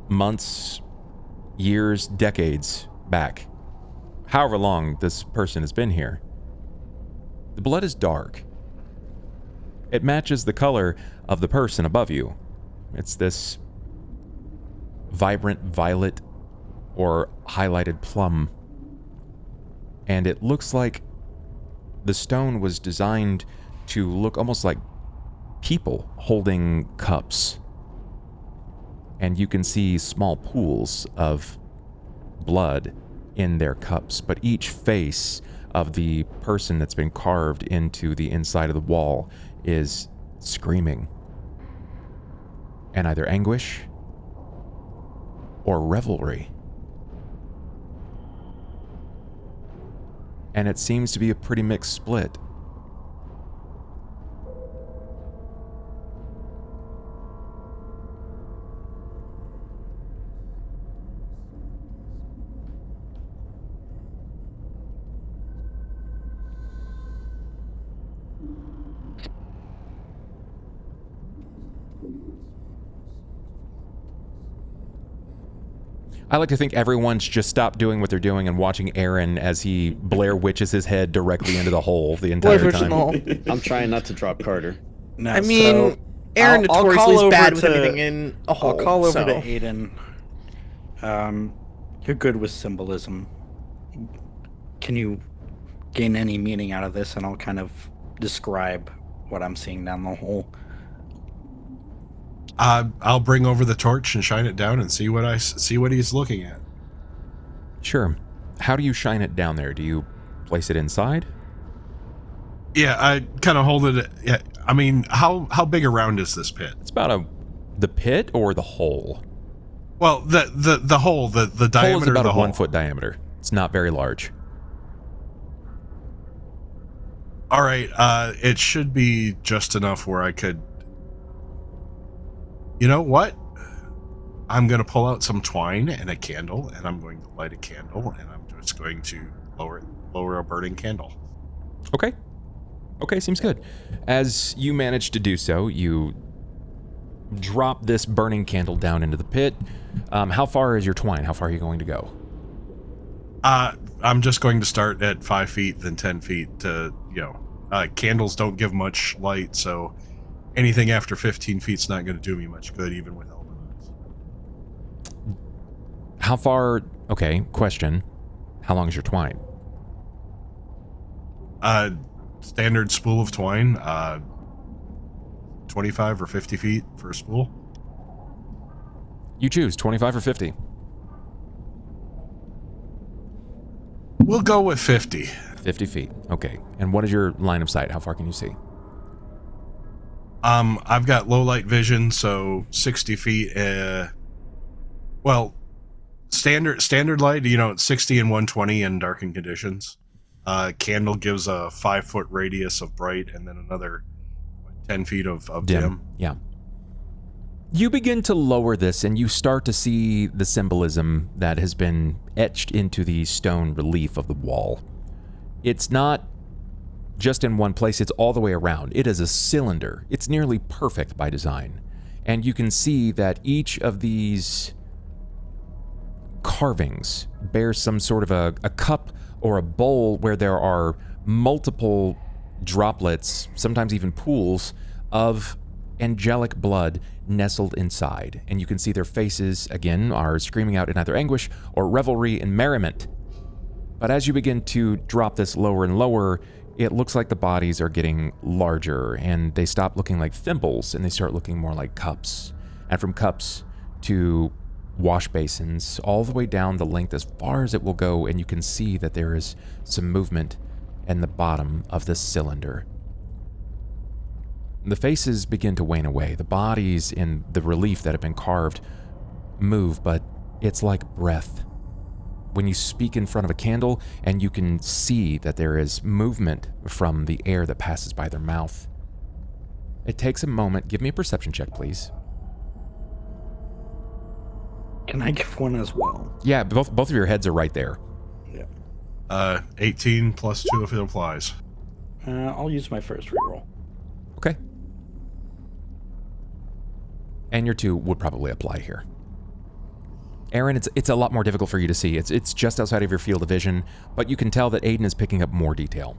months, years, decades back. However long this person has been here. The blood is dark. It matches the color of the person above you. It's this vibrant violet or highlighted plum. And it looks like the stone was designed to look almost like people holding cups. And you can see small pools of blood in their cups, but each face of the person that's been carved into the inside of the wall is screaming. And either anguish or revelry. And it seems to be a pretty mixed split. I like to think everyone's just stopped doing what they're doing and watching Aaron as he Blair Witches his head directly into the hole the entire time. I'm trying not to drop Carter. No, I mean, Aaron I'll notoriously call is over bad with to- anything in a hole. I'll call over so. to Aiden. You're good with symbolism. Can you gain any meaning out of this? And I'll kind of describe what I'm seeing down the hole. I'll bring over the torch and shine it down and see what he's looking at. Sure. How do you shine it down there? Do you place it inside? Yeah, I kind of hold it. Yeah, I mean, how big around is this pit? It's about the pit or the hole? Well, the hole, the The hole diameter is about of the a hole. 1 foot diameter. It's not very large. All right, it should be just enough where I could. You know what? I'm going to pull out some twine and a candle, and I'm going to light a candle, and I'm just going to lower a burning candle. Okay. Okay, seems good. As you manage to do so, you drop this burning candle down into the pit. How far is your twine? How far are you going to go? I'm just going to start at 5 feet, then 10 feet to, candles don't give much light, so anything after 15 feet's not going to do me much good, even with elbows. How far? Okay, question. How long is your twine? Standard spool of twine, 25 or 50 feet for a spool. You choose 25 or 50. We'll go with 50. 50 feet. Okay. And what is your line of sight? How far can you see? I've got low light vision, so 60 feet. Well, standard light, it's 60 and 120 in darkened conditions. Candle gives a 5-foot radius of bright, and then another 10 feet of dim. Yeah. You begin to lower this, and you start to see the symbolism that has been etched into the stone relief of the wall. It's not just in one place, it's all the way around. It is a cylinder. It's nearly perfect by design. And you can see that each of these carvings bears some sort of a cup or a bowl where there are multiple droplets, sometimes even pools, of angelic blood nestled inside. And you can see their faces, again, are screaming out in either anguish or revelry and merriment. But as you begin to drop this lower and lower, it looks like the bodies are getting larger, and they stop looking like thimbles, and they start looking more like cups. And from cups to wash basins, all the way down the length as far as it will go, and you can see that there is some movement in the bottom of this cylinder. The faces begin to wane away. The bodies in the relief that have been carved move, but it's like breath. When you speak in front of a candle, and you can see that there is movement from the air that passes by their mouth. It takes a moment. Give me a perception check, please. Can I give one as well? Yeah, both of your heads are right there. Yeah. 18 plus 2 if it applies. I'll use my first reroll. Okay. And your 2 would probably apply here. Aaron, it's a lot more difficult for you to see. It's just outside of your field of vision, but you can tell that Aiden is picking up more detail.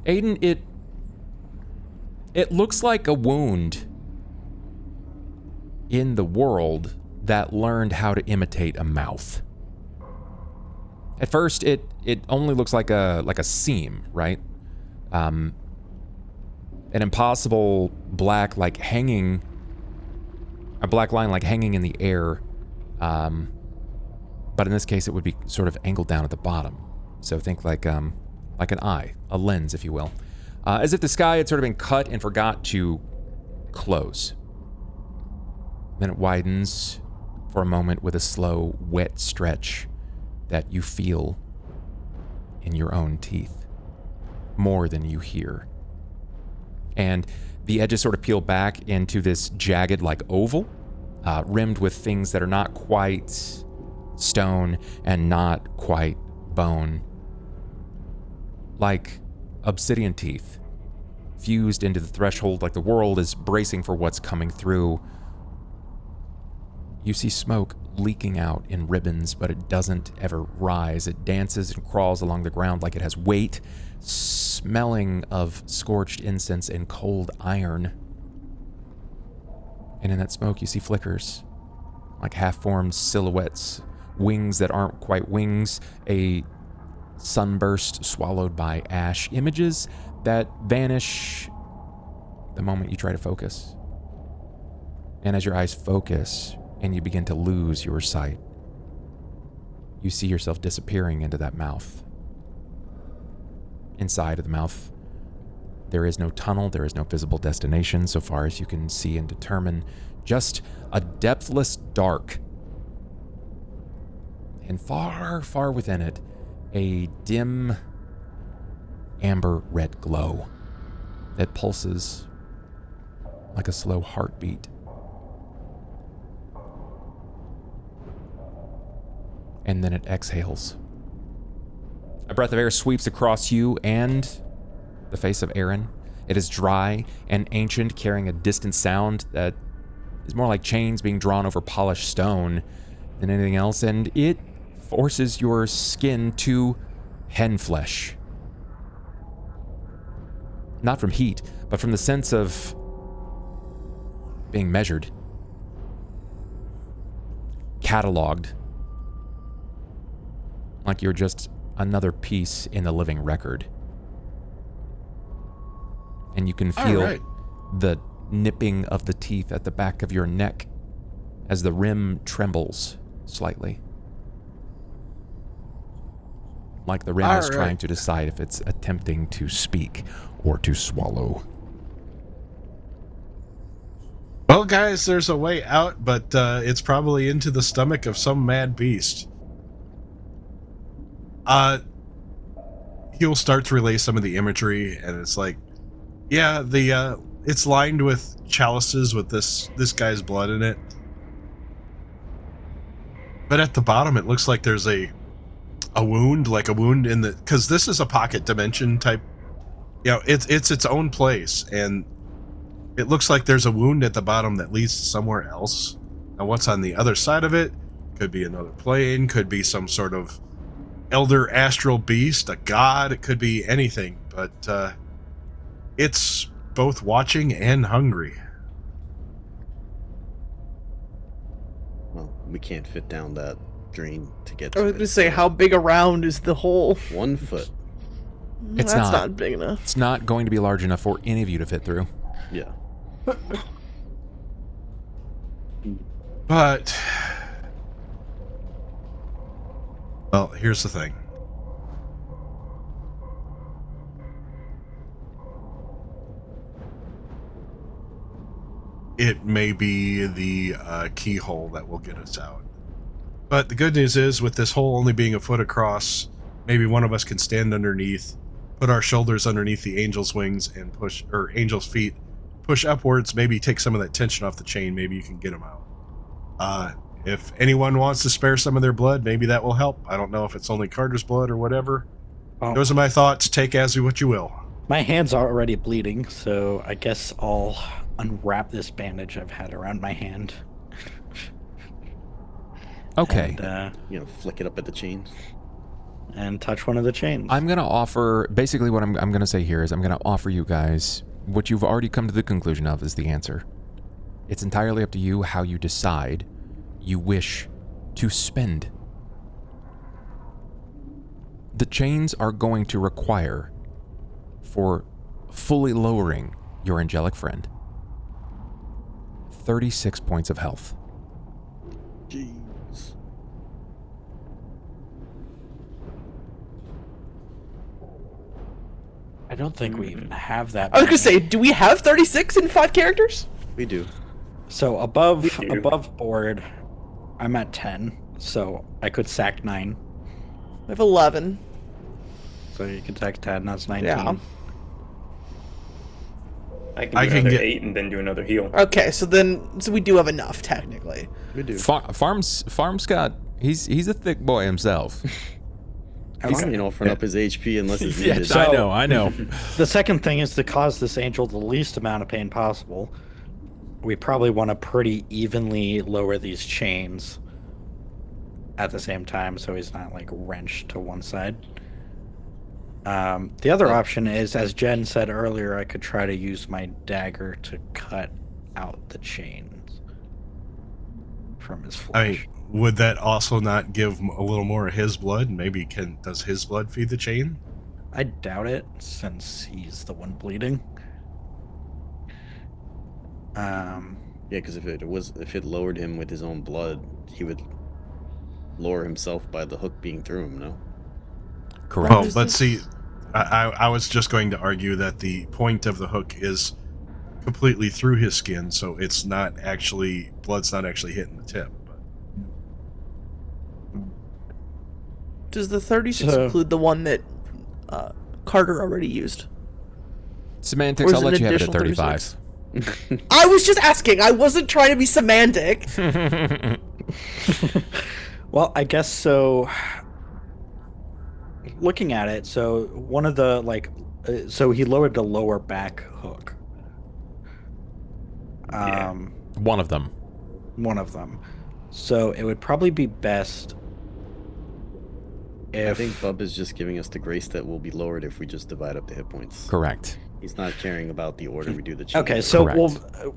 Aiden, it looks like a wound in the world that learned how to imitate a mouth. At first, it only looks like a seam, right? An impossible black line hanging in the air. But in this case, it would be sort of angled down at the bottom. So think like an eye, a lens, if you will. As if the sky had sort of been cut and forgot to close. Then it widens for a moment with a slow, wet stretch that you feel in your own teeth, more than you hear. And the edges sort of peel back into this jagged, like oval, rimmed with things that are not quite stone and not quite bone. Like obsidian teeth, fused into the threshold like the world is bracing for what's coming through. You see smoke leaking out in ribbons, but it doesn't ever rise. It dances and crawls along the ground like it has weight, smelling of scorched incense and cold iron. And in that smoke, you see flickers, like half-formed silhouettes, wings that aren't quite wings, a sunburst swallowed by ash, images that vanish the moment you try to focus. And as your eyes focus and you begin to lose your sight, you see yourself disappearing into that mouth. Inside of the mouth, there is no tunnel, there is no visible destination so far as you can see and determine, just a depthless dark. And far, far within it, a dim amber red glow that pulses like a slow heartbeat. And then it exhales. A breath of air sweeps across you and the face of Aaron. It is dry and ancient, carrying a distant sound that is more like chains being drawn over polished stone than anything else, and it forces your skin to hen flesh. Not from heat, but from the sense of being measured, cataloged, like you're just another piece in the living record. And you can feel the nipping of the teeth at the back of your neck as the rim trembles slightly. like the rim is All trying right. to decide if it's attempting to speak or to swallow. Well, guys, there's a way out, but it's probably into the stomach of some mad beast. He'll start to relay some of the imagery, and it's like, yeah, it's lined with chalices with this guy's blood in it. But at the bottom, it looks like there's a wound, like a wound in the, because this is a pocket dimension type. It's its own place, and it looks like there's a wound at the bottom that leads to somewhere else. And what's on the other side of it could be another plane, could be some sort of elder astral beast, a god, it could be anything, but it's both watching and hungry. Well, we can't fit down that drain to get to I was it. going to say, how big around is the hole? 1 foot. It's That's not. not big enough. It's not going to be large enough for any of you to fit through. Yeah. But, well, here's the thing. It may be the keyhole that will get us out. But the good news is, with this hole only being a foot across, maybe one of us can stand underneath, put our shoulders underneath the angel's wings and push, or angel's feet, push upwards, maybe take some of that tension off the chain, maybe you can get them out. If anyone wants to spare some of their blood, maybe that will help. I don't know if it's only Carter's blood or whatever. Oh. Those are my thoughts. Take as what you will. My hand's are already bleeding, so I guess I'll unwrap this bandage I've had around my hand. Okay. And, Flick it up at the chain. and touch one of the chains. I'm going to offer, basically what I'm going to say here is I'm going to offer you guys what you've already come to the conclusion of is the answer. It's entirely up to you how you decide you wish to spend. The chains are going to require, for fully lowering your angelic friend, 36 points of health. Jeez. I don't think we even have that. I was going to many. say, do we have 36 in 5 characters? We do. So above We do. above board, I'm at 10, so I could sack 9. I have 11. So you can sack 10, that's 19. Yeah. I can do I can another get- 8 and then do another heal. Okay, so we do have enough, technically. We do. Farm's got, he's a thick boy himself. He's not offering up his HP unless it's needed. Yes, I know. The second thing is to cause this angel the least amount of pain possible. We probably want to pretty evenly lower these chains at the same time so he's not like wrenched to one side. The other option is, as Jen said earlier, I could try to use my dagger to cut out the chains from his flesh. I mean, would that also not give a little more of his blood? Maybe does his blood feed the chain? I doubt it, since he's the one bleeding. Yeah, because if it lowered him with his own blood, he would lower himself by the hook being through him. No. Correct. Well, is let's this? see. I was just going to argue that the point of the hook is completely through his skin, so it's not actually, blood's not actually hitting the tip. Does the 36 So- include the one that Carter already used? Semantics, Or is I'll it let you an have it at additional 35. I was just asking. I wasn't trying to be semantic. Well, I guess so. Looking at it, so one of the so he lowered the lower back hook. Yeah. One of them. One of them. So it would probably be best I if think Bub is just giving us the grace that will be lowered if we just divide up the hit points. Correct. He's not caring about the order we do the chain. okay. So Correct.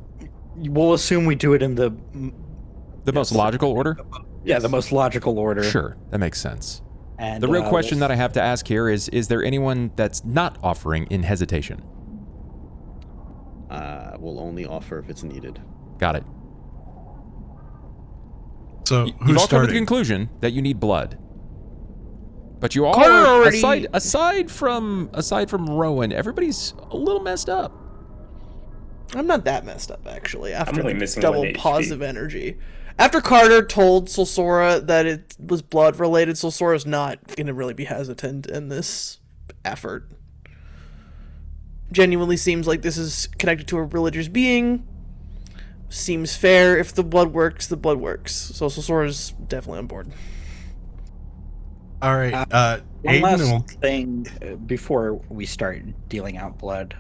we'll assume we do it in the The most logical order? the most logical order. Sure, that makes sense. And The real question that I have to ask here is there anyone that's not offering in hesitation? We'll only offer if it's needed. Got it. So You've who's all come to the starting? conclusion that you need blood. But you all Carter are, already- aside from Rowan, everybody's a little messed up. I'm not that messed up, actually, after only the missing double 1 HP. positive energy. After Carter told Solsora that it was blood-related, Solsora's not going to really be hesitant in this effort. Genuinely seems like this is connected to a religious being. Seems fair. If the blood works, the blood works. So Solsora's definitely on board. All right. One Aiden last will. thing before we start dealing out blood.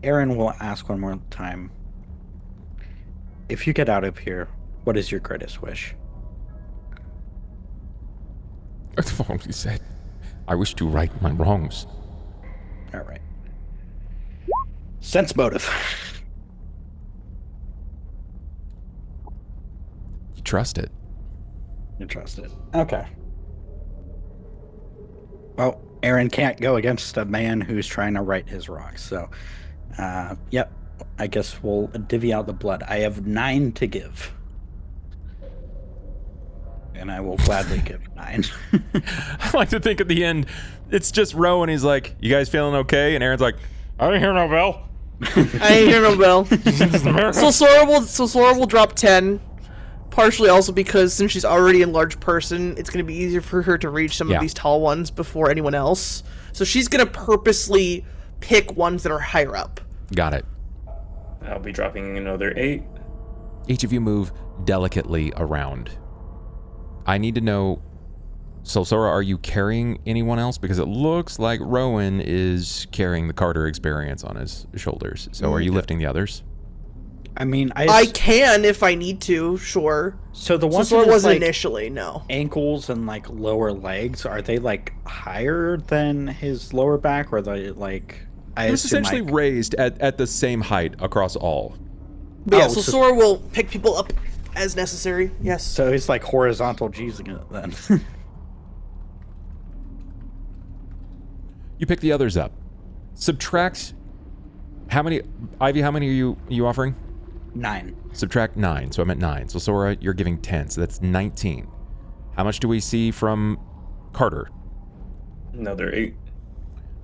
Aaron will ask one more time. If you get out of here, what is your greatest wish? I've already said, I wish to right my wrongs. All right. Sense motive. You trust it. You trust it. Okay. Well, Aaron can't go against a man who's trying to right his wrongs. So, yep. I guess we'll divvy out the blood. I have 9 to give. And I will gladly give 9. I like to think at the end, it's just Rowan. He's like, you guys feeling okay? And Aaron's like, I didn't hear no bell. I ain't hear no bell. Solsora will drop 10. Partially also because since she's already a large person, it's going to be easier for her to reach some of these tall ones before anyone else. So she's going to purposely pick ones that are higher up. Got it. I'll be dropping another 8. Each of you move delicately around. I need to know, Solsora, are you carrying anyone else? Because it looks like Rowan is carrying the Carter experience on his shoulders. So are you lifting the others? I mean, I can if I need to, sure. So the ones Solsora with wasn't like initially, no. ankles and like lower legs, are they like higher than his lower back, or are they like? I It was assume, essentially like, raised at the same height across all. But yeah, Oh, so- Solsora will pick people up as necessary, yes. so he's like horizontal G'sing it then. You pick the others up. Subtract how many, Ivy, how many are you offering? 9. Subtract 9, so I'm at 9. So Sora, you're giving 10, so that's 19. How much do we see from Carter? Another 8.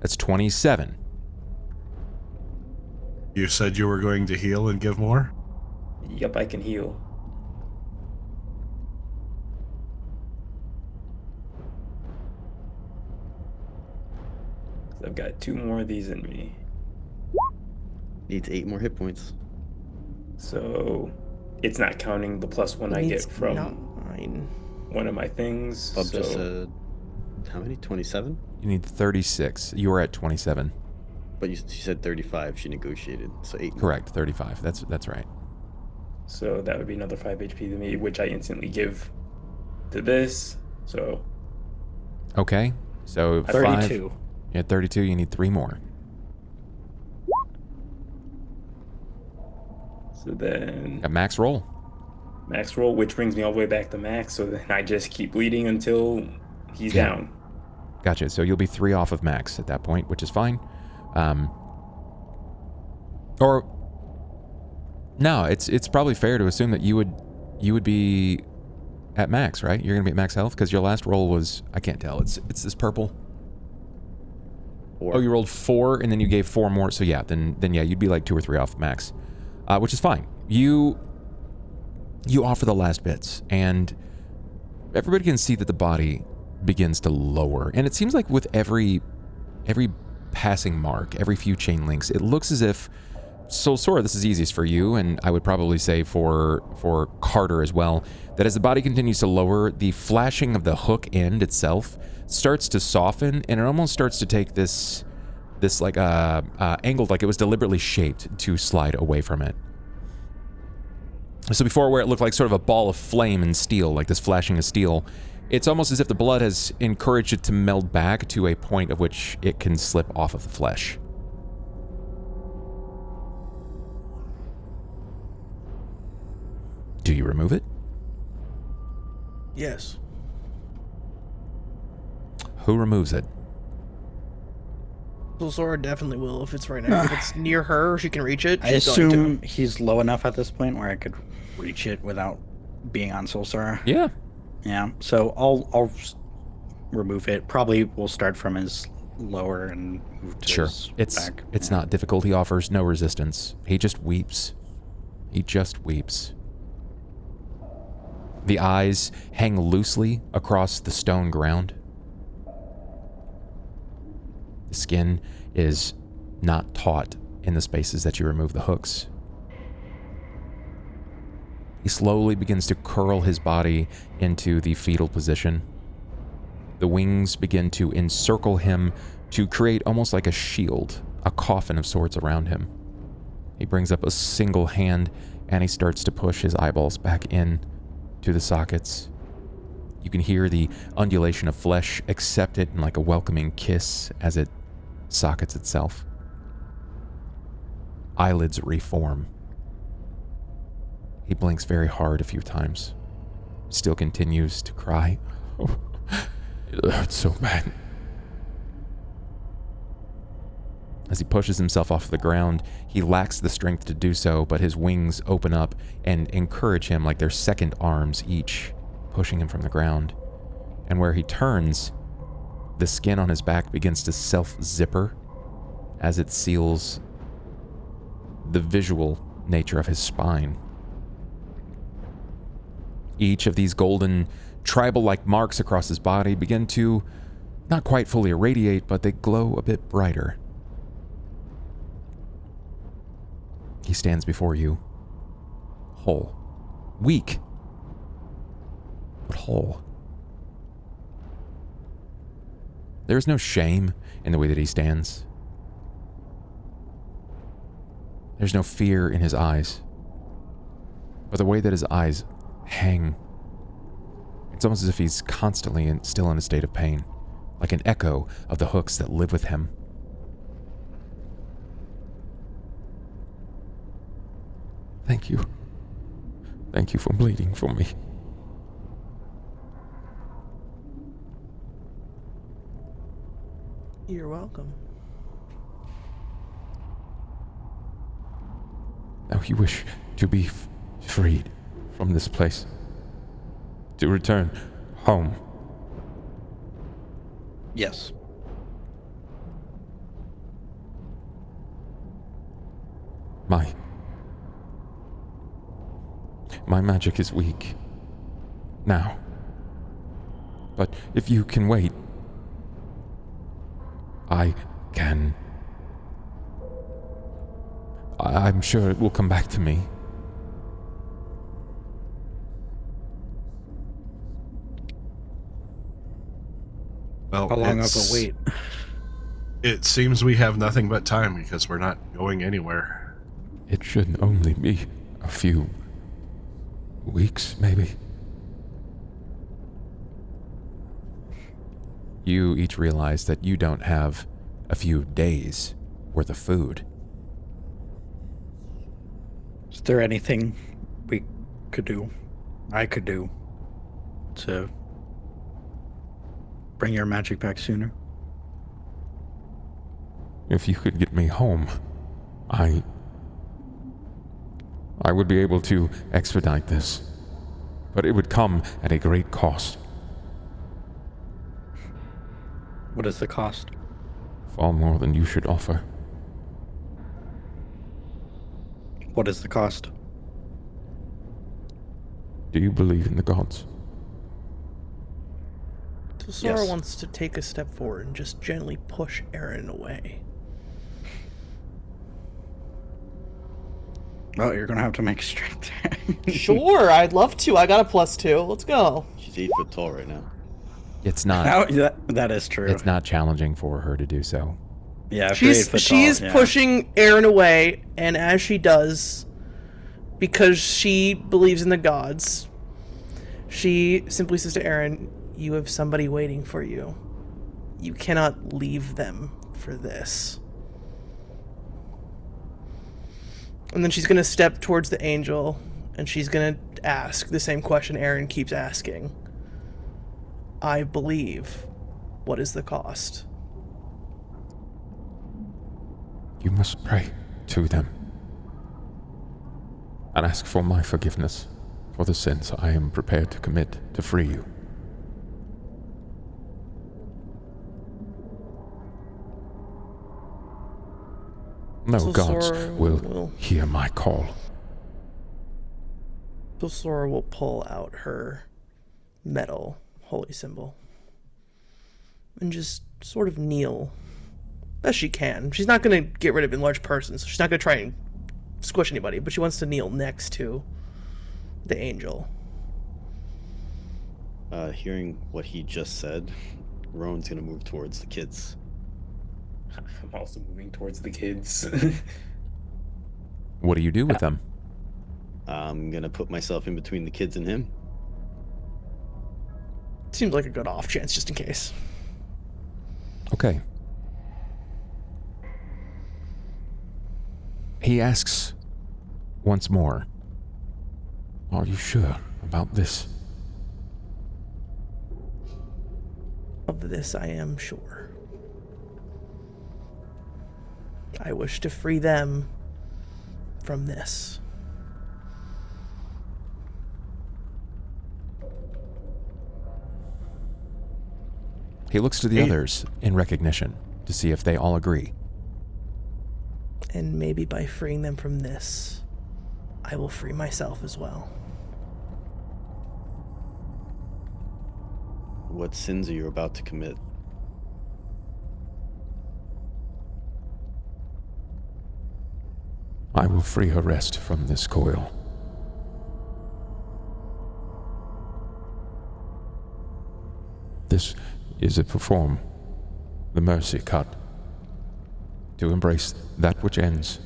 That's 27. You said you were going to heal and give more? Yep, I can heal. I've got 2 more of these in me. Needs 8 more hit points. So it's not counting the +1 I get from 9. one of my things. Bub so just said, how many? 27? You need 36. You were at 27. But she said 35. She negotiated, so 8 more. Correct, 35. That's right. So that would be another 5 HP to me, which I instantly give to this. So Okay, so 32. 5. You're at 32, you need 3 more. so then Got max roll. max roll, which brings me all the way back to max. So then I just keep bleeding until he's Yeah. down. Gotcha, so you'll be 3 off of max at that point, which is fine. Or no, it's probably fair to assume that you would be at max, right? You're gonna be at max health because your last roll was, I can't tell. It's this purple. 4. Oh, you rolled 4 and then you gave 4 more. So yeah, then yeah, you'd be like 2 or 3 off max, which is fine. You offer the last bits, and everybody can see that the body begins to lower, and it seems like with every passing mark, every few chain links, it looks as if. So Sora, this is easiest for you, and I would probably say for Carter as well, that as the body continues to lower, the flashing of the hook end itself starts to soften, and it almost starts to take this like angled, like it was deliberately shaped to slide away from it. So before, where it looked like sort of a ball of flame and steel, like this flashing of steel, it's almost as if the blood has encouraged it to meld back to a point of which it can slip off of the flesh. Do you remove it? Yes. Who removes it? Solsora definitely will if it's right now. If it's near her, she can reach it. I she's going to. assume he's low enough at this point where I could reach it without being on Solsora. Yeah. Yeah, so I'll remove it. Probably we'll start from his lower and move to his back. It's not difficult. He offers no resistance. He just weeps. He just weeps. The eyes hang loosely across the stone ground. The skin is not taut in the spaces that you remove the hooks. He slowly begins to curl his body into the fetal position. The wings begin to encircle him to create almost like a shield, a coffin of sorts around him. He brings up a single hand and he starts to push his eyeballs back in to the sockets. You can hear the undulation of flesh accept it in like a welcoming kiss as it sockets itself. Eyelids reform. He blinks very hard a few times. Still continues to cry. Oh, it hurts so bad. As he pushes himself off the ground, he lacks the strength to do so, but his wings open up and encourage him like they're second arms each, pushing him from the ground. And where he turns, the skin on his back begins to self-zipper as it seals the visual nature of his spine. Each of these golden, tribal-like marks across his body begin to not quite fully irradiate, but they glow a bit brighter. He stands before you, whole, weak, but whole. There is no shame in the way that he stands. There's no fear in his eyes. But the way that his eyes hang, it's almost as if he's constantly still in a state of pain, like an echo of the hooks that live with him. Thank you. Thank you for bleeding for me. You're welcome. Now you wish to be freed from this place, to return home. Yes. My magic is weak now, but if you can wait, I can. I'm sure it will come back to me. Well, How long of a wait? It seems we have nothing but time because we're not going anywhere. It should only be a few weeks, maybe. You each realize that you don't have a few days worth of food. Is there anything we could do, I could do, to bring your magic back sooner? If you could get me home, I would be able to expedite this, but it would come at a great cost. What is the cost? Far more than you should offer. What is the cost? Do you believe in the gods? So Sora Yes. wants to take a step forward and just gently push Aaron away. Well, you're gonna have to make a strength. Sure, I'd love to. I got a +2. Let's go. She's 8 foot tall right now. It's not. That is true. It's not challenging for her to do so. Yeah, if you're 8 foot She's tall, yeah. pushing Aaron away, and as she does, because she believes in the gods, she simply says to Aaron, "You have somebody waiting for you. You cannot leave them for this." And then she's going to step towards the angel, and she's going to ask the same question Aaron keeps asking. I believe. What is the cost? You must pray to them and ask for my forgiveness for the sins I am prepared to commit to free you. No So gods Sora will hear my call. So Sora will pull out her metal holy symbol and just sort of kneel as she can. She's not going to get rid of it in large person, so she's not going to try and squish anybody, but she wants to kneel next to the angel. Hearing what he just said, Rowan's gonna move towards the kids. I'm also moving towards the kids. What do you do with them? I'm gonna put myself in between the kids and him. Seems like a good off chance, just in case. Okay. He asks once more, "Are you sure about this?" Of this I am sure. I wish to free them from this. He looks to the others in recognition to see if they all agree. And maybe by freeing them from this, I will free myself as well. What sins are you about to commit? I will free her rest from this coil. This is to perform the mercy cut, to embrace that which ends.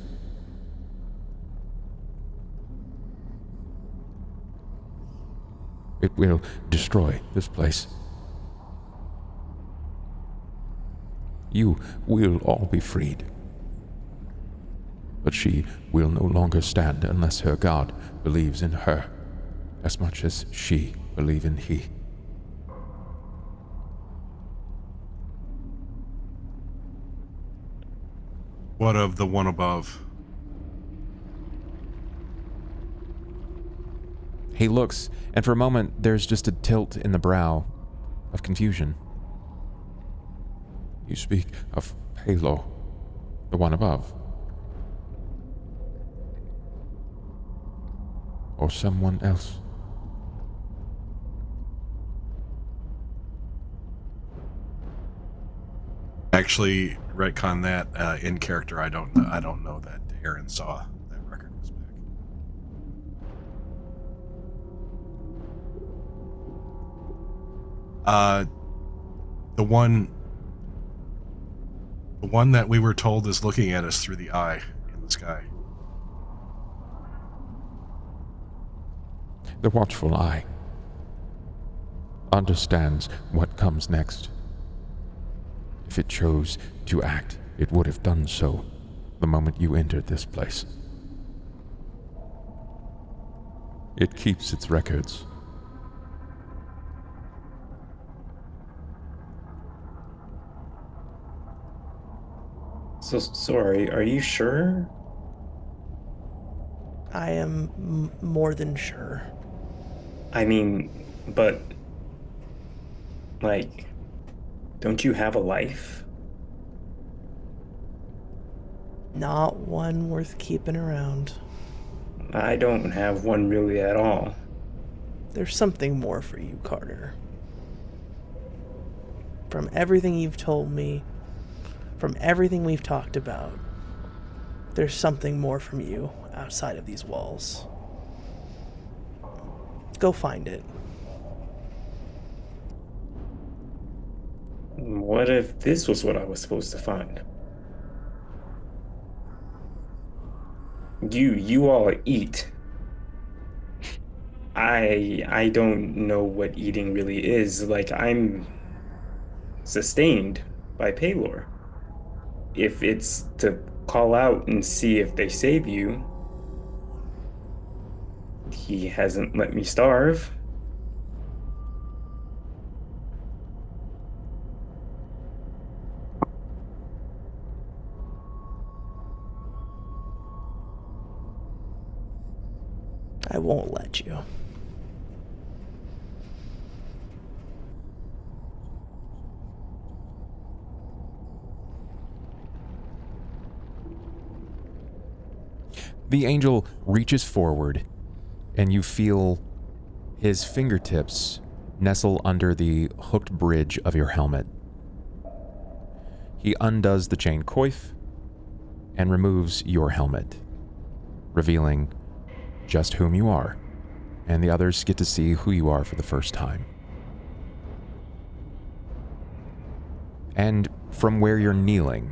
It will destroy this place. You will all be freed. But she will no longer stand unless her God believes in her as much as she believes in he. What of the one above? He looks, and for a moment there's just a tilt in the brow of confusion. You speak of Halo, the one above. Or someone else. Actually, retcon that in character. I don't know that Aaron saw that record was back. The one that we were told is looking at us through the eye in the sky. The watchful eye understands what comes next. If it chose to act, it would have done so the moment you entered this place. It keeps its records. So, sorry, are you sure? I am more than sure. I mean, but, like, don't you have a life? Not one worth keeping around. I don't have one really at all. There's something more for you, Carter. From everything you've told me, from everything we've talked about, there's something more from you outside of these walls. Go find it. What if this was what I was supposed to find? You all eat. I don't know what eating really is. Like, I'm sustained by Paylor. If it's to call out and see if they save you, he hasn't let me starve. I won't let you. The angel reaches forward, and you feel his fingertips nestle under the hooked bridge of your helmet. He undoes the chain coif and removes your helmet, revealing just whom you are, and the others get to see who you are for the first time. And from where you're kneeling,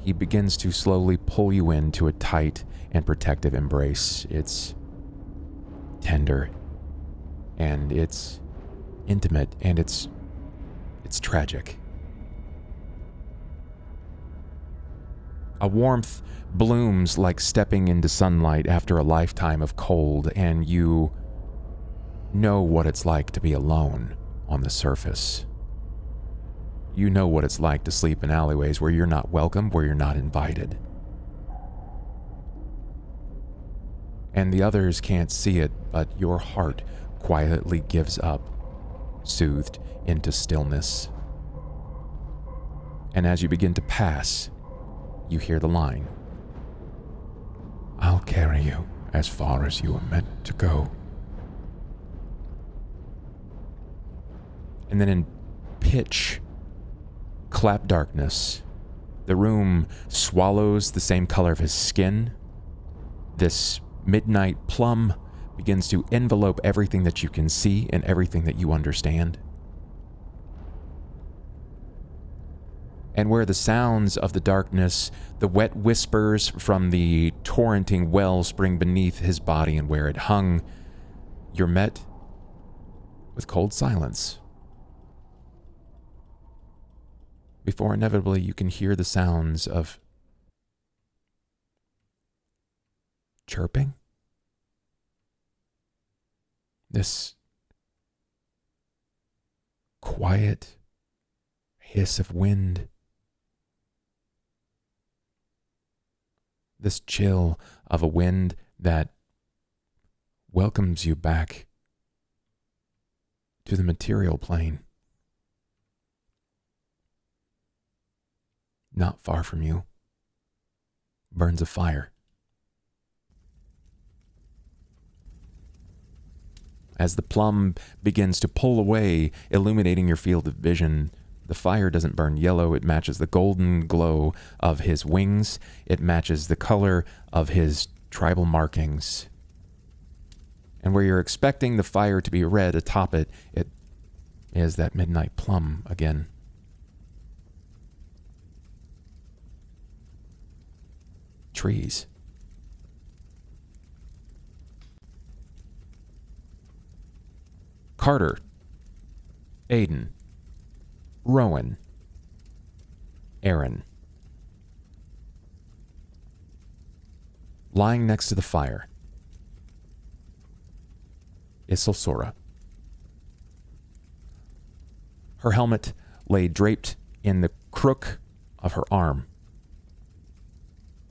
he begins to slowly pull you into a tight and protective embrace. It's tender, and it's intimate, and it's tragic. A warmth blooms like stepping into sunlight after a lifetime of cold, and you know what it's like to be alone on the surface. You know what it's like to sleep in alleyways where you're not welcome, where you're not invited. And the others can't see it, but your heart quietly gives up, soothed into stillness. And as you begin to pass, you hear the line, "I'll carry you as far as you are meant to go." And then in pitch clap darkness, the room swallows the same color of his skin. This midnight plum begins to envelope everything that you can see and everything that you understand. And where the sounds of the darkness, the wet whispers from the torrenting wellspring beneath his body and where it hung, you're met with cold silence. Before inevitably you can hear the sounds of chirping. This quiet hiss of wind. This chill of a wind that welcomes you back to the material plane. Not far from you burns a fire. As the plum begins to pull away, illuminating your field of vision, the fire doesn't burn yellow. It matches the golden glow of his wings. It matches the color of his tribal markings. And where you're expecting the fire to be red atop it, it is that midnight plum again. Trees. Carter, Aiden, Rowan, Aaron. Lying next to the fire is Solsora. Her helmet lay draped in the crook of her arm.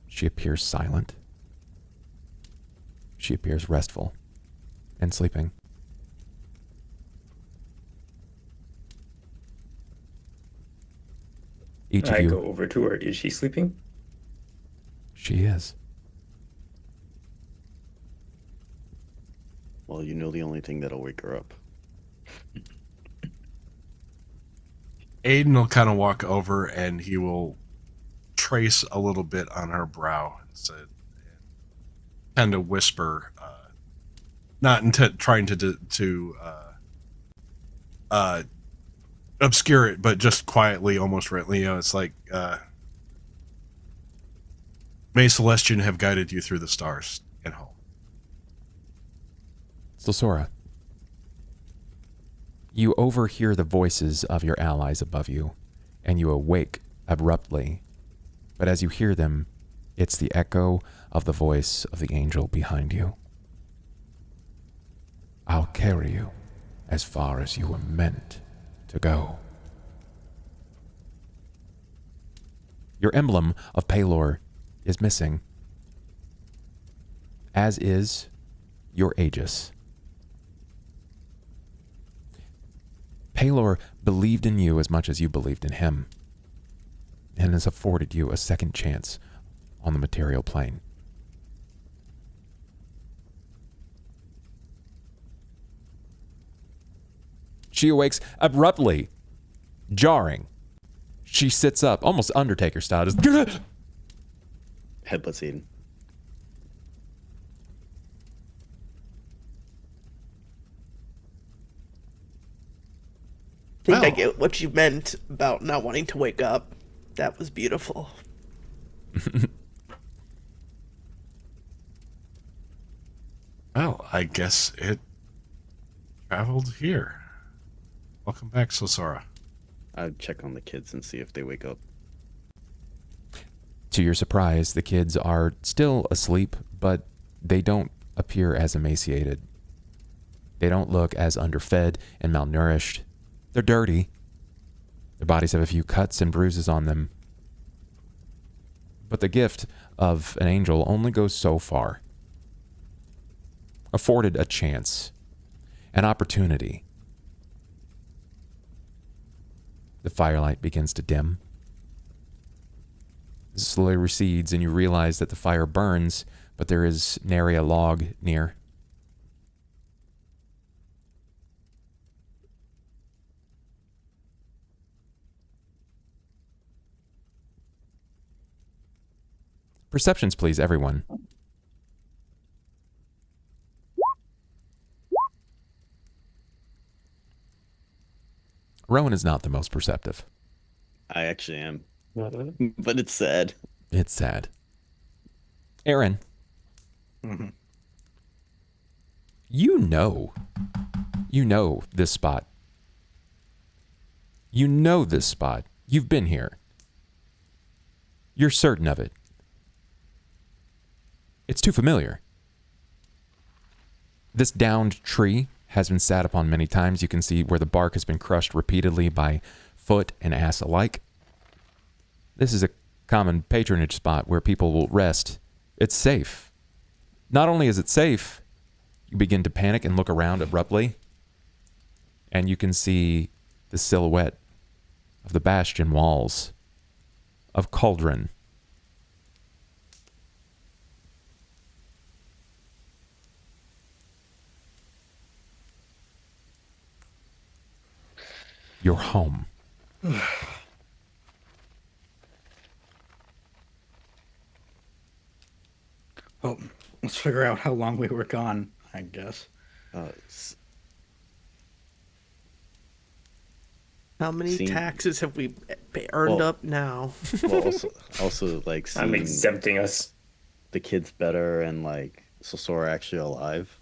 She appears silent. She appears restful and sleeping. Each of you. I go over to her. Is she sleeping? She is. Well, you know the only thing that'll wake her up. Aiden will kind of walk over and he will trace a little bit on her brow and say, kind of whisper, not trying to obscure it, but just quietly, almost rightly. It's like, may Celestian have guided you through the stars and home. Solsora, you overhear the voices of your allies above you, and you awake abruptly. But as you hear them, it's the echo of the voice of the angel behind you. I'll carry you as far as you were meant to go. Your emblem of Pelor is missing, as is your Aegis. Pelor believed in you as much as you believed in him, and has afforded you a second chance on the material plane. She awakes abruptly, jarring. She sits up, almost Undertaker style. Just Headbutts Aiden. I think I get what you meant about not wanting to wake up. That was beautiful. Well, I guess it traveled here. Welcome back, Sosora. I'd check on the kids and see if they wake up. To your surprise, the kids are still asleep, but they don't appear as emaciated. They don't look as underfed and malnourished. They're dirty. Their bodies have a few cuts and bruises on them. But the gift of an angel only goes so far. Afforded a chance, an opportunity. The firelight begins to dim. It slowly recedes, and you realize that the fire burns, but there is nary a log near. Perceptions, please, everyone. Rowan is not the most perceptive. I actually am. But it's sad. It's sad. Aaron. Mm-hmm. You know this spot. You know this spot. You've been here. You're certain of it. It's too familiar. This downed tree has been sat upon many times. You can see where the bark has been crushed repeatedly by foot and ass alike. This is a common patronage spot where people will rest. It's safe. Not only is it safe, you begin to panic and look around abruptly, and you can see the silhouette of the bastion walls of Cauldron. Your home. Well, let's figure out how long we were gone, I guess. How many taxes have we earned up now? Well, also like I'm seeing exempting us. the kids better and like Sosora actually alive.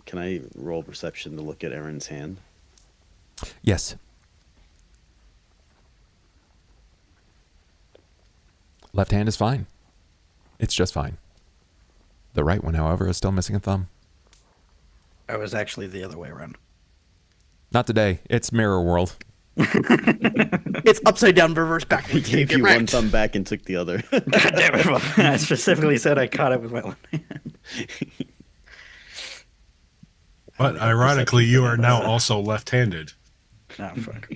Can I roll perception to look at Aaron's hand? Yes. Left hand is fine. It's just fine. The right one, however, is still missing a thumb. I was actually the other way around. Not today. It's mirror world. It's upside down, reverse backwards. He gave you one thumb back and took the other. God damn it. Well, I specifically said I caught it with my left hand. But ironically, you are now also left-handed. Oh, fuck.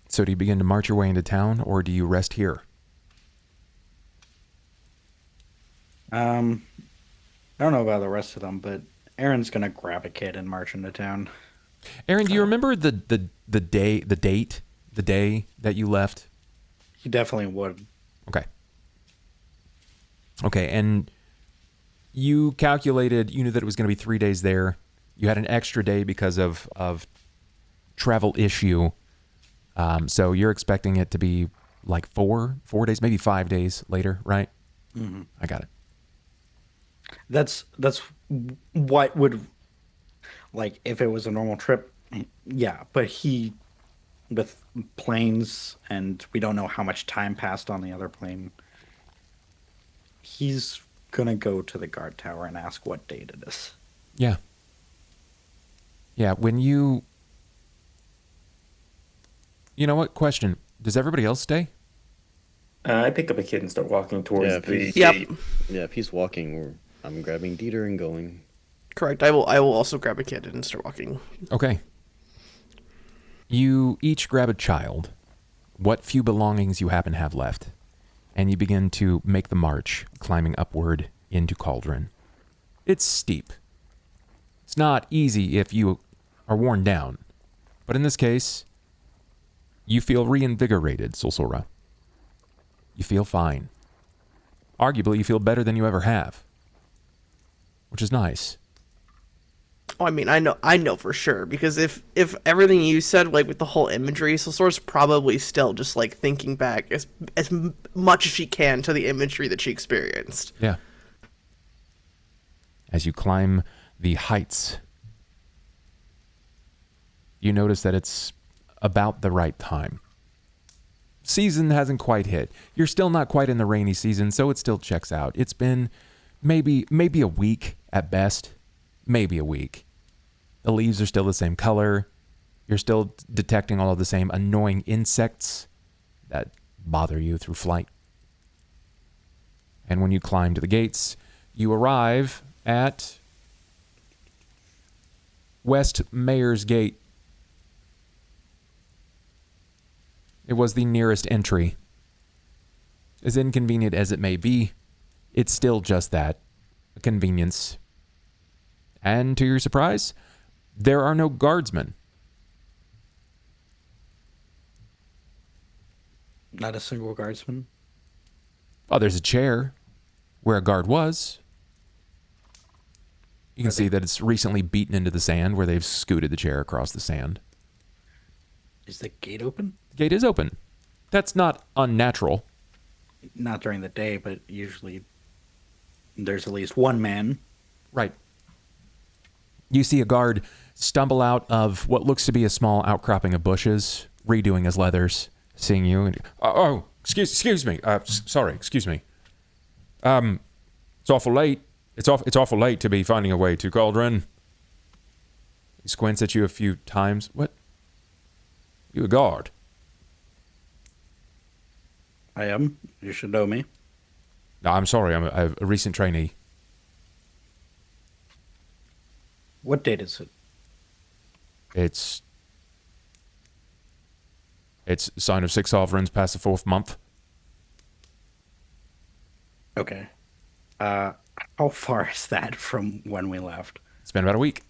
So do you begin to march your way into town, or do you rest here? I don't know about the rest of them, but Aaron's gonna grab a kid and march into town. Aaron, do you remember the day that you left? He definitely would. Okay, and you calculated, you knew that it was going to be 3 days there. You had an extra day because of travel issue. So you're expecting it to be like 4 days, maybe 5 days later, right? Mm-hmm. I got it. That's what would, like, if it was a normal trip, yeah. But he, with planes, and we don't know how much time passed on the other plane, he's gonna go to the guard tower and ask what date it is. Yeah. Yeah, when you know what? Question. Does everybody else stay? I pick up a kid and start walking towards the gate. Yeah, if he's walking, I'm grabbing Dieter and going. Correct. I will also grab a kid and start walking. Okay. You each grab a child. What few belongings you happen to have left. and you begin to make the march, climbing upward into Cauldron. It's steep. It's not easy if you are worn down, but in this case, you feel reinvigorated, Sulsora. You feel fine. Arguably, you feel better than you ever have, which is nice. Oh, I mean, I know for sure, because if everything you said, like with the whole imagery, Sulsora's probably still just like thinking back as much as she can to the imagery that she experienced. Yeah. As you climb the heights, you notice that it's about the right time. Season hasn't quite hit. You're still not quite in the rainy season, so it still checks out. It's been maybe a week at best. Maybe a week. The leaves are still the same color. You're still detecting all of the same annoying insects that bother you through flight. And when you climb to the gates, you arrive at West Mayor's Gate. It was the nearest entry. As inconvenient as it may be, it's still just that, a convenience. And to your surprise, there are no guardsmen. Not a single guardsman? Oh, there's a chair where a guard was. You can see that it's recently beaten into the sand where they've scooted the chair across the sand. Is the gate open? The gate is open. That's not unnatural. Not during the day, but usually there's at least one man. Right. You see a guard stumble out of what looks to be a small outcropping of bushes, redoing his leathers, seeing you. And, excuse me. Sorry, excuse me. It's awful late. It's awful late to be finding a way to Cauldron. He squints at you a few times. What? You a guard? I am. You should know me. No, I'm sorry. I'm a recent trainee. What date is it? It's sign of 6 sovereigns past the 4th month. Okay. How far is that from when we left? It's been about a week.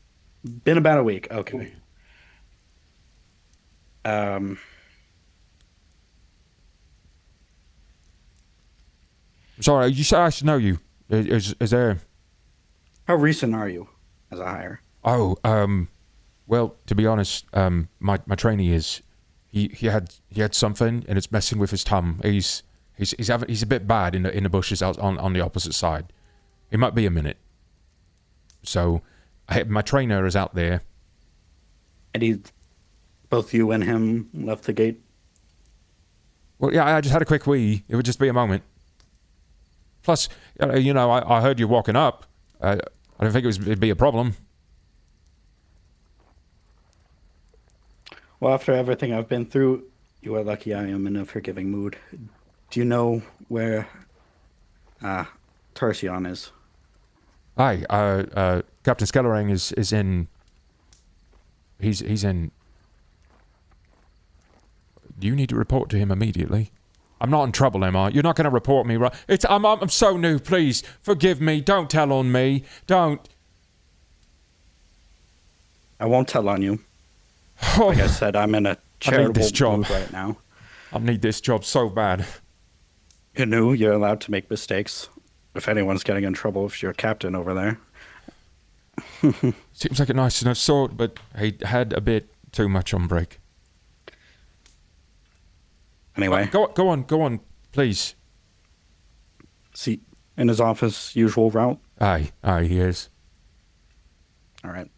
Been about a week. Okay. Sorry, you said I should know you. Is there? How recent are you as a hire? Oh, well, to be honest, my trainee is he had something and it's messing with his tongue. He's a bit bad in the bushes out on the opposite side. It might be a minute. So, my trainer is out there. And both you and him left the gate? Well, yeah, I just had a quick wee. It would just be a moment. Plus, I heard you walking up. I don't think it'd be a problem. Well, after everything I've been through, you are lucky I am in a forgiving mood. Do you know where Tarsion is? Hi, Captain Skellerang is in. He's in. Do you need to report to him immediately? I'm not in trouble, am I? You're not going to report me, right? I'm so new. Please forgive me. Don't tell on me. Don't. I won't tell on you. Like I said, I'm in a charitable mood right now. I need this job so bad. You're new. You're allowed to make mistakes. If anyone's getting in trouble, if you're a captain over there. Seems like a nice enough sort, but he had a bit too much on break. Anyway. Go on, please. See, in his office, usual route? Aye, he is. All right.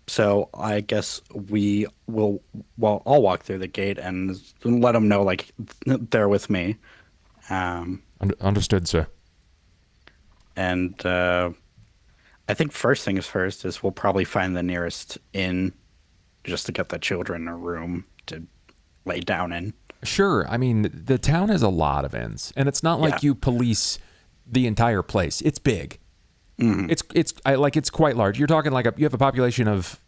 So I guess we will, I'll walk through the gate and let them know, like, they're with me. Understood, sir. And I think first things first is we'll probably find the nearest inn just to get the children a room to lay down in. Sure. I mean, the town has a lot of inns, and it's not like you police the entire place. It's big. Mm-hmm. It's quite large. You're talking you have a population of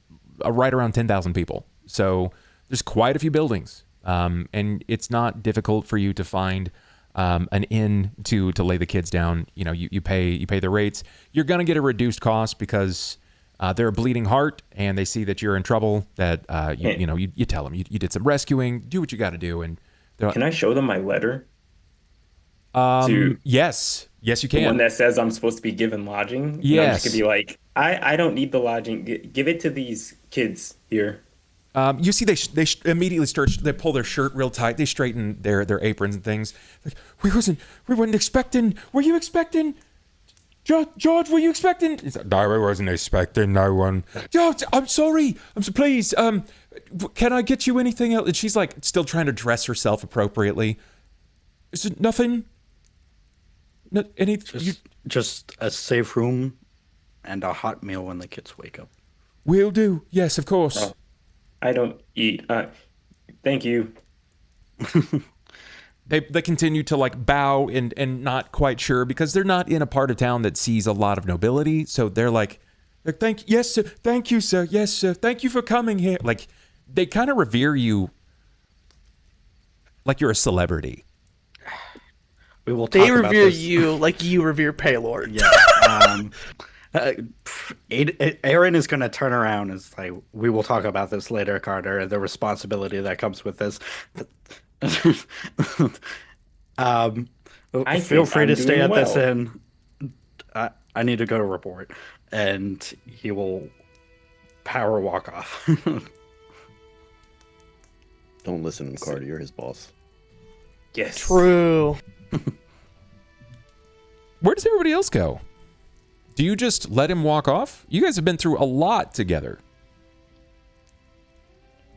right around 10,000 people. So there's quite a few buildings. and it's not difficult for you to find an inn to lay the kids down. You know, you pay the rates. You're gonna get a reduced cost because they're a bleeding heart, and they see that you're in trouble. That you tell them you did some rescuing. Do what you got to do, and can I show them my letter? Yes, you can. The one that says I'm supposed to be given lodging. Yes. And I'm just gonna be like, I don't need the lodging. Give it to these kids here. You see, they immediately they pull their shirt real tight. They straighten their aprons and things. Like, we weren't expecting. Were you expecting? George, were you expecting? He's like, no, I wasn't expecting no one. George, I'm sorry. Please, can I get you anything else? And she's like still trying to dress herself appropriately. Is it nothing? Just a safe room and a hot meal when the kids wake up. Will do. Yes, of course. Oh, I don't eat. Thank you. They continue to like bow and not quite sure because they're not in a part of town that sees a lot of nobility. So they're like yes, sir. Thank you, sir. Yes, sir. Thank you for coming here. Like they kind of revere you like you're a celebrity. We will. They revere you like you revere Paylord. Yeah. Aaron is going to turn around and say, "We will talk about this later, Carter, and the responsibility that comes with this." Feel free to stay at this inn. I need to go to report, and he will power walk off. Don't listen to him, Carter. You're his boss. Yes. True. Where does everybody else go? Do you just let him walk off? You guys have been through a lot together.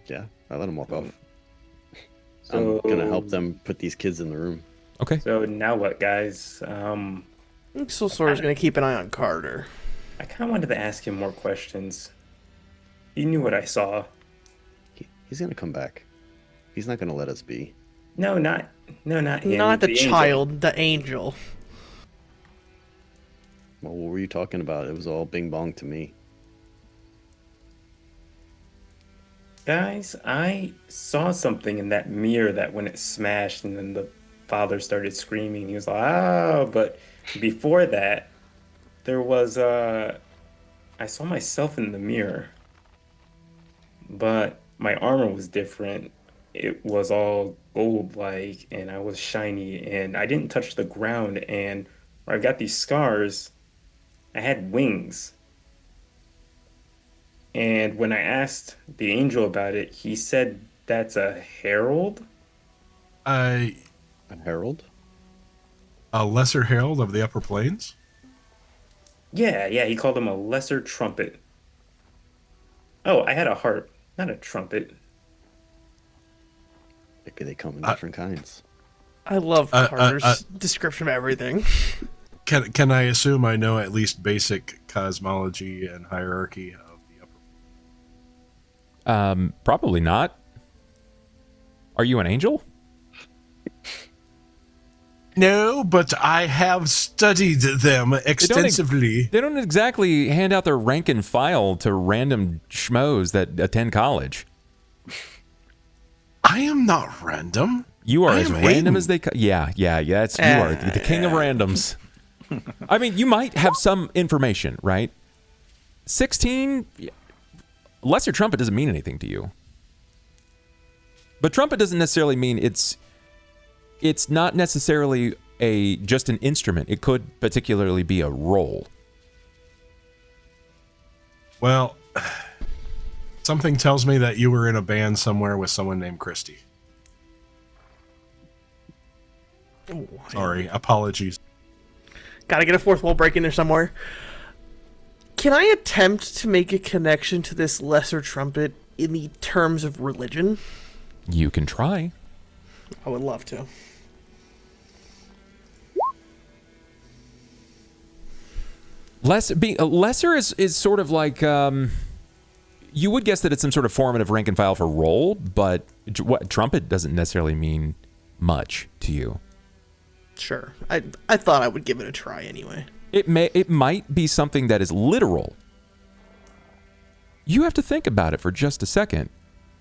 Yeah, I let him walk off. So, I'm gonna help them put these kids in the room. Okay. So now what, guys? Sora's gonna keep an eye on Carter. I kind of wanted to ask him more questions. He knew what I saw. He's gonna come back. He's not gonna let us be. No, not him. Not the angel. child, the angel. Well, what were you talking about? It was all bing bong to me. Guys, I saw something in that mirror that when it smashed and then the father started screaming, he was like, "Ah!" But before that, there was I saw myself in the mirror, but my armor was different. It was all gold-like, and I was shiny, and I didn't touch the ground, and where I got these scars, I had wings. And when I asked the angel about it, he said that's a herald. A herald? A lesser herald of the upper plains? Yeah, he called him a lesser trumpet. Oh, I had a harp, not a trumpet. Maybe they come in different kinds. I love Carter's description of everything. Can I assume I know at least basic cosmology and hierarchy of the upper? Probably not. Are you an angel? No, but I have studied them extensively. They don't exactly hand out their rank and file to random schmoes that attend college. I am not random. You are I as am random Aiden. as they... Yeah. You are the king of randoms. I mean, you might have some information, right? 16... Lesser trumpet doesn't mean anything to you. But trumpet doesn't necessarily mean it's not necessarily just an instrument. It could particularly be a role. Well, something tells me that you were in a band somewhere with someone named Christy. Sorry, apologies. Gotta get a fourth wall break in there somewhere. Can I attempt to make a connection to this lesser trumpet in the terms of religion? You can try. I would love to. Lesser is sort of like you would guess that it's some sort of formative rank and file for role, but trumpet doesn't necessarily mean much to you. Sure. I thought I would give it a try anyway. It might be something that is literal. You have to think about it for just a second.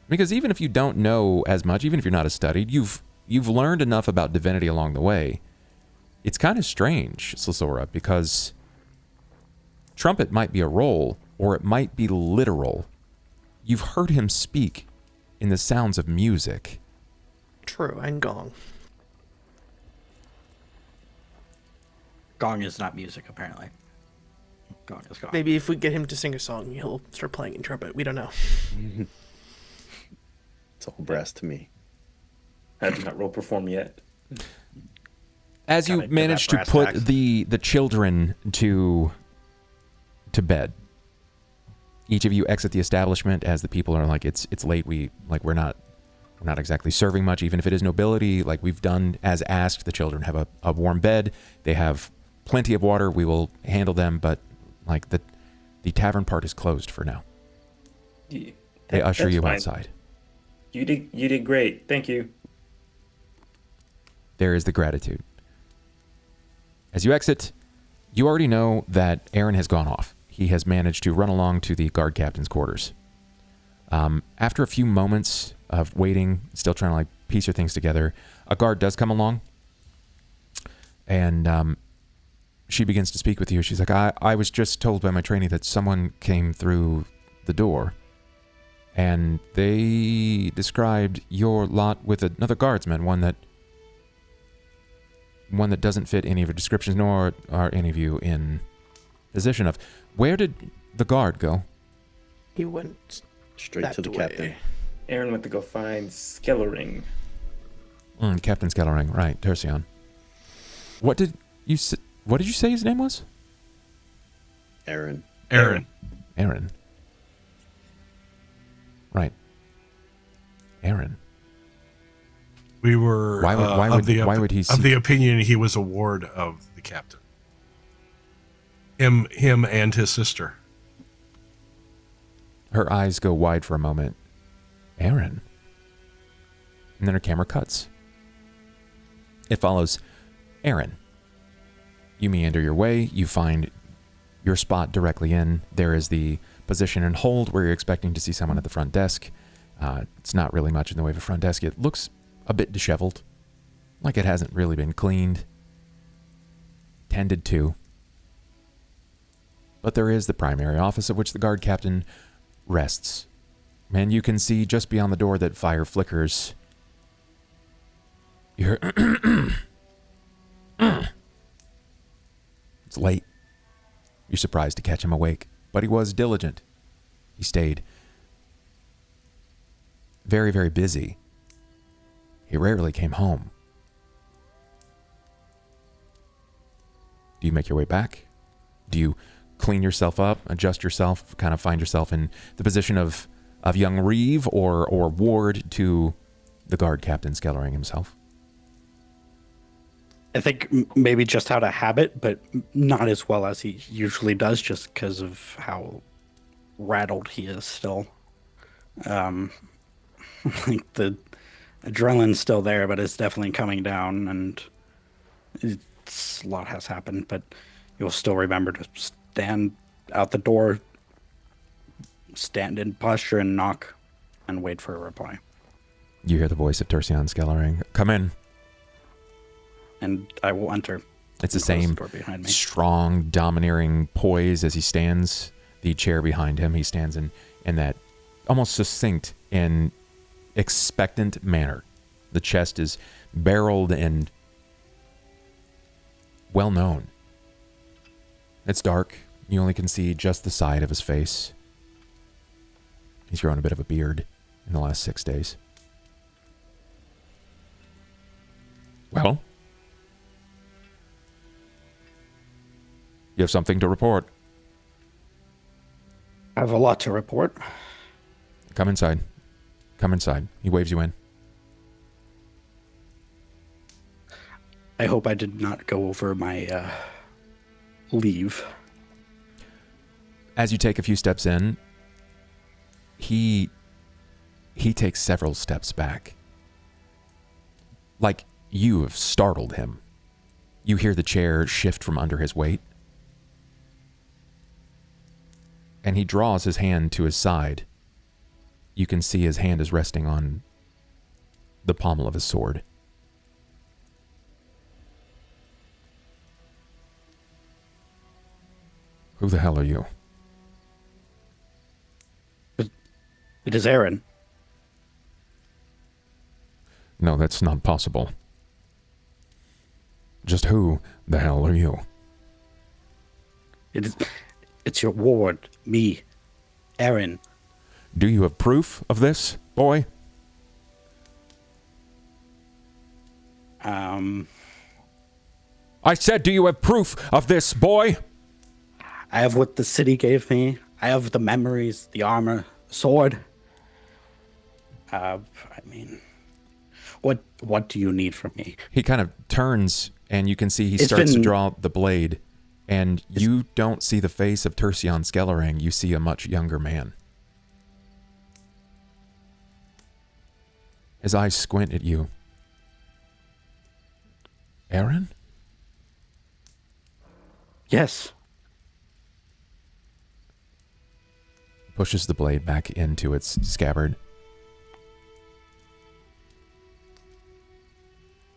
Because even if you don't know as much, even if you're not as studied, you've learned enough about divinity along the way. It's kind of strange, Slisora, because trumpet might be a role, or it might be literal. You've heard him speak in the sounds of music. True, and gong. Gong is not music, apparently. Gong is gong. Maybe if we get him to sing a song, he'll start playing in trumpet. We don't know. It's all brass to me. I have not roll perform yet. As you manage to put the children to bed, each of you exit the establishment as the people are like, it's late. We're not exactly serving much, even if it is nobility. Like, we've done as asked. The children have a warm bed. They have plenty of water. We will handle them, but like the tavern part is closed for now. They usher you outside. You did great. Thank you. There is the gratitude. As you exit, you already know that Aaron has gone off. He has managed to run along to the guard captain's quarters. After a few moments of waiting, still trying to like piece your things together, a guard does come along, and she begins to speak with you. She's like, I was just told by my trainee that someone came through the door, and they described your lot with another guardsman, one that doesn't fit any of your descriptions, nor are any of you in position of. Where did the guard go? He went straight to the captain. Aaron went to go find Skellering. Captain Skellering, right? Tercion. What did you say his name was? Aaron. Right. Aaron. We were why would he of the opinion he was a ward of the captain. Him and his sister. Her eyes go wide for a moment. Aaron. And then her camera cuts. It follows Aaron. You meander your way. You find your spot directly in. There is the position and hold where you're expecting to see someone at the front desk. It's not really much in the way of a front desk. It looks a bit disheveled, like it hasn't really been cleaned, tended to. But there is the primary office of which the guard captain rests. And you can see just beyond the door that fire flickers. You hear It's late. You're surprised to catch him awake, but he was diligent. He stayed. Very, very busy. He rarely came home. Do you make your way back? Do you clean yourself up, adjust yourself, kind of find yourself in the position of young Reeve or ward to the guard captain Skellering himself? I think maybe just out of habit, but not as well as he usually does, just because of how rattled he is still. Like the adrenaline's still there, but it's definitely coming down, and a lot has happened. But you'll still remember to stand out the door, stand in posture, and knock, and wait for a reply. You hear the voice of Tercion Skellering. Come in. And I will enter. It's the same strong, domineering poise as he stands. The chair behind him, he stands in that almost succinct and expectant manner. The chest is barreled and well known. It's dark. You only can see just the side of his face. He's grown a bit of a beard in the last 6 days. Well? You have something to report. I have a lot to report. Come inside. Come inside. He waves you in. I hope I did not go over my leave. As you take a few steps in, he takes several steps back. Like you have startled him. You hear the chair shift from under his weight. And he draws his hand to his side. you can see his hand is resting on the pommel of his sword. Who the hell are you? It is Aaron. No, that's not possible. Just who the hell are you? It's your ward, me, Aaron. Do you have proof of this, boy? I said, do you have proof of this, boy? I have what the city gave me. I have the memories, the armor, sword. I mean, what do you need from me? He kind of turns, and you can see he starts to draw the blade, and you don't see the face of Tercion Skellerang. You see a much younger man. His eyes squint at you. Aaron? Yes. Pushes the blade back into its scabbard.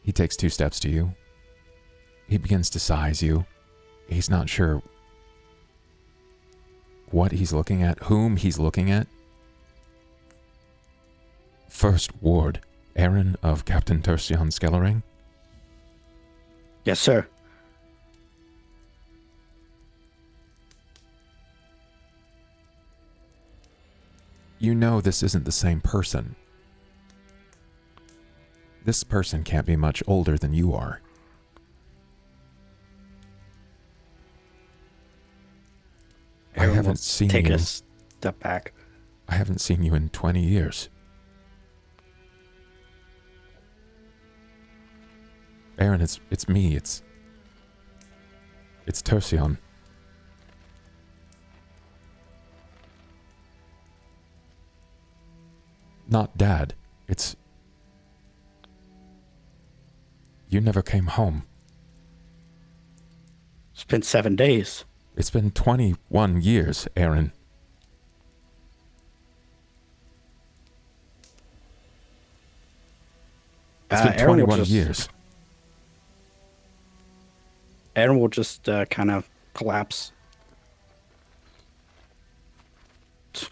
He takes 2 steps to you. He begins to size you. He's not sure what he's looking at, whom he's looking at. First Ward, Aaron of Captain Tercion Skellerang? Yes, sir. You know this isn't the same person. This person can't be much older than you are. Aaron, I haven't seen take you. a step back. I haven't seen you in 20 years. Aaron, it's me. It's Tercion. Not Dad. It's... You never came home. It's been 7 days. It's been 21 years, Aaron. It's been 21 years. Aaron will just kind of collapse. It's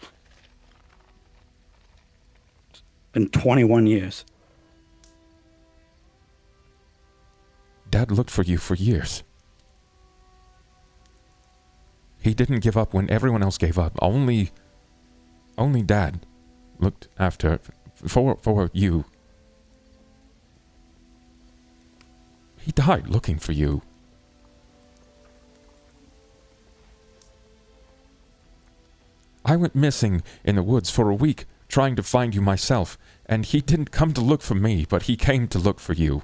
been 21 years. Dad looked for you for years. He didn't give up when everyone else gave up. Only Dad looked after for you. He died looking for you. I went missing in the woods for a week trying to find you myself, and he didn't come to look for me, but he came to look for you.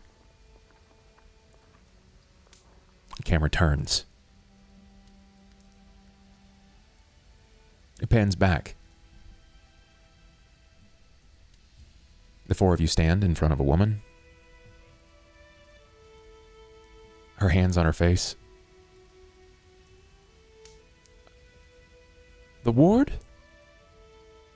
The camera turns. It pans back. The 4 of you stand in front of a woman. Her hands on her face. The ward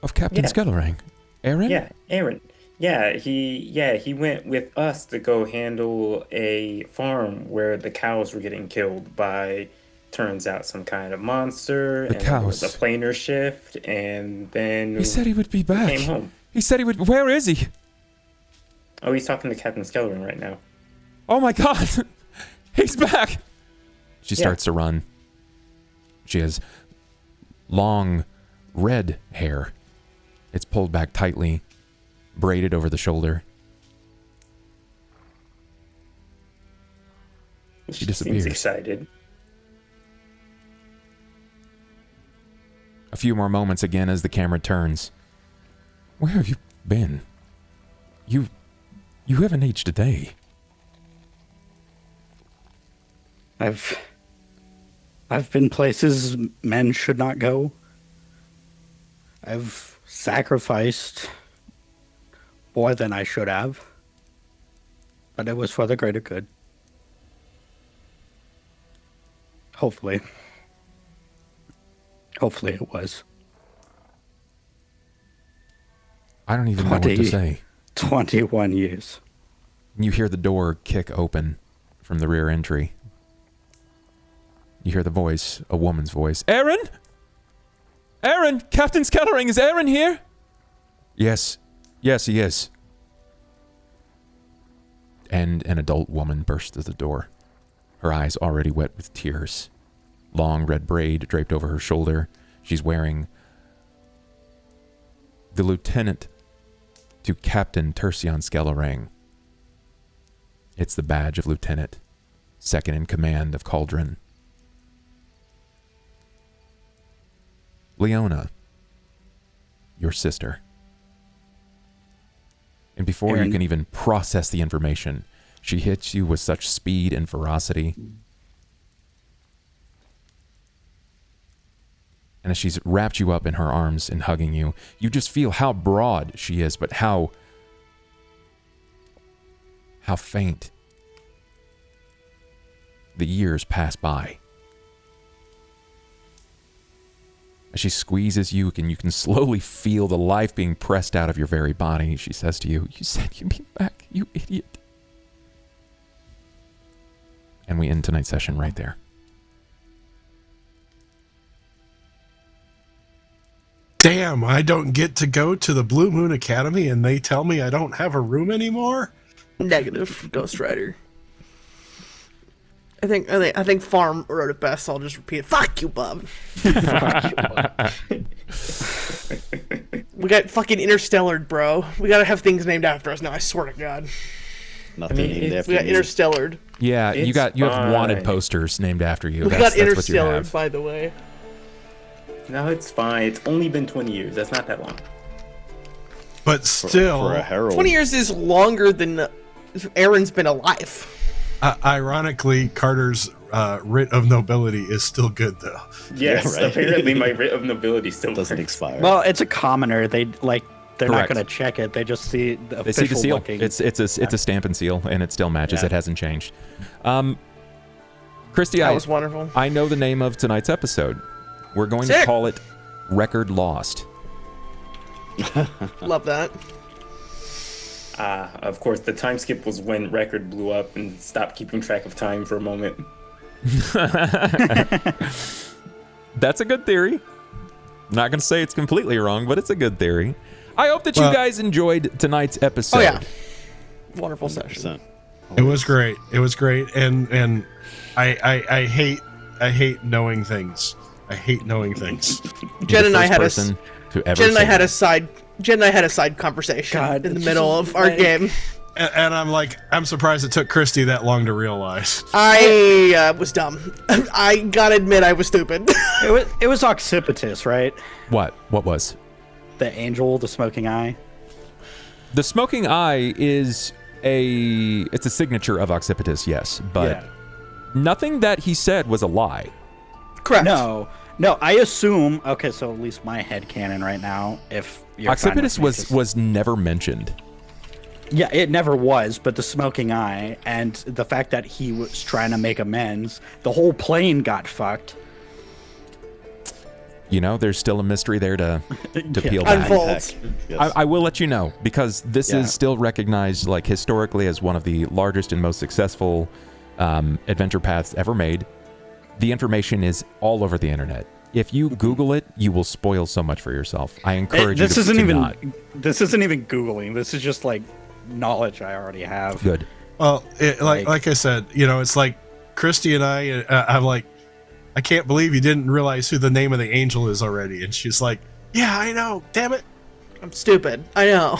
of Captain Skellerang. Aaron? Yeah, Aaron. He went with us to go handle a farm where the cows were getting killed by, turns out, some kind of monster. The cows. There was a planar shift, and then he said he would be back. Came home. He said he would. Where is he? Oh, he's talking to Captain Skellerang right now. Oh my God, he's back. She starts to run. She has long, red hair. It's pulled back tightly, braided over the shoulder. She disappears. Seems excited. A few more moments again as the camera turns. Where have you been? You haven't aged a day. I've been places men should not go. I've sacrificed more than I should have. But it was for the greater good. Hopefully. Hopefully it was. I don't even know what to say. 21 years. You hear the door kick open from the rear entry. You hear the voice, a woman's voice. Aaron? Aaron! Captain Skellering, is Aaron here? Yes. Yes, he is. And an adult woman bursts through the door. Her eyes already wet with tears. Long red braid draped over her shoulder. She's wearing the lieutenant to Captain Tercion Skellering. It's the badge of lieutenant, second in command of Cauldron. Leona, your sister. And before Aaron. you can even process the information, she hits you with such speed and ferocity. And as she's wrapped you up in her arms and hugging you, you just feel how broad she is, but how faint. The years pass by. As she squeezes you, and you can slowly feel the life being pressed out of your very body, she says to you, "You said you'd be back, you idiot." And we end tonight's session right there. Damn, I don't get to go to the Blue Moon Academy and they tell me I don't have a room anymore? Negative, Ghost Rider. I think Farm wrote it best, so I'll just repeat it. Fuck you, Bub. We got fucking Interstellar, bro. We gotta have things named after us now, I swear to God. Nothing named after We got me. Interstellar. Yeah, you have wanted fine. posters named after you. We got That's what you Interstellar, have. by the way. No, it's fine. It's only been 20 years. That's not that long. But still, For a herald. 20 years is longer than Aaron's been alive. Ironically, Carter's writ of nobility is still good, though. Yes, right. apparently my writ of nobility still Doesn't works. expire. Well, it's a commoner. They're not Correct. going to check it. They just see the They see the official seal. looking. It's a stamp and seal, and it still matches. Yeah. It hasn't changed. Christy, That was wonderful. I know the name of tonight's episode. We're going to Sick. call it Record Lost. Love that. Of course, the time skip was when Record blew up and stopped keeping track of time for a moment. That's a good theory. Not going to say it's completely wrong, but it's a good theory. I hope that you guys enjoyed tonight's episode. Oh, yeah. Wonderful session. 100%. It was great. It was great, and I hate knowing things. I hate knowing things. Jen and I had a person to ever Jen and I say had that. a side conversation God, in the it's middle just of our like- game. And I'm surprised it took Christy that long to realize. I was dumb. I gotta admit I was stupid. It was Occipitus, right? What? What was? The angel, the smoking eye. The smoking eye is it's a signature of Occipitus, yes, but nothing that he said was a lie. Correct. No, I assume. Okay, so at least my head canon right now. If you're fine with Occipitus me, just- was never mentioned. Yeah, it never was, but the smoking eye and the fact that he was trying to make amends, the whole plane got fucked. You know, there's still a mystery there to peel Yeah. back. Unfolds. Yes. I will let you know, because this Yeah. is still recognized, like, historically as one of the largest and most successful adventure paths ever made. The information is all over the internet. If you Google it, you will spoil so much for yourself. I encourage This you isn't to even. not. This isn't even Googling. This is just like knowledge I already have. Good. Well, like I said, it's like Christy and I'm like, I can't believe you didn't realize who the name of the angel is already. And she's like, yeah, I know. Damn it. I'm stupid. I know.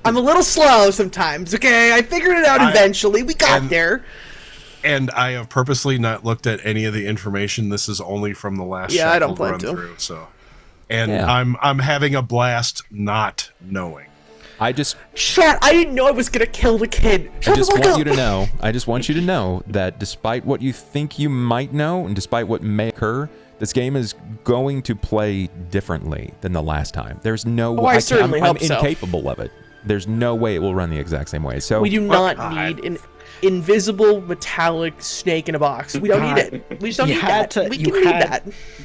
I'm a little slow sometimes, okay? I figured it out eventually. We got there. And I have purposely not looked at any of the information. This is only from the last Yeah, I don't Shackled plan run to. through. So, and Yeah. I'm having a blast not knowing. I just Chat, I didn't know I was gonna kill the kid. Shut the fuck want up. you to know. I just want you to know that despite what you think you might know, and despite what may occur, this game is going to play differently than the last time. There's no way. I certainly I'm hope so. incapable of it. There's no way it will run the exact same way. So We do not need an invisible metallic snake in a box. We don't need it. We just don't You need had that. to- We you can need had- that.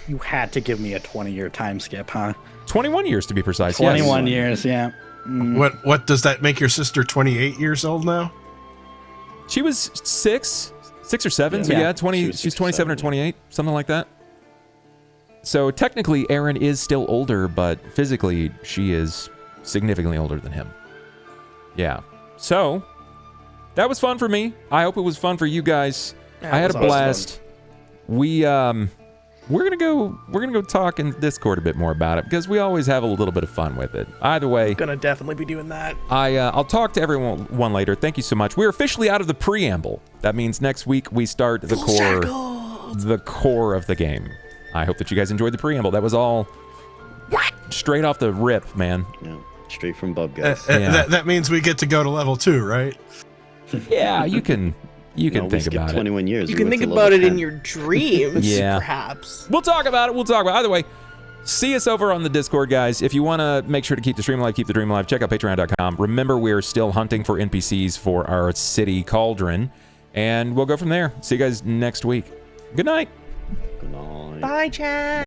You had to give me a 20-year time skip, huh? 21 years to be precise. 21 yes. years, yeah. What does that make your sister 28 years old now? She was 6 or 7, so yeah, 20. She's 27 or 28, something like that. So technically, Aaron is still older, but physically, she is significantly older than him. Yeah. So that was fun for me. I hope it was fun for you guys. I had a blast. We're gonna go talk in Discord a bit more about it because we always have a little bit of fun with it. Either way, gonna definitely be doing that. I'll talk to everyone later. Thank you so much. We're officially out of the preamble. That means next week we start the core of the game. I hope that you guys enjoyed the preamble. That was all straight off the rip, man. Yeah, straight from Bub guys. That means we get to go to level 2, right? Yeah, you can think about 21 it. years. You can think about it in your dreams, perhaps. We'll talk about it. Either way, see us over on the Discord, guys. If you want to make sure to keep the stream alive, keep the dream alive, check out patreon.com. Remember, we're still hunting for NPCs for our city Cauldron, and we'll go from there. See you guys next week. Good night. Good night. Bye, chat.